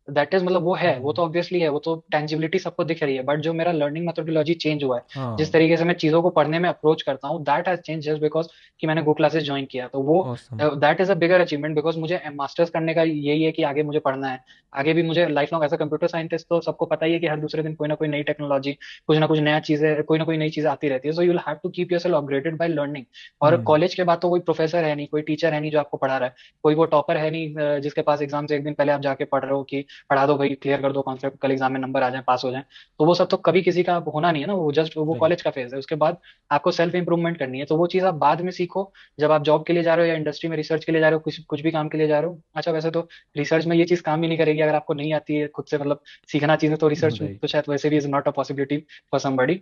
that is मतलब वो है, वो तो ऑब्वियसली है, वो तो टेंजिबिलिटी सबको दिख रही है, बट जो मेरा लर्निंग मेथोडोलॉजी चेंज हुआ है, जिस हाँ। तरीके से मैं चीजों को पढ़ने में अप्रोच करता हूँ, that has change just because कि मैंने गो क्लासेस ज्वाइन किया। तो वो awesome. That is a bigger achievement, because मुझे मास्टर्स करने का यही है कि आगे मुझे पढ़ना है, आगे भी मुझे lifelong, as a computer scientist तो सबको पता ही है कि हर दूसरे दिन कोई ना कोई नई टेक्नोलॉजी, कुछ ना कुछ नया चीजें, कोई ना कोई नई चीजें आती रहती है, so you will have to keep yourself upgraded by learning. और हम्म। कॉलेज के बाद तो कोई प्रोफेसर है नहीं, कोई टीचर है नहीं जो आपको पढ़ा रहा है, कोई वो टॉपर है नहीं जिसके पास एग्जाम से एक दिन पहले आप जाके पढ़ रहे हो कि पढ़ा दो भाई, क्लियर कर दो कॉन्सेप्ट, कल एग्जाम में नंबर आ जाए, पास हो जाए। तो वो सब तो कभी किसी का होना नहीं है ना, वो जस्ट वो राइट। कॉलेज का फेज है, उसके बाद आपको सेल्फ इंप्रूवमेंट करनी है, तो वो चीज आप बाद में सीखो जब आप जॉब के लिए जा रहे हो या इंडस्ट्री में रिसर्च के लिए जा रहे हो, कुछ कुछ भी काम के लिए जा रहे हो। अच्छा वैसे तो रिसर्च में ये चीज काम ही नहीं करेगी अगर आपको नहीं आती है खुद से, मतलब सीखना चीजें, तो रिसर्च तो राइट। शायद वैसे भी is not a possibility for somebody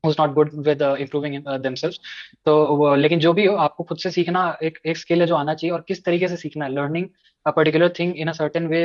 who's not good with improving themselves। तो लेकिन जो भी हो, आपको खुद से सीखना एक एक स्किल है जो आना चाहिए, और किस तरीके से सीखना है, learning a particular thing in a certain way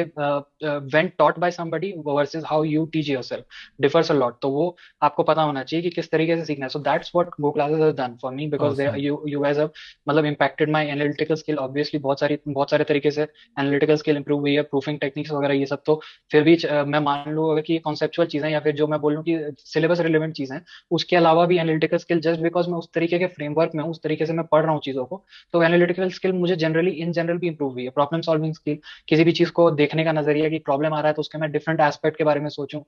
when taught by somebody versus how you teach yourself differs a lot। तो वो आपको पता होना चाहिए कि किस तरीके से सीखना है। So that's what Go classes has done for me, because they awesome. you guys have मतलब impacted my analytical skill obviously, बहुत सारे तरीके से analytical skill improve हुई है, प्रूफिंग टेक्निक्स वगैरह ये सब। तो फिर भी मैं मान लूँ अगर कि कॉन्सेप्चुअल चीजें, या फिर जो मैं बोलूँ कि सिलेबस रिलेवेंट चीजें, उसके अलावा भी एनालिटिकल स्किल, जस्ट बिकॉज मैं उस तरीके के फ्रेमवर्क में हूँ, उस तरीके से मैं पढ़ रहा हूँ चीजों को, तो एनालिटिकल स्किल मुझे जनरली इन जनरल भी इंप्रूव हुई है। प्रॉब्लम सॉल्विंग स्किल, किसी भी चीज को देखने का नजरिया, कि प्रॉब्लम आ रहा है तो उसके मैं डिफरेंट एस्पेक्ट के बारे में सोचूं।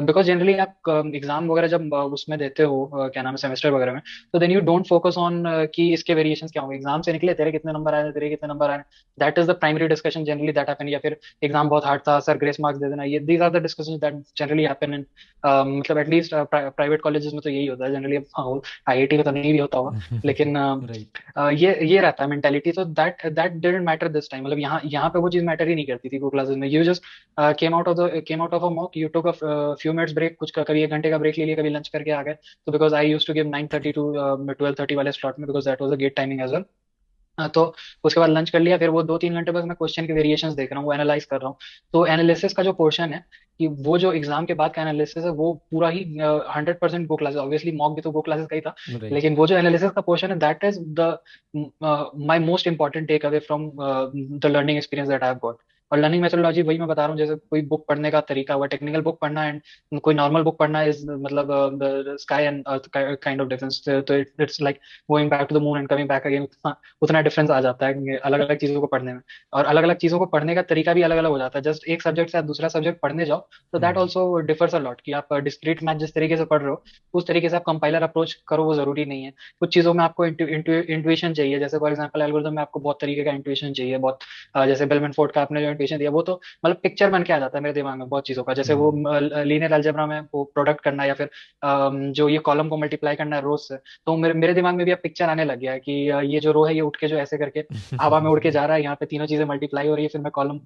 बिकॉज जनरली आप एग्जाम वगैरह जब उसमें देते हो, क्या नाम है, सेमेस्टर वगैरह में, तो then you don't focus on कि इसके वेरिएशन क्या होंगे, एग्जाम से निकले तेरे कितने नंबर आए, तेरे कितने नंबर आए, that is the primary discussion generally that happen. या फिर एग्जाम बहुत हार्ड था सर, ग्रेस मार्क्स दे देना, ये these are the discussion that generally happen in मतलब एटलीस्ट प्राइवेट कॉलेजेस में तो यही होता है जनरली। आईआईटी में तो नहीं भी होता होगा, लेकिन राइट। ये रहता है मेंटेलिटी। तो that that didn't matter this time, मतलब यहाँ यहाँ पे वो चीज मैटर ही नहीं करती थी वो क्लासेस में। You just came out of a mock, you took a few minutes break, कुछ कभी 1 घंटे का ब्रेक ले लिया, कभी लंच करके आ गए। तो because I use to give 9:30 to 12:30 वाले स्लॉट में, because that was a GATE timing as well. तो उसके बाद लंच कर लिया, फिर वो 2-3 घंटे बस मैं क्वेश्चन के वेरिएशंस देख रहा हूँ, वो एनालाइज कर रहा हूँ। तो एनालिसिस का जो पोर्शन है, कि वो जो एग्जाम के बाद का एनालिसिस है, वो पूरा ही 100% गो क्लासेस, ऑब्वियसली मॉक भी तो गो क्लासेस का ही था, राइट। लेकिन वो जो एनालिसिस का पोर्शन है, that is the my most important takeaway from the learning experience that I have got. और लर्निंग मेथोडोलॉजी वही मैं बता रहा हूँ, जैसे कोई बुक पढ़ने का तरीका हुआ, टेक्निकल बुक पढ़ना एंड कोई नॉर्मल बुक पढ़ना इज मतलब sky and earth kind of difference. तो it's like going back to the moon and coming back again, उतना डिफरेंस आ जाता है अलग अलग चीजों को पढ़ने में। और अलग अलग चीजों को पढ़ने का तरीका भी अलग अलग हो जाता है, जस्ट एक सब्जेक्ट से आप दूसरा सब्जेक्ट पढ़ने जाओ तो that hmm. Also differs a lot, कि आप डिस्क्रीट मैथ जिस तरीके से पढ़ रहे हो, उस तरीके से आप कंपाइलर अप्रोच करो, वो जरूरी नहीं है। कुछ चीजों में आपको इंट्यूशन चाहिए, जैसे फॉर एग्जाम्पल एल्गोरिथम में आपको बहुत तरीके का इंट्यूशन चाहिए, बहुत जैसे बेलमैन फोर्ड का आपने जो इंट्यूशन दिया, वो तो मतलब पिक्चर बन के आ जाता है मेरे दिमाग में बहुत चीजों का, जैसे वो हम्म। लीनियर अलजेब्रा में वो प्रोडक्ट करना, या फिर जो ये कॉलम को मल्टीप्लाई करना है रोज से, तो मेरे दिमाग में भी अब पिक्चर आने लग गया है कि ये जो रो है, ये उठ के जो ऐसे करके हवा में उड़ के जा रहा है, यहाँ पे तीनों चीजें मल्टीप्लाई हो रही है, फिर मैं कॉलम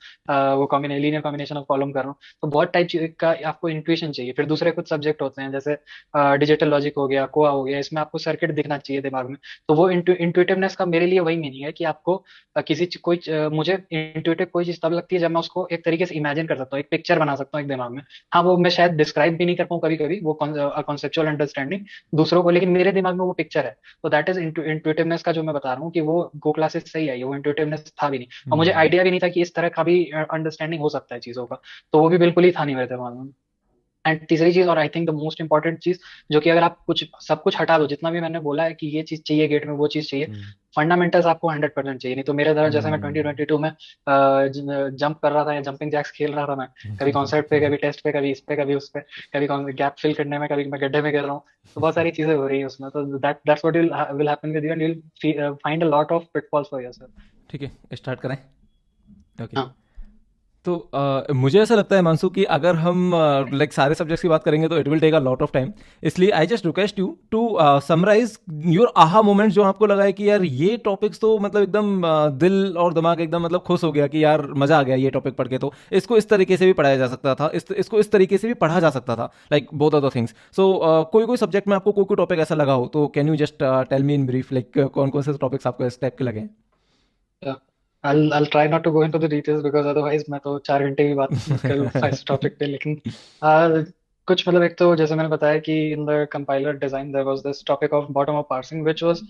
वो कॉम्बिने लीनियर कॉम्बिनेशन ऑफ कॉलम कर रहा हूँ। तो बहुत टाइप का आपको इंट्यूशन चाहिए। फिर दूसरे कुछ सब्जेक्ट होते हैं, जैसे डिजिटल लॉजिक हो गया, कोआ हो गया, इसमें आपको सर्किट दिखना चाहिए दिमाग में। तो वो इंट्यूटिवनेस का मेरे लिए वही मीनिंग है कि आपको मुझे इंट्यूटिव कोई चीज तब लगती है जब मैं उसको एक तरीके से इमेजिन कर सकता हूँ, एक पिक्चर बना सकता हूँ एक दिमाग में। हाँ, वो मैं शायद डिस्क्राइब भी नहीं कर पाऊँ कभी कभी, वो कॉन्सेप्चुअल अंडरस्टैंडिंग दूसरों को, लेकिन मेरे दिमाग में वो पिक्चर है। तो दैट इज इंट्यूटिवनेस का जो मैं बता रहा हूँ, कि वो गो क्लासेस से ही आई है, वो इंट्यूटिवनेस था भी नहीं, और मुझे हम्म। आइडिया भी नहीं था कि इस तरह का भी अंडरस्टैंडिंग हो सकता है चीजों का। तो वो भी बिल्कुल ही था नहीं मेरे दिमाग में। एंड तीसरी चीज, और आई थिंक द मोस्ट इंपॉर्टेंट चीज, जो कि अगर आप कुछ सब कुछ हटा दो, जितना भी मैंने बोला है कि ये चीज चाहिए गेट में, वो चीज चाहिए, हम्म। फंडामेंटल्स आपको 100% चाहिए। नहीं तो मेरे तरह, जैसे मैं हम्म। 2022 में जंप कर रहा था, या जंपिंग जैक्स खेल रहा था मैं, कभी कॉन्सर्ट पे, कभी टेस्ट पे, कभी इस पे, कभी उस पे, कभी गैप फिल करने में, कभी मैं गड्ढे में कर रहा हूँ। तो बहुत सारी चीजें हो रही है उसमें, तो that's what will happen with you, and you will find a lot of pitfalls for yourself. ठीक है, स्टार्ट करें। ओके। हाँ। तो मुझे ऐसा लगता है मानसू कि अगर हम लाइक सारे सब्जेक्ट्स की बात करेंगे तो it will take a lot of time. इसलिए I just request you to summarise your aha moment, जो आपको लगा है कि यार ये टॉपिक्स तो मतलब एकदम दिल और दिमाग एकदम मतलब खुश हो गया कि यार मजा आ गया ये टॉपिक पढ़ के, तो इसको इस तरीके से भी पढ़ाया जा सकता था, इसको इस तरीके से भी पढ़ा जा सकता था, like both of the things. So कोई कोई सब्जेक्ट में आपको कोई कोई टॉपिक ऐसा लगा हो तो can you just tell me in brief, like कौन कौन से टॉपिक्स आपको इस टाइप के लगे? Yeah. I'll try not to go into the details because otherwise मैं तो 4 घंटे की बात कर लूँगा इस टॉपिक पे, लेकिन कुछ मतलब एक तो जैसे मैंने बताया कि in the compiler design there was this topic of bottom up parsing which was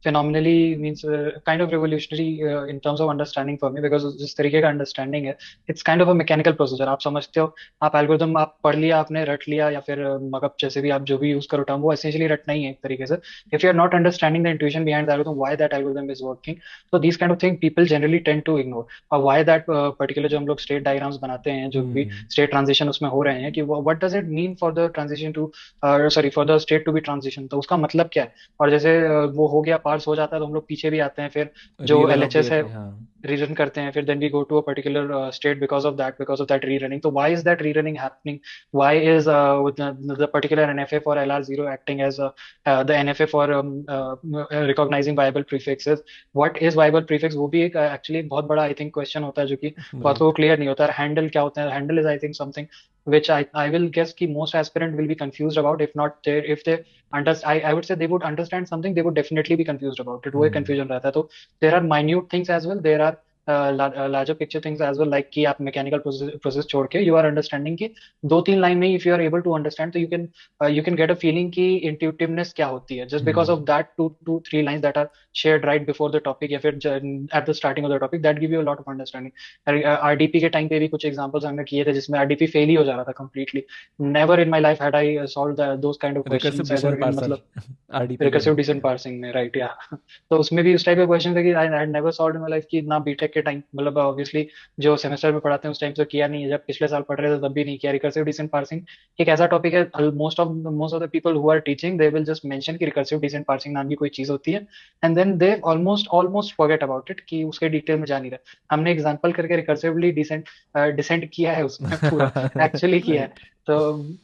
phenomenally means kind of revolutionary in terms of understanding for me because जिस तरीके का अंडरस्टैंडिंग है it's kind of a mechanical procedure. आप समझते हो, आप एल्गोरिदम आप पढ़ लिया, आपने रट लिया, या फिर मगअप जैसे भी आप जो भी यूज करो टर्म, वो एसेंशियली रटना ही है एक तरीके से। If you are not understanding the intuition behind the algorithm, why that algorithm is working, so these kind of thing people generally tend to ignore। और why that particular जो हम लोग स्टेट डायग्राम्स बनाते हैं, जो भी स्टेट ट्रांजिशन उसमें हो रहे हैं, कि what does it mean for the transition to sorry for the state to be transition, तो उसका मतलब क्या है। और जैसे वो हो गया, पार्स हो जाता है, तो हम लोग पीछे भी आते हैं, फिर जो रीरन ऑफ द एलएचएस है एफ, हाँ। रीरन करते हैं, फिर then we go to a particular state because of that rerunning. तो why is that rerunning happening, why is the particular NFA for LR0 acting as the NFA for recognising viable prefixes, what is viable prefix, वो भी एक एक्चुअली बहुत बड़ा आई थिंक क्वेश्चन होता है जो कि बहुत को राइट। क्लियर नहीं होता है। हैंडल क्या होता है, handle is I think something which I will guess कि most aspirant will be confused about, if not they, if they I would say they would understand something, they would definitely be confused about it, वो एक confusion रहता है। तो there are minute things as well, there are larger picture things as well, like कि आप mechanical process छोड़ के you are understanding कि 2-3 लाइन में if you are able to understand, तो you can get a feeling कि intuitiveness क्या होती है, just because of that 2 to 3 lines that are shared right before the topic, या फिर at the starting of the topic, that give you a lot of understanding। RDP के टाइम पे भी कुछ एग्जांपल्स हमने किए थे जिसमें RDP फेल ही हो जा रहा था completely। Never in my life had I solved those kind of recursive questions ever descent in parser मतलब आरडीपी के रिकर्सिव लिए, डिसेंट या। पार्सिंग में, राइट या तो उसमें भी उस टाइप के क्वेश्चन थे कि I had never solved in my life, कि ना बीटेक के टाइम मतलब ऑब्वियसली जो सेमेस्टर में पढ़ाते हैं उस टाइम तो किया नहीं है, जब पिछले साल पढ़ रहे थे तब भी नहीं किया। रिकर्सिव डिसेंट पार्सिंग एक ऐसा टॉपिक है, most of the people who are teaching they will just mention कि रिकर्सिव डिसेंट पार्सिंग नाम की कोई चीज होती है, and then they almost almost forget about it, कि उसके डिटेल में जा नहीं रहे। हमने एग्जांपल करके रिकर्सिवली डिसेंट डिसेंट किया है उसमें पूरा, एक्चुअली किया है। राइट। तो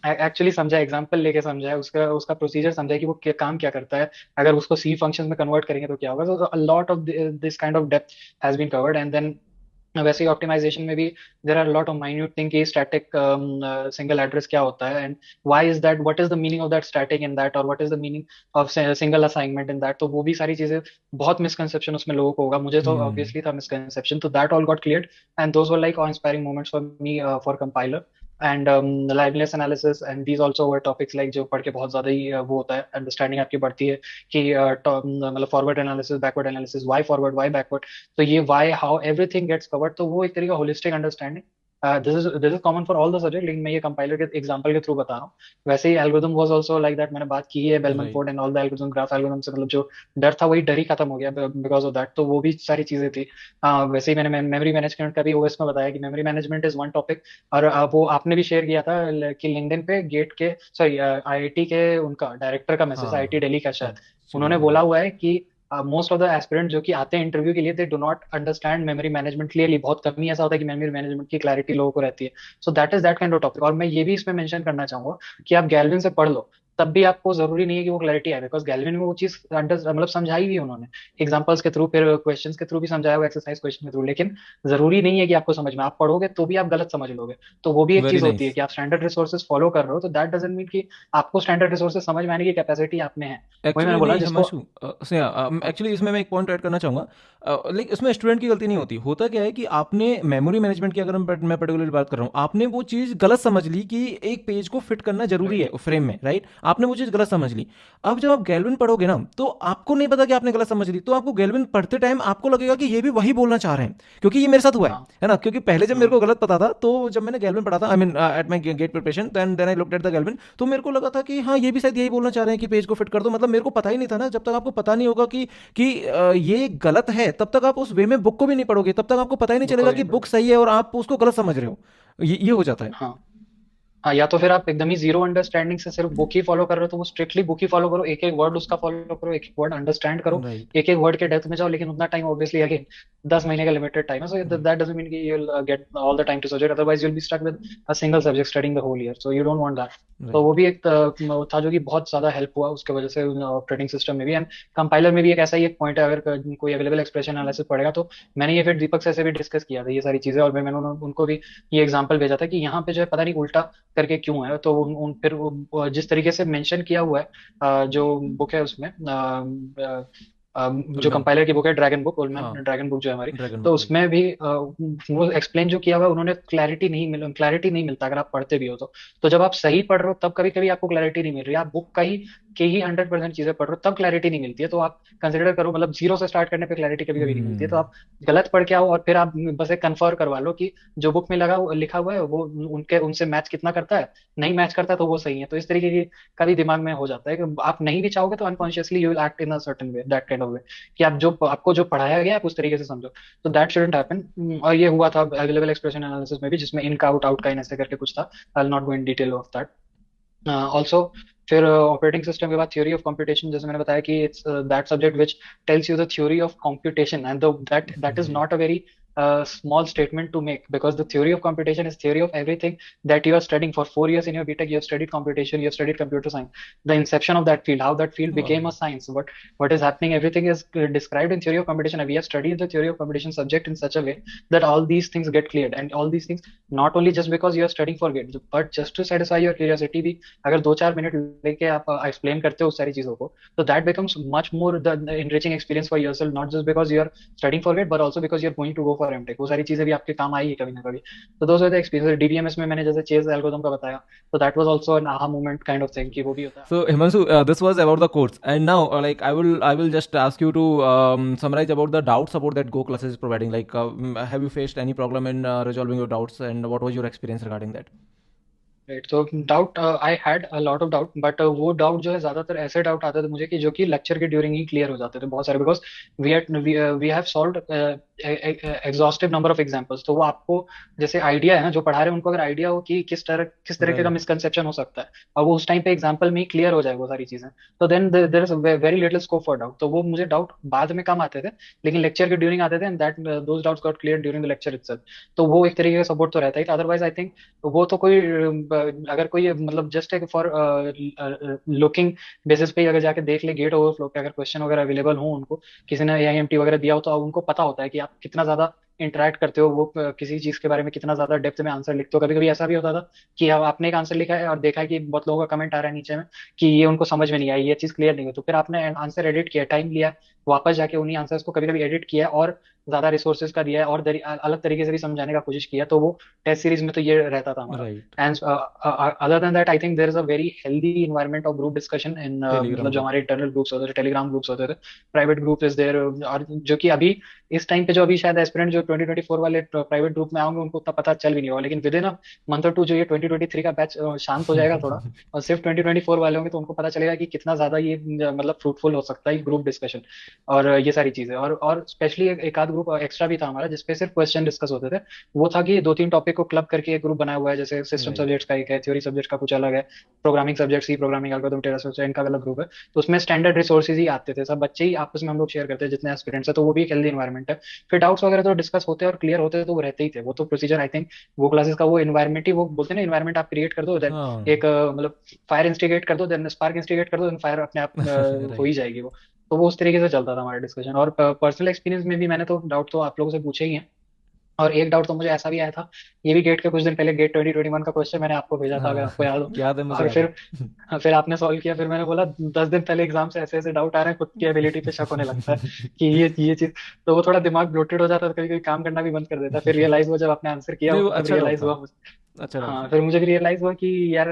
एक्चुअली समझा, एग्जांपल लेके समझा है, उसका उसका प्रोसीजर समझा है कि वो काम क्या करता है, अगर उसको सी फंक्शन में कन्वर्ट करेंगे तो क्या होगा। तो a lot of this kind of depth has been covered, and then वैसे ही ऑप्टिमाइजेशन में भी there are lot of minute thing कि स्टैटिक सिंगल एड्रेस क्या होता है, and why is that, what is the meaning of that static in that, और what is the meaning of single assignment in that. तो वो भी सारी चीजें, बहुत मिसकंसेप्शन उसमें लोगों को होगा, मुझे तो ऑब्वियसली था मिसकंसेप्शन। तो that all got cleared, and those were like of inspiring moments for me for compiler and liveness analysis, and these also were topics like जो पढ़ के बहुत ज्यादा ही वो होता है, अंडरस्टैंडिंग आपकी बढ़ती है कि मतलब forward analysis, backward analysis, why forward why backward, तो ये why how everything gets covered, तो वो एक तरीका holistic understanding. This is common for all the subject, लेकिन मैं ये कंपाइलर के एग्जांपल के थ्रू बता रहा हूँ। वैसे ही algorithm was also like that, मैंने बात की है Bellman right. Ford and all the algorithm, graph algorithm से मतलब जो डर था वही डर ही खत्म हो गया बिकॉज ऑफ दैट। तो वो भी सारी चीजें थी। वैसे ही मैंने मेमोरी मैनेजमेंट का भी ओएस में बताया कि memory management is one topic. और वो आपने भी शेयर किया था कि लिंक्डइन पे गेट के सॉरी आईआईटी के उनका डायरेक्टर का मैसेज, आईआईटी हाँ, दिल्ली का शायद, एक्चुअली उन्होंने बोला राइट। हुआ है कि मोस्ट ऑफ द एस्पिरेंट जो कि आते हैं इंटरव्यू के लिए, they do not understand memory management clearly. बहुत कम ही ऐसा होता है कि मेमोरी मैनेजमेंट की क्लैरिटी लोगों को रहती है। So that is that kind of topic. और मैं ये भी इसमें मेंशन करना चाहूंगा कि आप गैल्विन से पढ़ लो, तब भी आपको जरूरी नहीं है कि वो क्लैरिटी आए, बिकॉज गैल्विन में वो चीज मतलब समझाई भी है उन्होंने एग्जांपल्स के थ्रू, फिर क्वेश्चंस के थ्रू भी समझाया हुआ, एक्सरसाइज क्वेश्चन के थ्रू, लेकिन जरूरी नहीं है कि आपको समझ में, आप पढ़ोगे तो भी आप गलत समझ लोगे। तो वो भी एक वेरी चीज होती है नाइस। कि आप स्टैंडर्ड रिसोर्सेज फॉलो कर रहे हो, तो दैट डजंट मीन कि आपको स्टैंडर्ड रिसोर्सेज समझ में आने की कैपेसिटी आप में है। वही मैंने एक्चुअली बोला नहीं जिसको हिमांशु, एक्चुअली इसमें मैं एक पॉइंट ऐड करना चाहूँगा। लाइक इसमें स्टूडेंट की गलती नहीं होती, होता क्या है कि आपने मेमोरी मैनेजमेंट की, अगर मैं पर्टिकुलरली बात कर रहा हूँ, आपने वो चीज़ गलत समझ ली कि एक पेज को फिट करना जरूरी राइट है फ्रेम में, राइट? आपने वो चीज़ गलत समझ ली। अब जब आप गैल्विन पढ़ोगे ना, तो आपको नहीं पता कि आपने गलत समझ ली, तो आपको गैल्विन पढ़ते टाइम आपको लगेगा कि ये भी वही बोलना चाह रहे हैं, क्योंकि ये मेरे साथ हुआ हाँ है ना? क्योंकि पहले जब मेरे हाँ को गलत पता था, तो जब मैंने गैल्विन पढ़ा था, I mean at my GATE preparation, then I looked at the Galvin, तो मेरे को लगा था कि हाँ ये भी शायद यही बोलना चाह रहे हैं कि पेज को फिट कर दो। मतलब मेरे को पता ही नहीं था ना, जब तक आपको पता नहीं होगा कि ये गलत है, तब तक आप उस वे में बुक को भी नहीं पढ़ोगे, तब तक आपको पता ही नहीं बुक को चलेगा भी कि नहीं बुक पढ़ोगे। सही है और आप उसको गलत समझ रहे हो। ये हो जाता है। हाँ हाँ, या तो फिर आप एकदम ही जीरो अंडरस्टैंडिंग से सिर्फ बुक ही फॉलो कर रहे हो, तो वो स्ट्रिक्टली बुक ही फॉलो करो, एक एक वर्ड उसका फॉलो करो, एक एक वर्ड अंडरस्टैंड करो, राइट। एक एक वर्ड के डेप्थ में जाओ, लेकिन उतना टाइम ऑब्वियसली अगेन 10 महीने का लिमिटेड टाइम है, सो दैट डजंट मीन कि you will get all the time to subject, otherwise you will be stuck with a single subject studying the whole year, so you don't want that. तो वो राइट। भी एक था जो कि बहुत ज्यादा हेल्प हुआ उसके वजह से ऑपरेटिंग सिस्टम में भी, एंड कंपाइलर में भी एक ऐसा ही एक पॉइंट है, अगर कोई अवेलेबल एक्सप्रेशन एनालिसिस पढ़ेगा तो मैंने ये फिर दीपक से भी डिस्कस किया था ये सारी चीजें, और मैंने उनको भी ये एग्जांपल भेजा था कि यहाँ पे जो है पता नहीं उल्टा करके क्यों है, तो फिर जिस तरीके से मेंशन किया हुआ है जो बुक है उसमें जो उलमन। कंपाइलर की बुक है ड्रैगन बुक, उलमन हाँ। ड्रैगन बुक जो है हमारी, ड्रैगन तो बुक, राइट। उसमें भी वो एक्सप्लेन जो किया हुआ है उन्होंने, क्लैरिटी नहीं मिलता अगर आप पढ़ते भी हो तो जब आप सही पढ़ रहे हो तब कभी कभी आपको क्लैरिटी नहीं मिल रही, आप बुक का ही के ही 100% चीजें पढ़ रहे हो तब क्लैरिटी नहीं मिलती है, तो आप कंसिडर करो मतलब जीरो से स्टार्ट करने पे क्लैरिटी कभी कभी नहीं मिलती है, तो हम्म। आप गलत पढ़ के आओ और फिर आप बस एक कन्फर्म करवा लो कि जो बुक में लिखा हुआ है वो उनके उनसे मैच कितना करता है, नहीं मैच करता तो वो सही है, तो इस तरीके की कभी दिमाग में हो जाता है कि आप नहीं भी चाहोगे तो unconsciously you will act in a certain way, that kind of वे, कि आप जो आपको जो पढ़ाया गया है आप उस तरीके से समझो, तो दैट शुडंट हैपन। और ये हुआ था अवेलेबल एक्सप्रेशन एनालिसिस में भी, जिसमें इन का आउट का इन ऐसे करके कुछ था, I will not go in detail of that also. फिर ऑपरेटिंग सिस्टम के बाद थ्योरी ऑफ कंप्यूटेशन, जैसे मैंने बताया कि it's that subject which tells you the theory of computation, and that is right. Not a very small statement to make, because the theory of computation is theory of everything that you are studying for 4 years in your BTech. You have studied computation, you have studied computer science, the inception of that field, how that field वाह। became a science, what is happening, everything is described in theory of computation, and we have studied the theory of computation subject in such a way that all these things get cleared, and all these things not only just because you are studying for grades, but just to satisfy your curiosity भी, अगर 2-4 मिनट लेके आप एक्सप्लेन करते हो उस सारी चीजों को, तो that becomes much more the enriching experience for yourself, not just because you are studying for it but also because you're going to go for MTech, वो सारी चीजें भी आपके काम आएगी कभी ना कभी। तो those are the experience. DBMS में मैंने जैसे चेज एल्गोरिथम का बताया, तो that was also an aha moment kind of thing, कि वो भी होता है। So Himanshu, this was about the course, and now like I will just ask you to summarize about the doubts about that Go classes is providing. Like, have you faced any problem in resolving your doubts, and what was your experience regarding that? Right, तो doubt I had a lot of doubt, but वो डाउट जो है ज्यादातर ऐसे डाउट आते थे मुझे कि जो कि लेक्चर के ड्यूरिंग ही क्लियर हो जाते थे बहुत सारे, because we have solved exhaustive number of examples, तो वो आपको जैसे आइडिया है ना जो पढ़ा रहे हैं उनको, अगर आइडिया हो कि किस तरीके का Right. मिसकंसेप्शन हो सकता है, और वो उस टाइम पे एग्जांपल में ही क्लियर हो जाए वो सारी चीजें, तो then there is very little scope for doubt, तो वो मुझे डाउट बाद में कम आते थे, लेकिन लेक्चर के ड्यूरिंग आते थे, and that those doubts got clear during the lecture itself, तो वो एक तरीके का सपोर्ट तो रहता ही था। अदरवाइज आई थिंक वो तो कोई अगर कोई मतलब जस्ट एक फॉर लुकिंग बेसिस पे ही अगर जाके देख ले गेट ओवरफ्लो पे, अगर क्वेश्चन वगैरह अवेलेबल हो उनको, किसी ने एआईएमटी वगैरह दिया हो, तो उनको पता होता है कि आप कितना ज्यादा इंटरेक्ट करते हो, वो किसी चीज के बारे में कितना ज्यादा डेप्थ में आंसर लिखते हो। कभी कभी ऐसा भी होता था कि अब आपने एक आंसर लिखा है और देखा है कि बहुत लोगों का कमेंट आ रहा है नीचे में कि ये उनको समझ में नहीं आई, ये चीज क्लियर नहीं हुई, तो फिर आपने आंसर एडिट किया, टाइम लिया, वापस जाके उन्हीं आंसर्स को कभी कभी एडिट किया और ज्यादा रिसोर्सेज का दिया है और अलग तरीके से भी समझाने का कोशिश किया, तो वो टेस्ट सीरीज में तो ये रहता था हमारा। Right. And other than that I think there is a very healthy environment of group discussion in, Telegram मतलब जो group. हमारे इंटरनल ग्रुप्स होते थे, टेलीग्राम ग्रुप्स होते थे, प्राइवेट ग्रुप इज देयर, और जो कि अभी इस टाइम पे जो अभी शायद एस्पिरेंट जो 2024 वाले प्राइवेट ग्रुप में आओगे उनको उतना पता चल भी नहीं होगा, लेकिन विद इन अ मंथ और टू जो ये 2023 का बैच शांत हो जाएगा थोड़ा, और सिर्फ 2024 वाले होंगे, तो उनको पता चलेगा कि कितना ज्यादा ये मतलब फ्रूटफुल हो सकता है ग्रुप डिस्कशन, और ये सारी चीजें, और स्पेशली एक आध ग्रुप एक्स्ट्रा भी था हमारा जिसपे सिर्फ क्वेश्चन डिस्कस होते थे, वो था कि 2-3 टॉपिक को क्लब करके एक ग्रुप बनाया हुआ है, जैसे सिस्टम Right. सब्जेक्ट्स का एक है, थ्योरी सब्जेक्ट का कुछ अलग है, programming subject C programming algorithm data structure इनका अलग ग्रुप है, तो उसमें स्टैंडर्ड रिसोर्सेज ही आते थे, सब बच्चे ही आपस में हम लोग शेयर करते हैं जितने एस्पिरेंट्स है, तो वो भी एक हेल्दी इन्वायरमेंट है। फिर डाउट्स वगैरह तो डिस्कस होते हैं और क्लियर होते हैं, तो वो रहते ही थे, वो तो प्रोसीजर आई थिंक वो क्लासेस का वो इन्वायरमेंट ही, वो बोलते हैं ना इन्वायरमेंट आप क्रिएट कर दो, देन हाँ। एक मतलब फायर इंस्टिगेट कर दो, देन स्पार्क इंस्टिगेट कर दो, देन फायर अपने आप हो ही Right. जाएगी वो, तो वो उस तरीके से चलता था हमारा डिस्कशन। और पर्सनल एक्सपीरियंस में भी मैंने तो डाउट तो आप लोगों से पूछे ही हैं, और एक डाउट तो मुझे ऐसा भी आया था, ये भी गेट के कुछ दिन पहले, गेट 2021 का क्वेश्चन मैंने आपको भेजा था अगर आपको हाँ। याद हो, याद है, मुझे और याद है। फिर आपने सॉल्व किया, फिर मैंने बोला 10 दिन पहले एग्जाम से ऐसे ऐसे डाउट आ रहे हैं, खुद की एबिलिटी पे शक होने लगता है कि ये चीज, तो वो थोड़ा दिमाग ब्लोटेड हो जाता है, कभी कभी काम करना भी बंद कर देता है, फिर रियलाइज हुआ जब आपने आंसर किया नहीं, हो वो तब अच्छा डाउट रियलाइज था। हुआ। अच्छा डाउट हाँ, था। फिर मुझे भी रियलाइज हुआ कि यार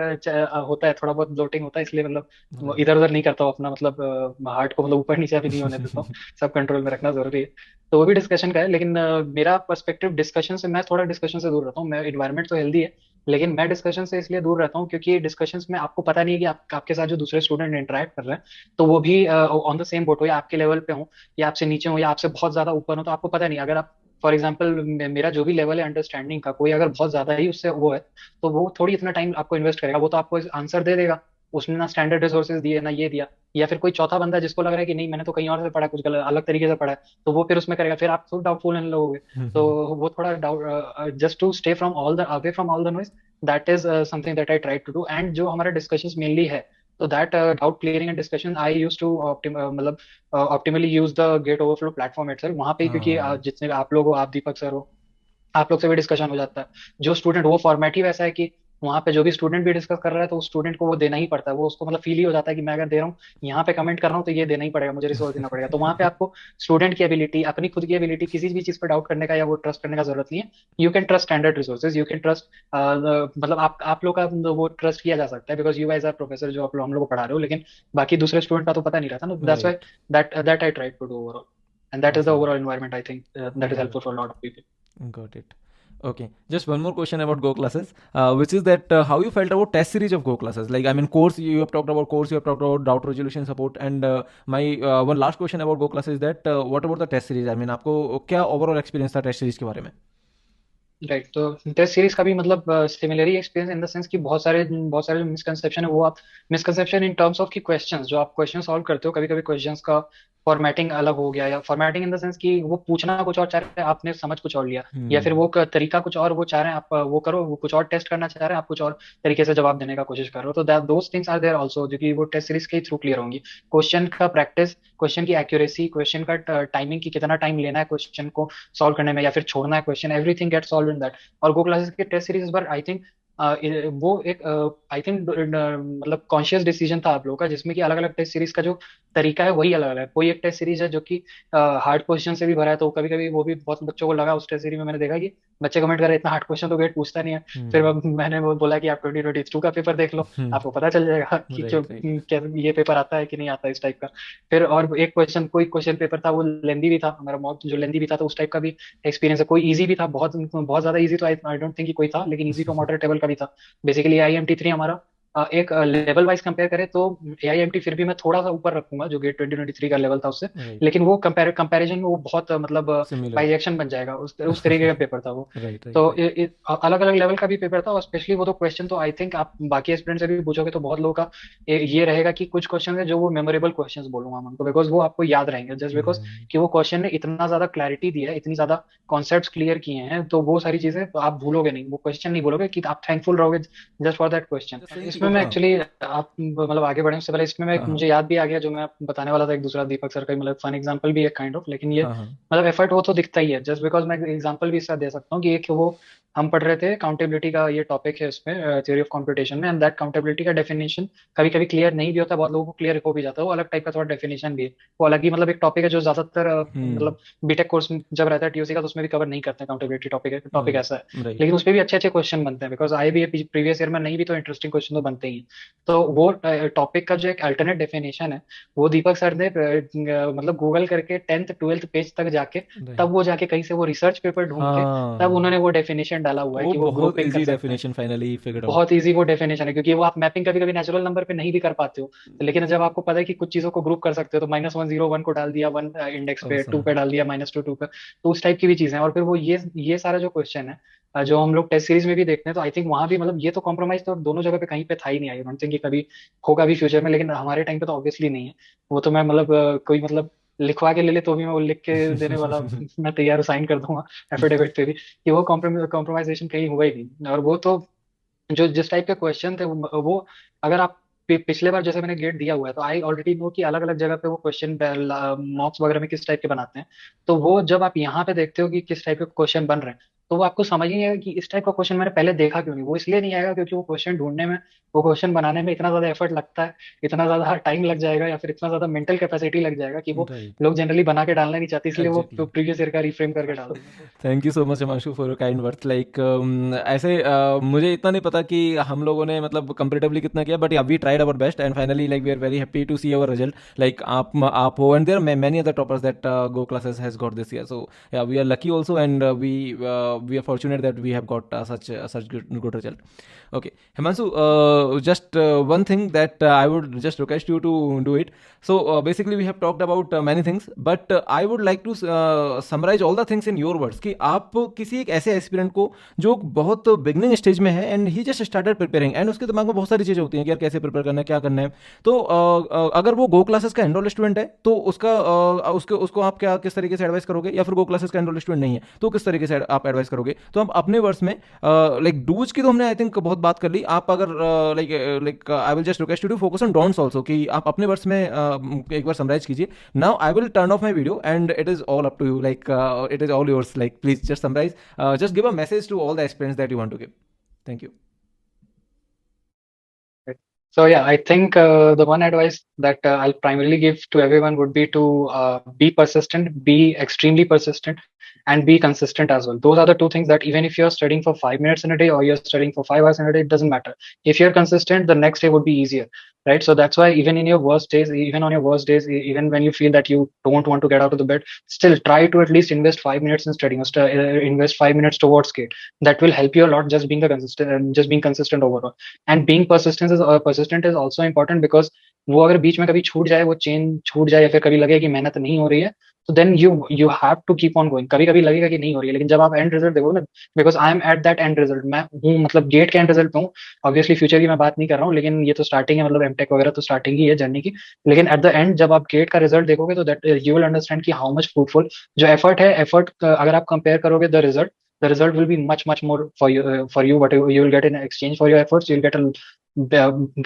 होता है थोड़ा बहुत ब्लोटिंग होता है, इसलिए मतलब राइट। इधर उधर नहीं करता हूँ अपना, मतलब हार्ट को मतलब ऊपर नीचे भी नहीं होने देता हूँ, सब कंट्रोल में रखना जरूरी है। तो वो भी डिस्कशन का है, लेकिन मेरा पर्सपेक्टिव डिस्कशन से, मैं थोड़ा डिस्कशन से दूर रहता हूँ, मैं इन्वायरमेंट तो हेल्दी है, लेकिन मैं डिस्कशन से इसलिए दूर रहता हूँ क्योंकि डिस्कशंस में आपको पता नहीं है कि आपके साथ जो दूसरे स्टूडेंट इंटरेक्ट कर रहे हैं, तो वो भी ऑन द सेम बोट हो, या आपके लेवल पे हो, या आपसे नीचे हो, या आपसे बहुत ज्यादा ऊपर हो, तो आपको पता नहीं, अगर आप फॉर एग्जाम्पल मेरा जो भी लेवल है अंडरस्टैंडिंग का, कोई अगर बहुत ज्यादा ही उससे वो है, तो वो थोड़ी इतना टाइम आपको इन्वेस्ट करेगा, वो तो आपको आंसर दे देगा, उसने ना स्टैंडर्ड रिसोर्सेज दिए ना ये दिया। या फिर कोई चौथा बंदा जिसको लग रहा है कि नहीं मैंने तो कहीं और से पढ़ा, कुछ गलत अलग तरीके से पढ़ा है, तो वो फिर उसमें करेगा, फिर आप खुद डाउटफुल होने लगोगे। तो वो थोड़ा doubt, just to stay from all the away from all the noise, that is something that I try to do. And जो हमारा डिस्कशंस मेनली है, तो that doubt clearing and discussion I use to मतलब optimally use the GATE overflow platform itself वहां पे, क्योंकि हाँ जितने भी आप लोग हो, आप दीपक सर हो, आप लोग से भी डिस्कशन हो जाता है। जो स्टूडेंट, वो फॉर्मेट ही वैसा है कि वहां पे जो भी स्टूडेंट भी डिस्कस कर रहा है तो उस स्टूडेंट को वो देना ही पड़ता है, वो उसको मतलब फील ही हो जाता है कि मैं अगर दे रहा हूँ, यहाँ पे कमेंट कर रहा हूँ, तो ये देना ही पड़ेगा, मुझे रिसोर्स देना पड़ेगा। तो वहां पे आपको स्टूडेंट की एबिलिटी, अपनी खुद की एबिलिटी, किसी भी चीज पर डाउट करने का या वो ट्रस्ट करने का जरूरत नहीं है। You can trust standard resources, you can trust, मतलब आप लोग का वो ट्रस्ट किया जा सकता है, because you as are professor जो आप लोग हम लोग को पढ़ा रहे हो, लेकिन बाकी दूसरे स्टूडेंट का तो पता नहीं रहता ना। That's why right that I try to do overall, and that is the awesome overall environment I think that is got helpful for lot of people. got it. Okay, just one more question about Go classes, which is that how you felt about test series of Go classes? Like, I mean, course you have talked about course, you have talked about doubt resolution support, and my one last question about Go classes is that what about the test series? I mean, आपको क्या overall experience था test series के बारे में? राइट, तो टेस्ट सीरीज का भी मतलब similarly experience in the sense कि बहुत सारे जो मिसकंसेप्शन है वो आप, मिसकंसेप्शन इन टर्म्स ऑफ की क्वेश्चंस जो आप क्वेश्चन सॉल्व करते हो, कभी कभी क्वेश्चंस का फॉर्मेटिंग अलग हो गया, या फॉर्मेटिंग इन द सेंस कि वो पूछना कुछ और चाह रहे हैं, आपने समझ कुछ और लिया, या फिर हम्म वो तरीका कुछ और वो चाह रहे हैं, आप वो करो, वो कुछ और टेस्ट करना चाह रहे हैं, आप कुछ और तरीके से जवाब देने का कोशिश कर रहे हो। तो that those things are there also, जो कि वो टेस्ट सीरीज के थ्रू क्लियर होंगी। क्वेश्चन का प्रैक्टिस, क्वेश्चन की एक्यूरेसी, क्वेश्चन का टाइमिंग की कितना टाइम लेना है क्वेश्चन को सॉल्व करने में, या फिर छोड़ना है question, everything get solve in that. और गो क्लासेस के टेस्ट सीरीज पर आई थिंक वो एक आई थिंक मतलब कॉन्शियस डिसीजन था आप लोगों का, जिसमें कि अलग अलग टेस्ट सीरीज का जो तरीका है वही अलग अलग है। कोई एक टेस्ट सीरीज है जो कि हार्ड क्वेश्चन से भी भरा है, तो कभी कभी वो भी बहुत बच्चों को लगा उस टेस्ट सीरीज में, मैंने देखा कि बच्चे कमेंट कर रहे हैं इतना हार्ड क्वेश्चन तो गेट पूछता नहीं है। फिर हम्म मैंने वो बोला कि आप 2022 का पेपर देख लो, आपको पता चल जाएगा कि क्यों राइट राइट क्या ये पेपर आता है कि नहीं आता इस टाइप का। फिर और एक क्वेश्चन, कोई क्वेश्चन पेपर था वो लेंदी भी था, हमारा मॉक जो लेंदी भी था, तो उस टाइप का भी एक्सपीरियंस है। कोई इजी भी था, बहुत बहुत ज्यादा इजी तो आई डोंट थिंक कि कोई था, लेकिन इजी टू मॉडरेट लेवल का भी था। बेसिकली AIMT3 हमारा एक लेवल वाइज कंपेयर करें तो AIMT फिर भी मैं थोड़ा सा ऊपर रखूंगा, जो गेट 2023 का लेवल था उससे। राइट लेकिन वो कंपैरिजन में वो बहुत मतलब सिमिलर बाइजेक्शन बन जाएगा, उस तरीके का पेपर था वो। राइट तो राइट राइट अलग अलग लेवल का भी पेपर था, और स्पेशली वो तो क्वेश्चन तो आई थिंक आप बाकी एस्पिरेंट से भी पूछोगे तो बहुत लोगों का ये रहेगा कि कुछ क्वेश्चन है जो वो मेमोरेबल क्वेश्चंस बोलूंगा मैं उनको, बिकॉज वो आपको याद रहेंगे, जस्ट बिकॉज कि वो क्वेश्चन ने इतना ज्यादा क्लैरिटी दिया है, इतनी ज्यादा कॉन्सेप्ट्स क्लियर किए हैं, तो वो सारी चीजें तो आप भूलोगे नहीं, वो क्वेश्चन नहीं भूलोगे, कि आप थैंकफुल रहोगे just for that question. Same इसमें मैं हाँ एक्चुअली, आप मतलब आगे बढ़ने से पहले इसमें मैं हाँ हाँ मुझे याद भी आ गया, जो मैं बताने वाला था, एक दूसरा दीपक सर का ही मतलब फन एग्जांपल भी है काइंड ऑफ, लेकिन ये हाँ हाँ मतलब एफर्ट वो तो दिखता ही है, जस्ट बिकॉज मैं एग्जांपल भी इसका दे सकता हूँ कि एक वो हम पढ़ रहे थे काउंटेबिलिटी का, ये टॉपिक है उसमें थ्योरी ऑफ कंप्यूटेशन में, एंड दैट काउंटेबिलिटी का डेफिनेशन कभी कभी क्लियर नहीं भी होता, बहुत लोगों को क्लियर हो भी जाता है, वो अलग टाइप का थोड़ा डेफिनेशन भी है। वो अलग ही मतलब एक टॉपिक है जो ज्यादातर हम्म मतलब बीटेक कोर्स जब रहता है TUC का, तो उसमें भी कवर नहीं करते हैं, काउंटेबिलिटी टॉपिक राइट ऐसा है। राइट लेकिन उस पर भी अच्छे अच्छे क्वेश्चन बनते हैं, बिकॉज आए भी प्रीवियस ईयर में नहीं भी तो इंटरेस्टिंग क्वेश्चन तो बनते ही हैं। तो वो टॉपिक का जो एक अल्टरनेट डेफिनेशन है, वो दीपक सर ने मतलब गूगल करके 10th 12th पेज तक जाके, राइट तब वो जाके कहीं से वो रिसर्च पेपर ढूंढ के, तब हाँ उन्होंने वो डेफिनेशन डाला हुआ है वो कि वो बहुत ग्रुपिंग कर इजी सकते हैं। डेफिनेशन फाइनली फिगर्ड आउट बहुत इजी वो डेफिनेशन है, क्योंकि वो आप मैपिंग कभी कभी नेचुरल नंबर पे नहीं भी कर पाते हो, तो लेकिन जब आपको पता है कि कुछ चीजों को ग्रुप कर सकते हो, तो -1 0 1 को डाल दिया 1 इंडेक्स पे, 2 awesome पे डाल दिया -2 2 पे, तो उस टाइप की भी चीजें हैं। और फिर वो ये सारा जो क्वेश्चन है जो हम लोग टेस्ट सीरीज में भी देखते हैं, तो आई थिंक वहां भी मतलब ये तो कॉम्प्रोमाइज तो दोनों जगह पे कहीं पे था ही नहीं, आई डोंट थिंक कि कभी होगा भी फ्यूचर में, लेकिन हमारे टाइम पे तो ऑब्वियसली नहीं है। वो तो मैं मतलब कोई मतलब लिखवा के ले ले तो भी मैं वो लिख के देने वाला मैं तैयार साइन कर दूंगा एफिडेविट पे भी, कि वो कॉम्प्रोमाइजेशन कहीं हुआ ही नहीं। और वो तो जो जिस टाइप के क्वेश्चन थे वो अगर आप पिछले बार जैसे मैंने गेट दिया हुआ है, तो आई ऑलरेडी नो कि अलग अलग जगह पे वो क्वेश्चन मॉक्स वगैरह में किस टाइप के बनाते हैं। तो वो जब आप यहाँ पे देखते हो कि किस टाइप के क्वेश्चन बन रहे हैं, तो वो आपको समझ ही नहीं आएगा कि इस टाइप का क्वेश्चन मैंने पहले देखा क्यों नहीं। वो इसलिए नहीं आएगा क्योंकि वो क्वेश्चन ढूंढने में, वो क्वेश्चन बनाने में इतना ज्यादा एफर्ट लगता है, इतना ज्यादा टाइम लग जाएगा, या फिर इतना ज्यादा मेंटल कैपेसिटी लग जाएगा कि वो राइट लोग जनरली बना के डालना नहीं चाहते, इसलिए वो एग्जैक्टली प्रीवियस ईयर का रिफ्रेम करके डाल देंगे। तो thank you so much Himanshu for your kind words like ऐसे मुझे इतना नहीं पता कि हम लोगों ने मतलब कंपेरेटिवली कितना किया but we tried our best and finally like we are very happy to see our result like आप हो and there many other toppers that GO classes has got this year so yeah we are lucky also and we we are fortunate that we have got such good result. Okay, Himanshu, just one thing that I would just request you to do it. So basically we have talked about many things, but I would like to summarize all the things in your words कि आप किसी एक ऐसे एस्पिरेंट को जो बहुत बिगनिंग स्टेज में है and he just started preparing and उसके दिमाग में बहुत सारी चीज़ें होती हैं कि यार कैसे प्रिपेयर करना है, क्या करना है, तो अगर वो गो क्लासेस का एनरोल स्टूडेंट है तो उसका उसको आप क्या किस तरीके से एडवाइस करोगे, या फिर गो क्लासेस का एनरोल स्टूडेंट नहीं है तो किस तरीके से आप एडवाइस करोगे? तो हम अपने वर्ड्स में लाइक डूज की तो हमने आई थिंक बहुत बात कर ली, आप अगर like like I will just request you to focus on don'ts also, कि आप अपने वर्ड्स में एक बार समराइज कीजिए. Now I will turn off my video and it is all up to you, like it is all yours, like please just summarise, just give a message to all the aspirants that you want to give. Thank you. So yeah, I think the one advice that I'll primarily give to everyone would be to be persistent, be extremely persistent, and be consistent as well. Those are the two things that even if you're studying for 5 minutes in a day or you're studying for 5 hours in a day, it doesn't matter. If you're consistent, the next day would be easier, right? So that's why even in your worst days, even on your worst days, even when you feel that you don't want to get out of the bed, still try to at least invest 5 minutes in studying, or invest 5 minutes towards it. That will help you a lot, just being just being consistent overall. And being persistent is also important, because वो अगर बीच में कभी छूट जाए, वो चेन छूट जाए, या फिर कभी लगे कि मेहनत नहीं हो रही है, तो then you have to keep on going. कभी कभी लगेगा कि नहीं हो रही है, लेकिन जब आप एंड रिजल्ट देखो ना, because I am at that and result, मैं हूँ मतलब गेट के एंड रिजल्ट पे हूँ. ऑब्वियसली फ्यूचर की मैं बात नहीं कर रहा हूँ, लेकिन ये तो स्टार्टिंग है, मतलब एमटेक वगैरह तो स्टार्टिंग ही है जर्नी की. लेकिन एट द एंड जब आप गेट का रिजल्ट देखोगे, तो दैट यू विल अंडरस्टैंड कि हाउ मच फ्रूटफुल जो एफर्ट है. एफर्ट अगर आप कंपेयर करोगे the result will be much more for you. What you will get in exchange for your efforts, you'll get a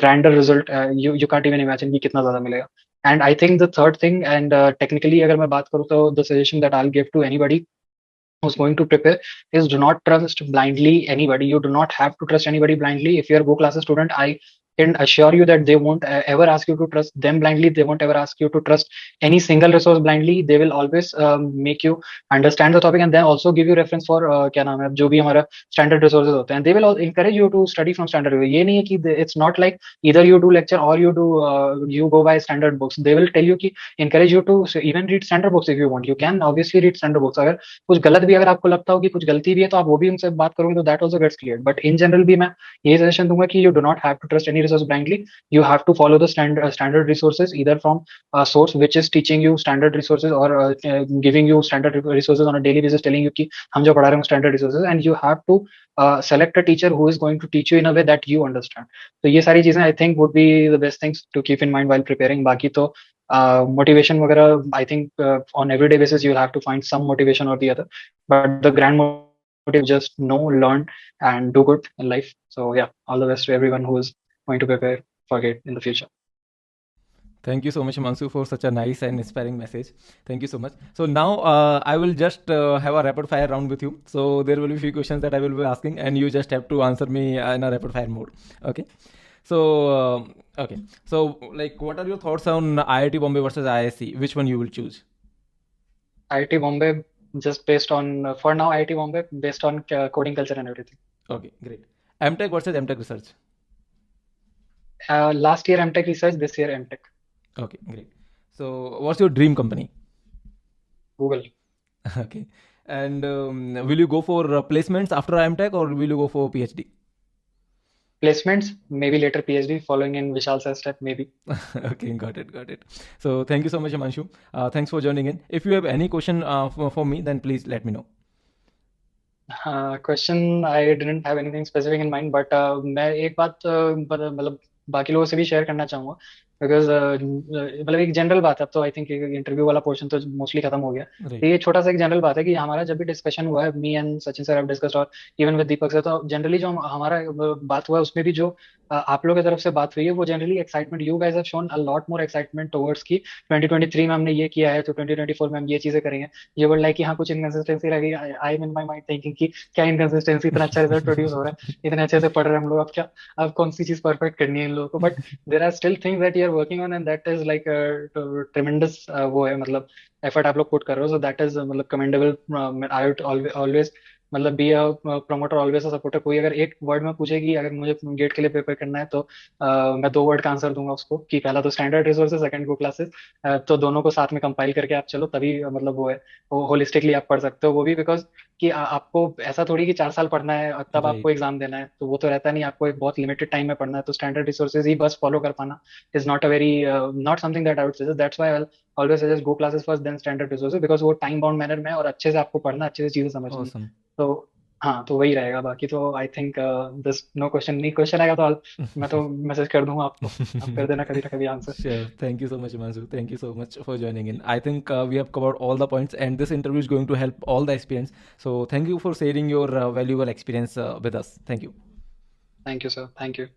grander result. You can't even imagine कि कितना ज्यादा मिलेगा. And I think the third thing, and technically अगर मैं बात करूँ, तो the suggestion that I'll give to anybody who's going to prepare is, do not trust blindly anybody. You do not have to trust anybody blindly. If you're a go classes student, I can assure you that they won't ever ask you to trust them blindly. They won't ever ask you to trust any single resource blindly. They will always make you understand the topic, and then also give you reference for क्या नाम है, जो भी हमारा standard resources होते हैं. They will encourage you to study from standard. ये नहीं है कि it's not like either you do lecture or you go by standard books. They will tell you कि encourage you to even read standard books if you want. You can obviously read standard books. अगर कुछ गलत भी, अगर आपको लगता हो कि कुछ गलती भी है, तो आप वो भी उनसे बात करोगे, तो that also gets clear. But in general भी मैं ये सजेशन दूंगा कि you do not have to trust any resource blindly. You have to follow the standard resources, either from a source which is teaching you standard resources, or giving you standard resources on a daily basis, telling you कि हम जो पढ़ा रहे हैं standard resources, and you have to select a teacher who is going to teach you in a way that you understand. तो ये सारी चीजें I think would be the best things to keep in mind while preparing. बाकी तो motivation वगैरह, I think on everyday basis you'll have to find some motivation or the other, but the grand motive, just know, learn, and do good in life. So yeah, all the best to everyone who is going to prepare for it in the future. Thank you so much, Himanshu, for such a nice and inspiring message. Thank you so much. So now I will just have a rapid fire round with you. So there will be a few questions that I will be asking, and you just have to answer me in a rapid fire mode. Okay. So okay. So like, what are your thoughts on IIT Bombay versus IISc? Which one you will choose? IIT Bombay, just based on for now, IIT Bombay based on coding culture and everything. Okay, great. MTech versus MTech research? Last year MTech research, this year MTech. Okay, great. So what's your dream company? Google. Okay. And will you go for placements after MTech, or will you go for PhD? Placements, maybe later PhD, following in Vishal sir's step, maybe. Okay, got it. So thank you so much, Himanshu. Thanks for joining in. If you have any question for me, then please let me know. Question, I didn't have anything specific in mind, but मैं एक बात मतलब बाकी लोगों से भी शेयर करना चाहूंगा, बिकॉज मतलब एक जनरल बात है. अब तो आई थिंक इंटरव्यू वाला पोर्शन तो मोस्टली खत्म हो गया. तो ये छोटा सा एक जनरल बात है कि हमारा जब भी डिस्कशन हुआ है, me and Sachin sir have discussed, और इवन विद दीपक सर, तो जनरली जो हमारा बात हुआ है, उसमें भी जो आप लोगों की तरफ से बात हुई है, वो generally excitement, you guys have shown a lot more excitement towards की 2023 में हमने ये किया है, तो 2024 में हम ये चीजें करेंगे. ये वर्ड लाइक कि हाँ कुछ इनकंसिस्टेंसी रह गई. I am in my mind thinking कि क्या इनकंसिस्टेंसी, इतना अच्छा रिजल्ट प्रोड्यूस हो रहा है, इतने अच्छे से पढ़ रहे हैं हम लोग, अब क्या, अब कौन सी चीज परफेक्ट करनी है इन लोगों को. But there are still things that you are working on, and that is like tremendous. वो है मतलब एफर्ट आप लोग पुट कर रहे हो, सो दैट इज मतलब कमेंडेबल. आई वुड ऑलवेज मतलब be a promoter always a supporter. कोई अगर एक वर्ड में पूछे कि अगर मुझे गेट के लिए पेपर करना है तो मैं दो वर्ड का आंसर दूंगा उसको, कि पहला तो स्टैंडर्ड रिसोर्सेज, सेकंड गो क्लासेस। तो दोनों को साथ में कंपाइल करके आप चलो, तभी मतलब वो है, वो होलिस्टिकली आप पढ़ सकते हो। वो भी बिकॉज कि आपको ऐसा थोड़ी कि 4 साल पढ़ना है और तब आपको राइट। एग्जाम देना है, तो वो तो रहता नहीं, आपको एक बहुत लिमिटेड टाइम में पढ़ना है। तो स्टैंडर्ड रिसोर्सेज ही बस फॉलो कर पाना is not a very, not something that I would suggest. That's why I always suggest go classes first then standard resources, because वो टाइम बाउंड मैनर में है और अच्छे से आपको पढ़ना, अच्छे से चीजें समझनी है। ऑसम। तो हाँ, तो वही रहेगा। बाकी तो I think this no question, नहीं क्वेश्चन आएगा तो मैं तो मैसेज कर दूंगा आपको, आप कर देना कभी ना कभी answer. Sure. Thank you so much, Himanshu. Thank you so much for joining in. I think we have covered all the points, and this interview is going to help all the experience. So, thank you for sharing your valuable experience with us. Thank you. Thank you sir, thank you.